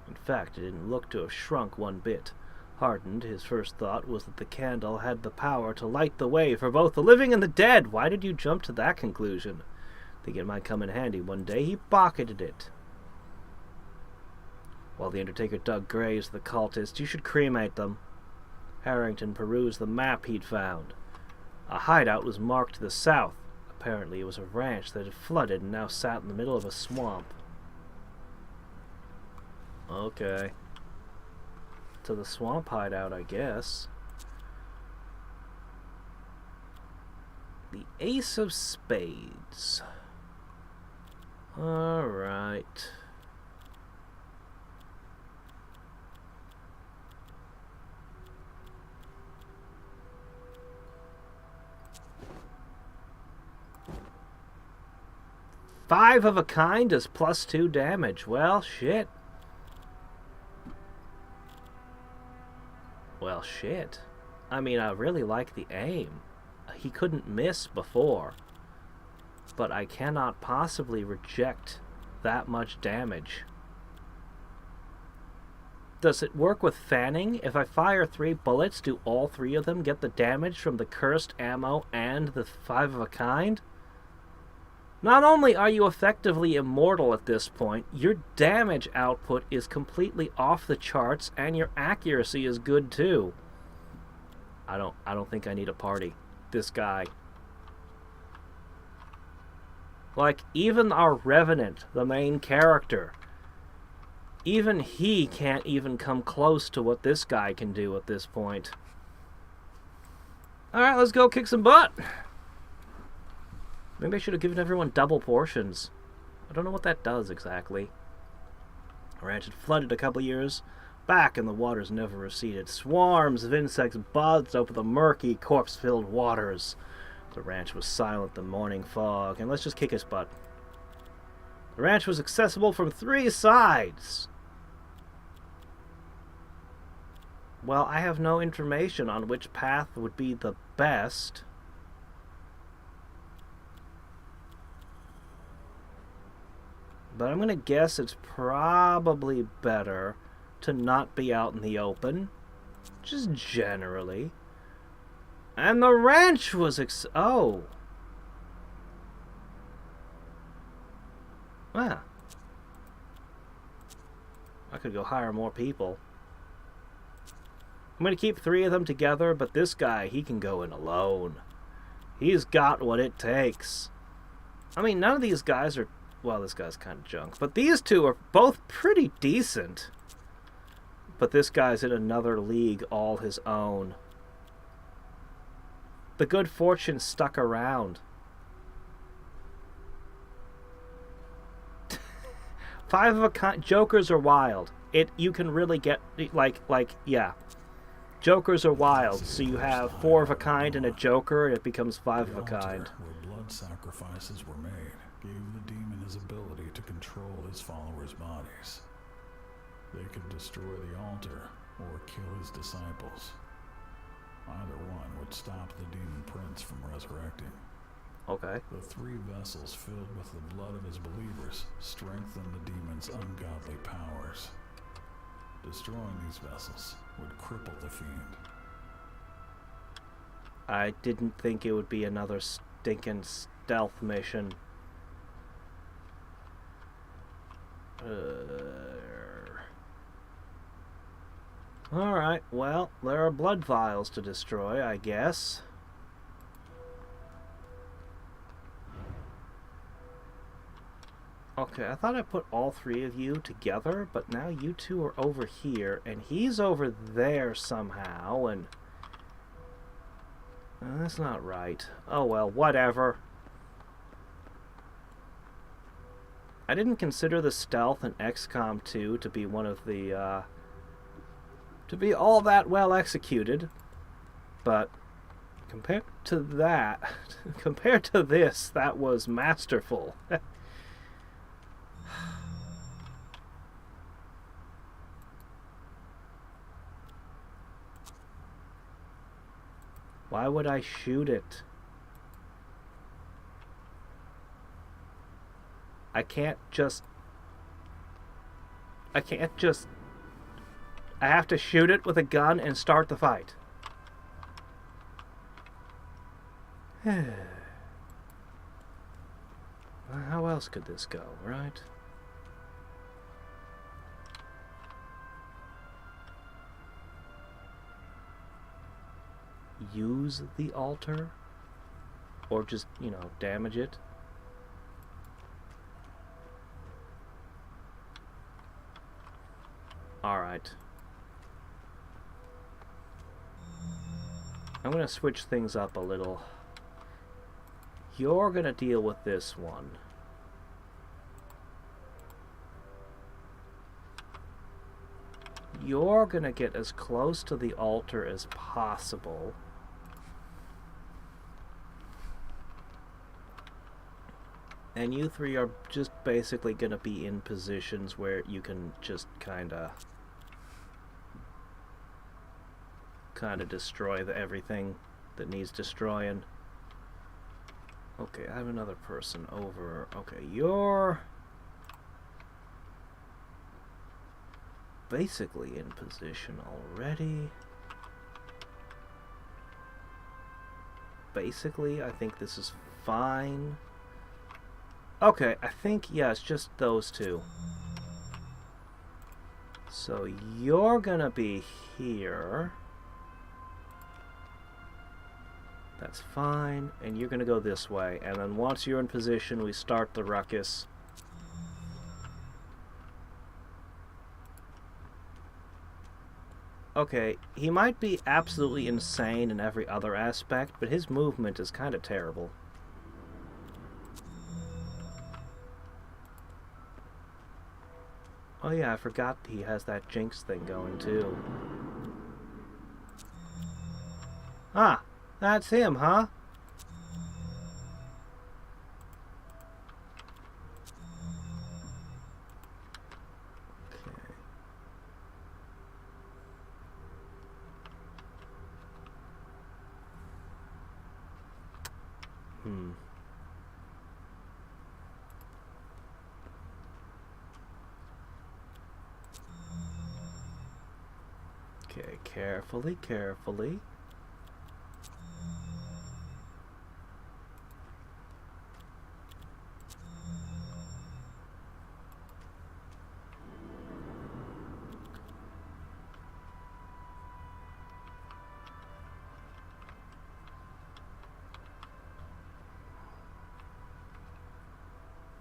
In fact, it didn't look to have shrunk one bit. Heartened, his first thought was that the candle had the power to light the way for both the living and the dead. Why did you jump to that conclusion? Think it might come in handy one day. He pocketed it. While the Undertaker dug graves for the cultists, you should cremate them. Harrington perused the map he'd found. A hideout was marked to the south. Apparently it was a ranch that had flooded and now sat in the middle of a swamp. Okay. To the swamp hideout, I guess. The Ace of Spades. Alright. Five of a kind does +2 damage. Well, shit. Well, shit. I mean, I really like the aim. He couldn't miss before. But I cannot possibly reject that much damage. Does it work with fanning? If I fire 3 bullets, do all 3 of them get the damage from the cursed ammo and the 5 of a kind? Not only are you effectively immortal at this point, your damage output is completely off the charts and your accuracy is good too. I don't think I need a party. This guy. Like, even our Revenant, the main character, even he can't even come close to what this guy can do at this point. Alright, let's go kick some butt! Maybe I should have given everyone double portions. I don't know what that does exactly. The ranch had flooded a couple years back and the waters never receded. Swarms of insects buzzed over the murky, corpse-filled waters. The ranch was silent in the morning fog, and let's just kick his butt. The ranch was accessible from 3 sides. Well, I have no information on which path would be the best. But I'm going to guess it's probably better to not be out in the open. Just generally. And the ranch was oh. Ah. I could go hire more people. I'm going to keep 3 of them together, but this guy, he can go in alone. He's got what it takes. I mean, none of these guys are... Well, this guy's kind of junk. But these 2 are both pretty decent. But this guy's in another league all his own. The good fortune stuck around. 5 of a kind. Jokers are wild. You can really get... yeah. Jokers are wild. So you have 4 of a kind and a joker, and it becomes 5 of a kind. Where blood sacrifices were made gave the demon his ability to control his followers' bodies. They could destroy the altar or kill his disciples. Either one would stop the demon prince from resurrecting. Okay. The 3 vessels filled with the blood of his believers strengthened the demon's ungodly powers. Destroying these vessels would cripple the fiend. I didn't think it would be another stinking stealth mission. Alright, well, there are blood vials to destroy, I guess. Okay, I thought I put all 3 of you together, but now you 2 are over here, and he's over there somehow, and... that's not right. Oh well, whatever. I didn't consider the stealth in XCOM 2 to be one of the, to be all that well executed, but compared to that, compared to this, that was masterful. Why would I shoot it? I can't just... I have to shoot it with a gun and start the fight. How else could this go, right? use the altar? Or just, you know, damage it? Alright. I'm gonna switch things up a little. You're gonna deal with this one. You're gonna get as close to the altar as possible. And you three are just basically gonna be in positions where you can just kinda destroy everything that needs destroying. Okay, I have another person over. Okay, you're basically in position already. Basically, I think this is fine. Okay, I think, yeah, it's just those two. So you're gonna be here. That's fine, and you're gonna go this way, and then once you're in position, we start the ruckus. Okay, he might be absolutely insane in every other aspect, but his movement is kind of terrible. Oh yeah, I forgot he has that Jinx thing going too. Ah! That's him, huh? Okay. Okay, carefully, carefully.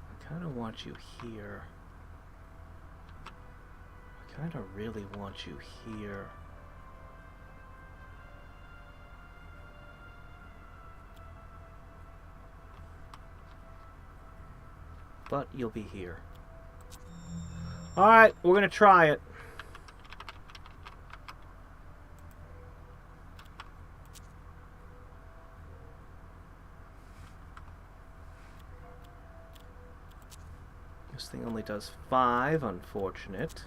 I kind of want you here. I kind of really want you here. But you'll be here. Alright, we're gonna try it. This thing only does 5, unfortunate.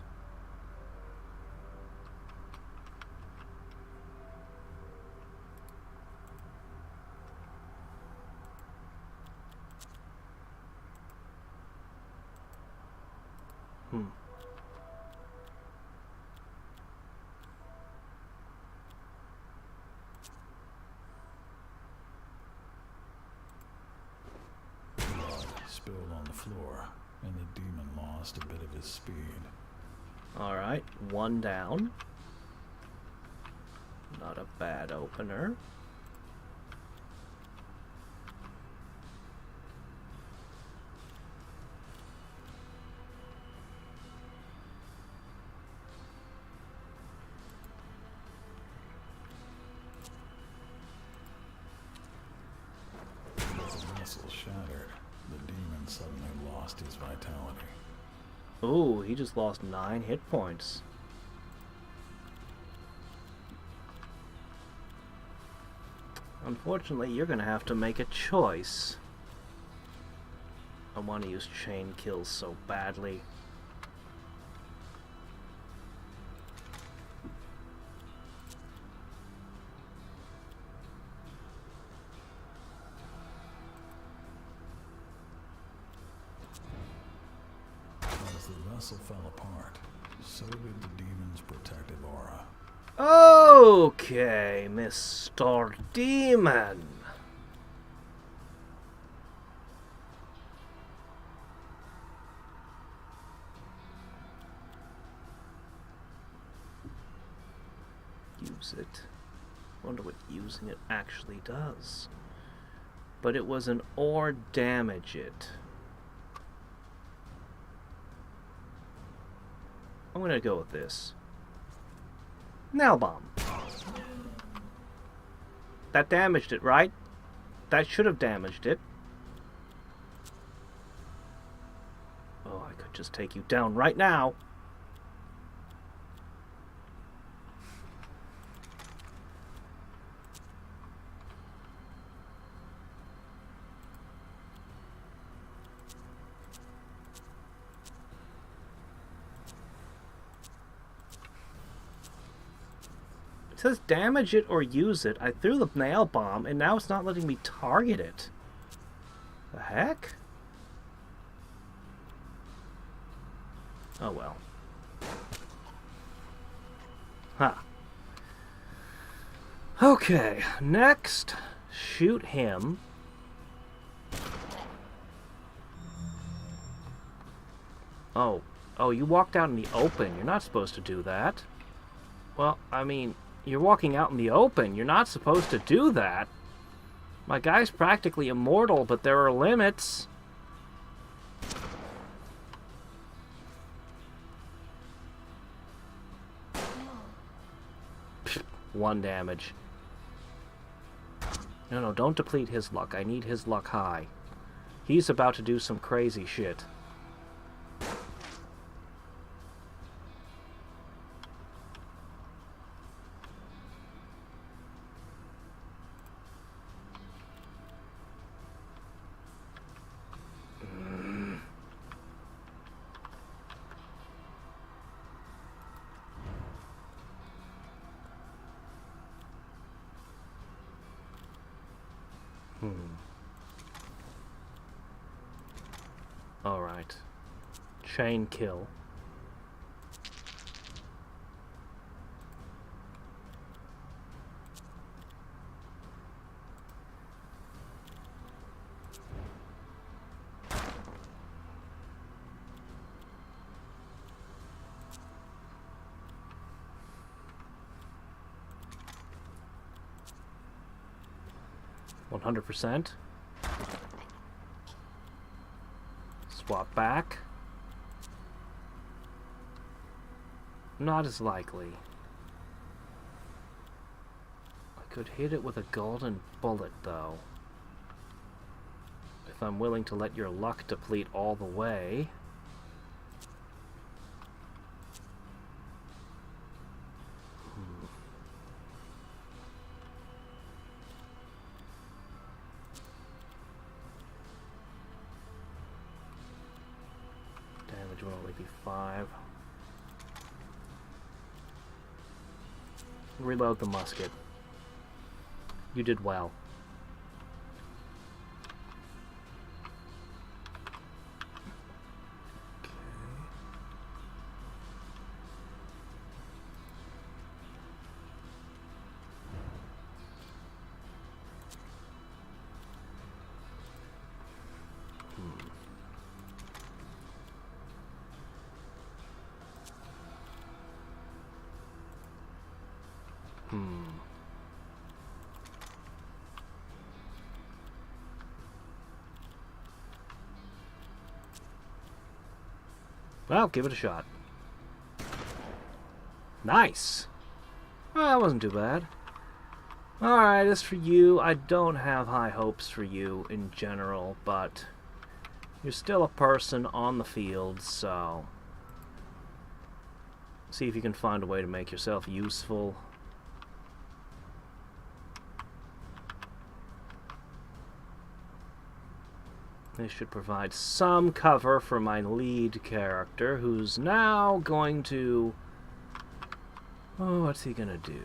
Spilled on the floor, and the demon lost a bit of his speed. Alright, 1 down. Not a bad opener. As the vessel shattered, the demon suddenly lost his vitality. Ooh, he just lost 9 hit points. Unfortunately, you're gonna have to make a choice. I want to use chain kills so badly. As the vessel fell apart, so did the demon's protective aura. Okay, Mr. Demon. Use it. Wonder what using it actually does. But it was an or damage it. I'm gonna go with this. Nail bomb. That damaged it, right? That should have damaged it. Oh, I could just take you down right now. It says damage it or use it. I threw the nail bomb, and now it's not letting me target it. The heck? Oh well. Huh. Okay, next, shoot him. Oh, you walked out in the open. You're not supposed to do that. Well, I mean, you're walking out in the open. You're not supposed to do that. My guy's practically immortal, but there are limits. Pfft, 1 damage. No, don't deplete his luck. I need his luck high. He's about to do some crazy shit. Alright. Chain kill. %. Swap back. Not as likely. I could hit it with a golden bullet, though. If I'm willing to let your luck deplete all the way. Damage will only be 5. Reload the musket. You did well. Well, give it a shot. Nice! Well, that wasn't too bad. Alright, as for you, I don't have high hopes for you in general, but you're still a person on the field, so see if you can find a way to make yourself useful. This should provide some cover for my lead character, who's now going to... Oh, what's he gonna do?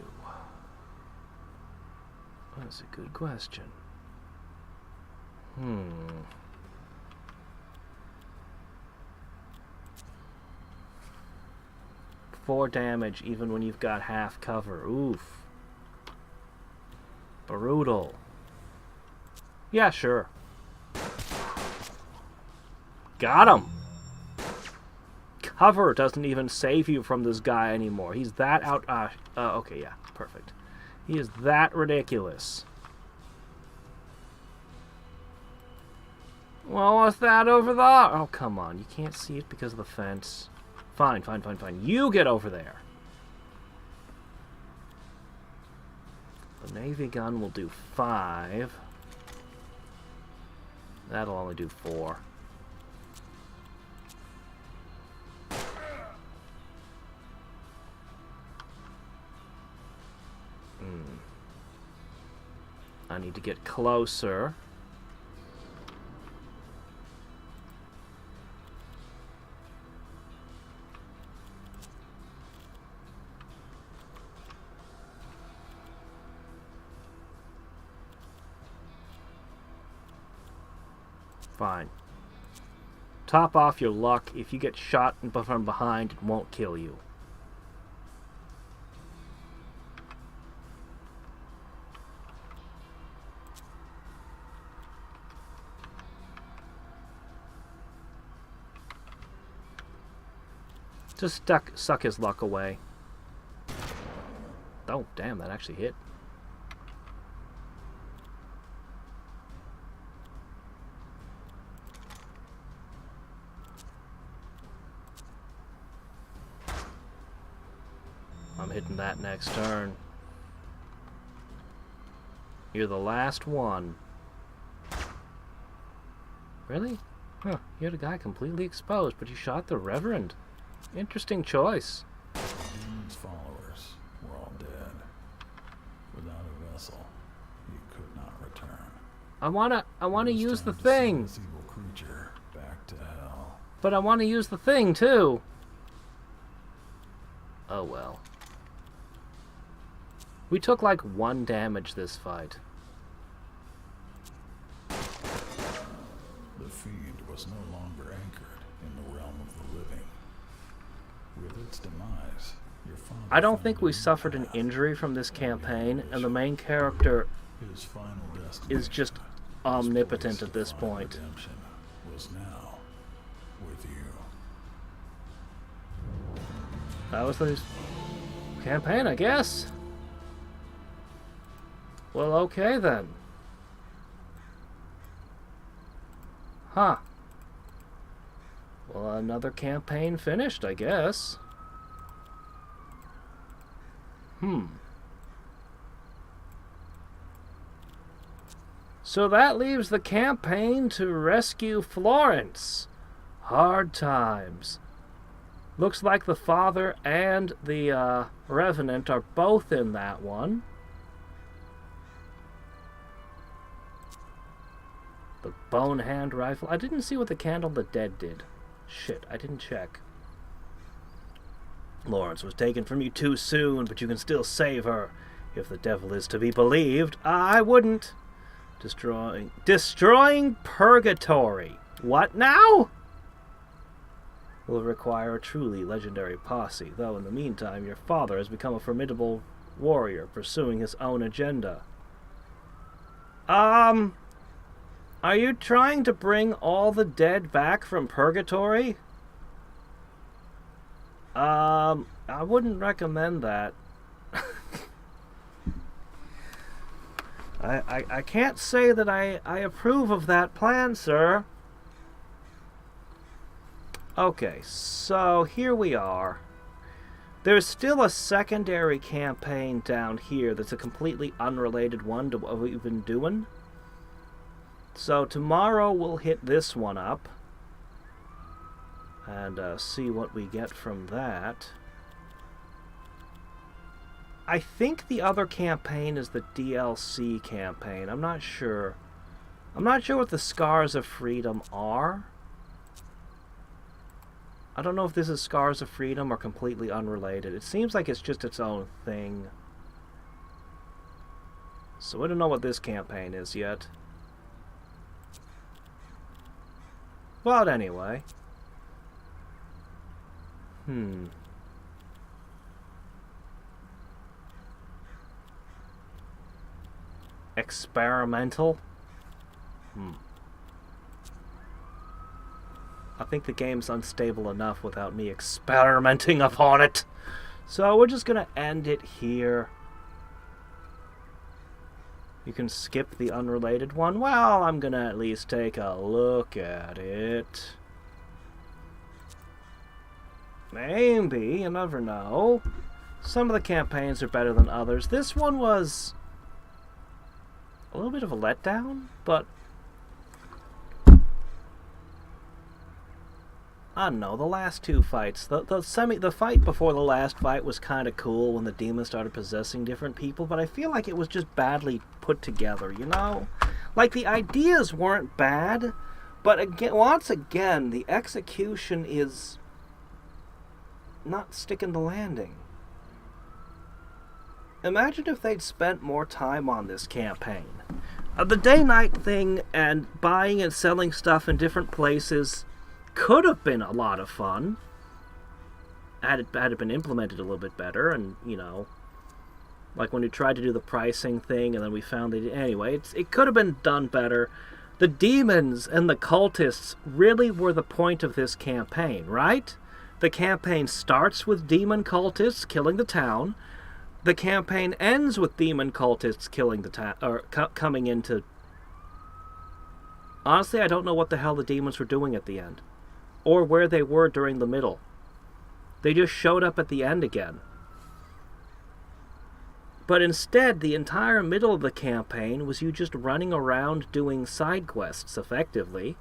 That's a good question. 4 damage even when you've got half cover. Oof. Brutal. Yeah, sure. Got him! Cover doesn't even save you from this guy anymore. He's that out... okay, yeah, perfect. He is that ridiculous. Well, what's that over there? Oh, come on. You can't see it because of the fence. Fine, fine, fine, fine. You get over there. The Navy gun will do 5. That'll only do 4. I need to get closer. Fine. Top off your luck. If you get shot from behind, it won't kill you. Just suck his luck away. Oh, damn, that actually hit. I'm hitting that next turn. You're the last one. Really? Huh, you had a guy completely exposed, but you shot the Reverend. Interesting choice. The demon's followers were all dead. Without a vessel, he could not return. I wanna use the thing. This evil creature back to hell. But I wanna use the thing too. Oh well. We took like 1 damage this fight. The fiend was no longer anchored in the realm of the living. With its demise, your father I don't think we found a new suffered an path. injury from this campaign, and the main character His final is just destination, omnipotent his at this place of point. redemption was now with you. That was the campaign, I guess. Well, okay then. Huh. Well, another campaign finished, I guess. So that leaves the campaign to rescue Florence. Hard times. Looks like the Father and the Revenant are both in that one. The bone hand rifle. I didn't see what the Candle of the Dead did. Shit, I didn't check. Lawrence was taken from you too soon, but you can still save her. If the devil is to be believed, I wouldn't. Destroying Purgatory. What now? Will require a truly legendary posse, though in the meantime your father has become a formidable warrior pursuing his own agenda. Are you trying to bring all the dead back from Purgatory? I wouldn't recommend that. I can't say that I approve of that plan, sir. Okay, so here we are. There's still a secondary campaign down here that's a completely unrelated one to what we've been doing. So tomorrow we'll hit this one up and see what we get from that. I think the other campaign is the DLC campaign. I'm not sure. I'm not sure what the Scars of Freedom are. I don't know if this is Scars of Freedom or completely unrelated. It seems like it's just its own thing. So I don't know what this campaign is yet. But anyway. Experimental? I think the game's unstable enough without me experimenting upon it. So we're just gonna end it here. You can skip the unrelated one. Well, I'm gonna at least take a look at it. Maybe, you never know. Some of the campaigns are better than others. This one was a little bit of a letdown, but I don't know, the last two fights, the fight before the last fight was kind of cool when the demon started possessing different people, but I feel like it was just badly put together, you know? Like, the ideas weren't bad, but again, once again, the execution is not sticking the landing. Imagine if they'd spent more time on this campaign. The day-night thing and buying and selling stuff in different places could have been a lot of fun had it been implemented a little bit better, and, you know, like when we tried to do the pricing thing and then we found that, anyway, it could have been done better. The demons and the cultists really were the point of this campaign, right? The campaign starts with demon cultists killing the town. The campaign ends with demon cultists killing the town, or coming into... Honestly, I don't know what the hell the demons were doing at the end, or where they were during the middle. They just showed up at the end again. But instead, the entire middle of the campaign was you just running around doing side quests, effectively.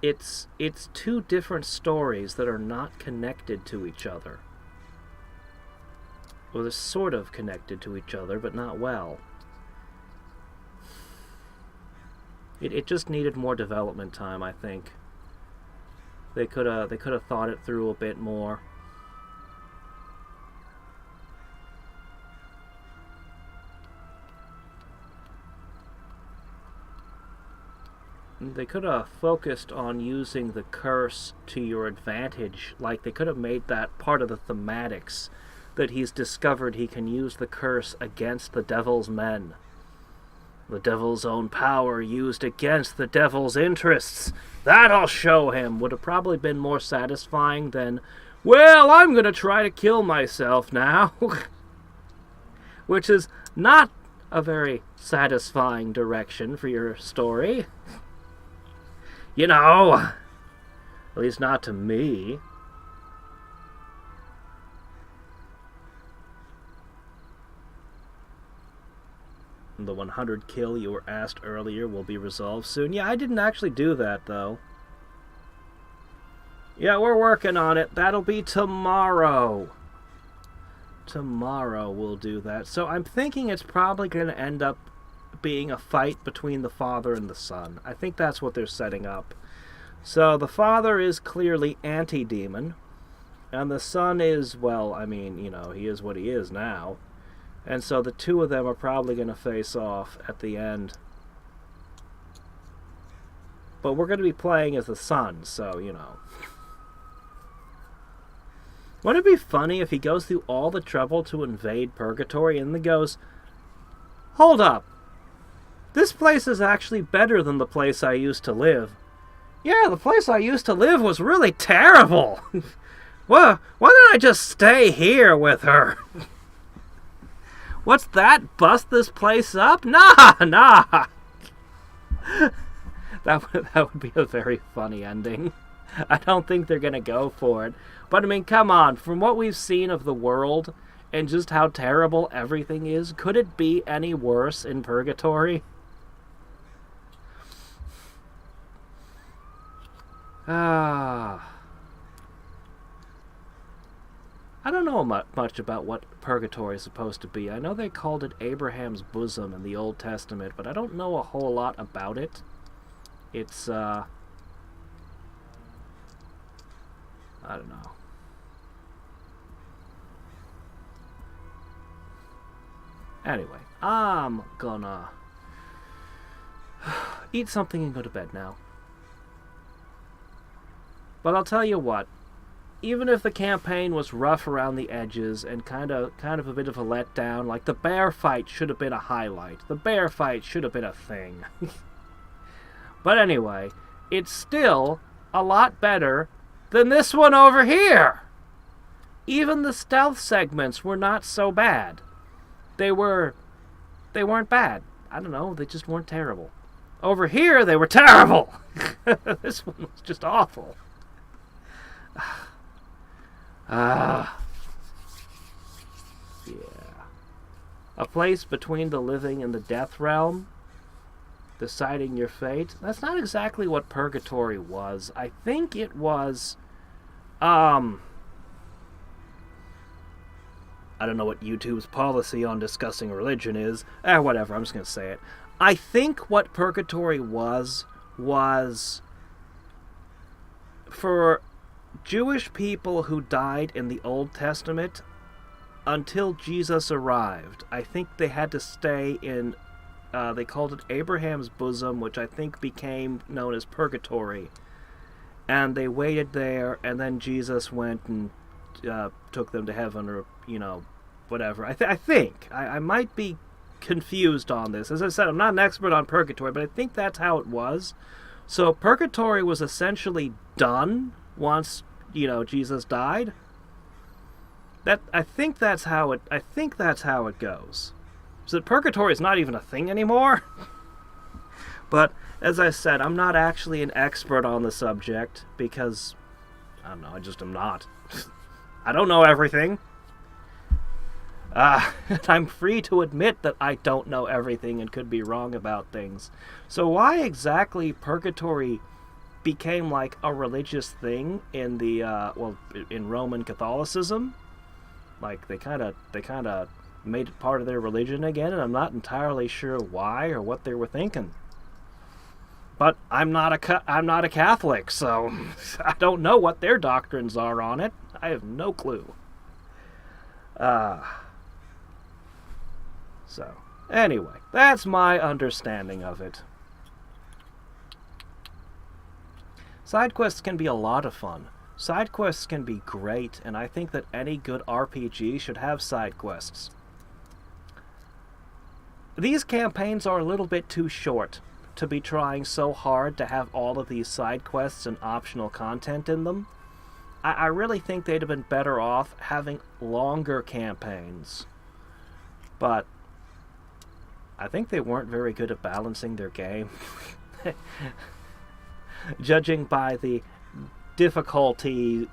It's two different stories that are not connected to each other. Well, they're sort of connected to each other, but not well. It just needed more development time, I think. They could have thought it through a bit more. They could have focused on using the curse to your advantage. Like, they could have made that part of the thematics, that he's discovered he can use the curse against the devil's men. The devil's own power used against the devil's interests. That'll show him. Would have probably been more satisfying than, well, I'm gonna try to kill myself now. Which is not a very satisfying direction for your story. You know, at least not to me. The 100 kill you were asked earlier will be resolved soon. Yeah, I didn't actually do that, though. Yeah, we're working on it. That'll be tomorrow. Tomorrow we'll do that. So I'm thinking it's probably going to end up being a fight between the father and the son. I think that's what they're setting up. So the father is clearly anti-demon, and the son is, well, I mean, you know, he is what he is now. And so the two of them are probably going to face off at the end. But we're going to be playing as the son, so, you know. Wouldn't it be funny if he goes through all the trouble to invade Purgatory and then goes, hold up. This place is actually better than the place I used to live. Yeah, the place I used to live was really terrible. Well, why don't I just stay here with her? What's that? Bust this place up? Nah. That would be a very funny ending. I don't think they're going to go for it. But, I mean, come on. From what we've seen of the world and just how terrible everything is, could it be any worse in Purgatory? I don't know much about what Purgatory is supposed to be. I know they called it Abraham's bosom in the Old Testament, but I don't know a whole lot about it. It's, I don't know. Anyway, I'm gonna eat something and go to bed now. But I'll tell you what, even if the campaign was rough around the edges and kind of a bit of a letdown, like the bear fight should have been a highlight. The bear fight should have been a thing. But anyway, it's still a lot better than this one over here. even the stealth segments were not so bad. They weren't bad. I don't know, they just weren't terrible. Over here, they were terrible! This one was just awful. Yeah. A place between the living and the death realm, deciding your fate. That's not exactly what purgatory was. I think it was, I don't know what YouTube's policy on discussing religion is. Whatever, I'm just gonna say it. I think what purgatory was for Jewish people who died in the Old Testament until Jesus arrived. I think they had to stay in, they called it Abraham's bosom, which I think became known as purgatory. And they waited there, and then Jesus went and took them to heaven, or, whatever. I think. I might be confused on this. As I said, I'm not an expert on purgatory, but I think that's how it was. So purgatory was essentially done once, Jesus died. I think that's how it goes. So that purgatory is not even a thing anymore. But as I said, I'm not actually an expert on the subject because I don't know, I just am not. I don't know everything. I'm free to admit that I don't know everything and could be wrong about things. So why exactly purgatory became like a religious thing in the in Roman Catholicism? Like they kind of made it part of their religion again, and I'm not entirely sure why or what they were thinking. But I'm not a Catholic, so I don't know what their doctrines are on it. I have no clue. So, anyway, that's my understanding of it. Side quests can be a lot of fun. Side quests can be great, and I think that any good RPG should have side quests. These campaigns are a little bit too short to be trying so hard to have all of these side quests and optional content in them. I really think they'd have been better off having longer campaigns. But I think they weren't very good at balancing their game. Judging by the difficulty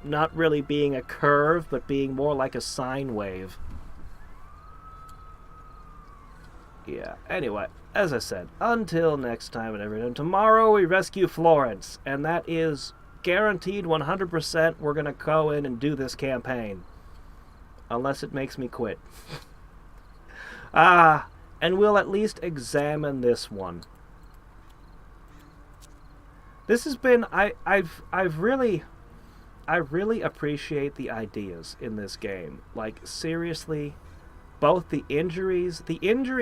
not really being a curve, but being more like a sine wave. Yeah, anyway, as I said, until next time and everything, tomorrow we rescue Florence, and that is guaranteed 100% we're going to go in and do this campaign. Unless it makes me quit. And we'll at least examine this one. This has been, I really appreciate the ideas in this game. Like, seriously, both the injury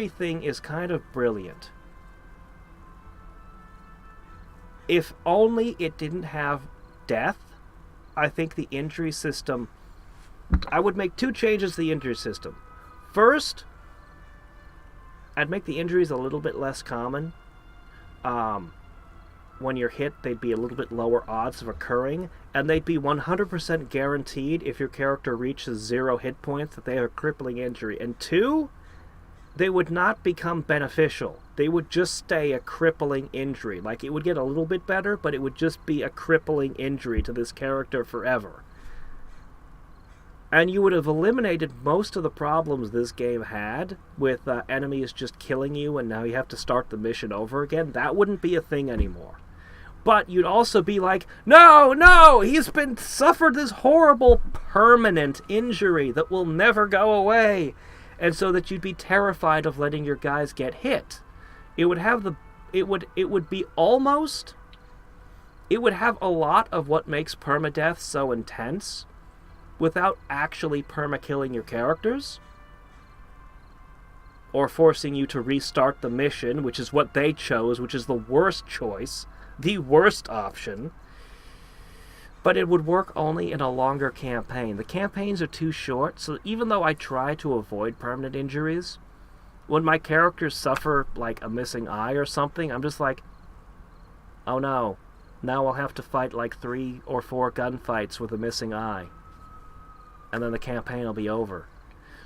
thing is kind of brilliant. If only it didn't have death, I think the injury system, I would make 2 changes to the injury system. First, I'd make the injuries a little bit less common. When you're hit, they'd be a little bit lower odds of occurring, and they'd be 100% guaranteed if your character reaches 0 hit points that they have a crippling injury. And 2, they would not become beneficial. They would just stay a crippling injury. Like, it would get a little bit better, but it would just be a crippling injury to this character forever. And you would have eliminated most of the problems this game had with enemies just killing you and now you have to start the mission over again. That wouldn't be a thing anymore. But you'd also be like, no, he's been suffered this horrible permanent injury that will never go away. And so that you'd be terrified of letting your guys get hit. It would have it would have a lot of what makes permadeath so intense, without actually perma-killing your characters, or forcing you to restart the mission, which is what they chose, which is the worst choice, the worst option. But it would work only in a longer campaign. The campaigns are too short, so even though I try to avoid permanent injuries, when my characters suffer, like, a missing eye or something, I'm just like, oh no, now I'll have to fight like 3 or 4 gunfights with a missing eye. and then the campaign will be over.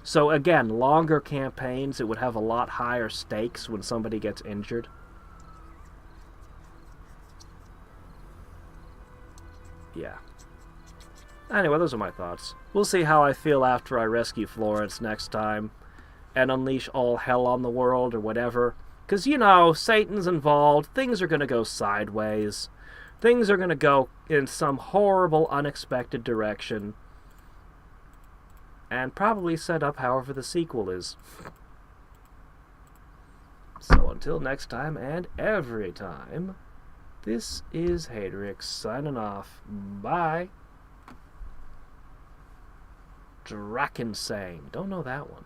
So again, longer campaigns, it would have a lot higher stakes when somebody gets injured. Yeah. Anyway, those are my thoughts. We'll see how I feel after I rescue Florence next time and unleash all hell on the world or whatever. Because, you know, Satan's involved, things are going to go sideways. Things are going to go in some horrible, unexpected direction. And probably set up however the sequel is. So until next time, and every time, this is Hadriex signing off. Bye. Drakensane. Don't know that one.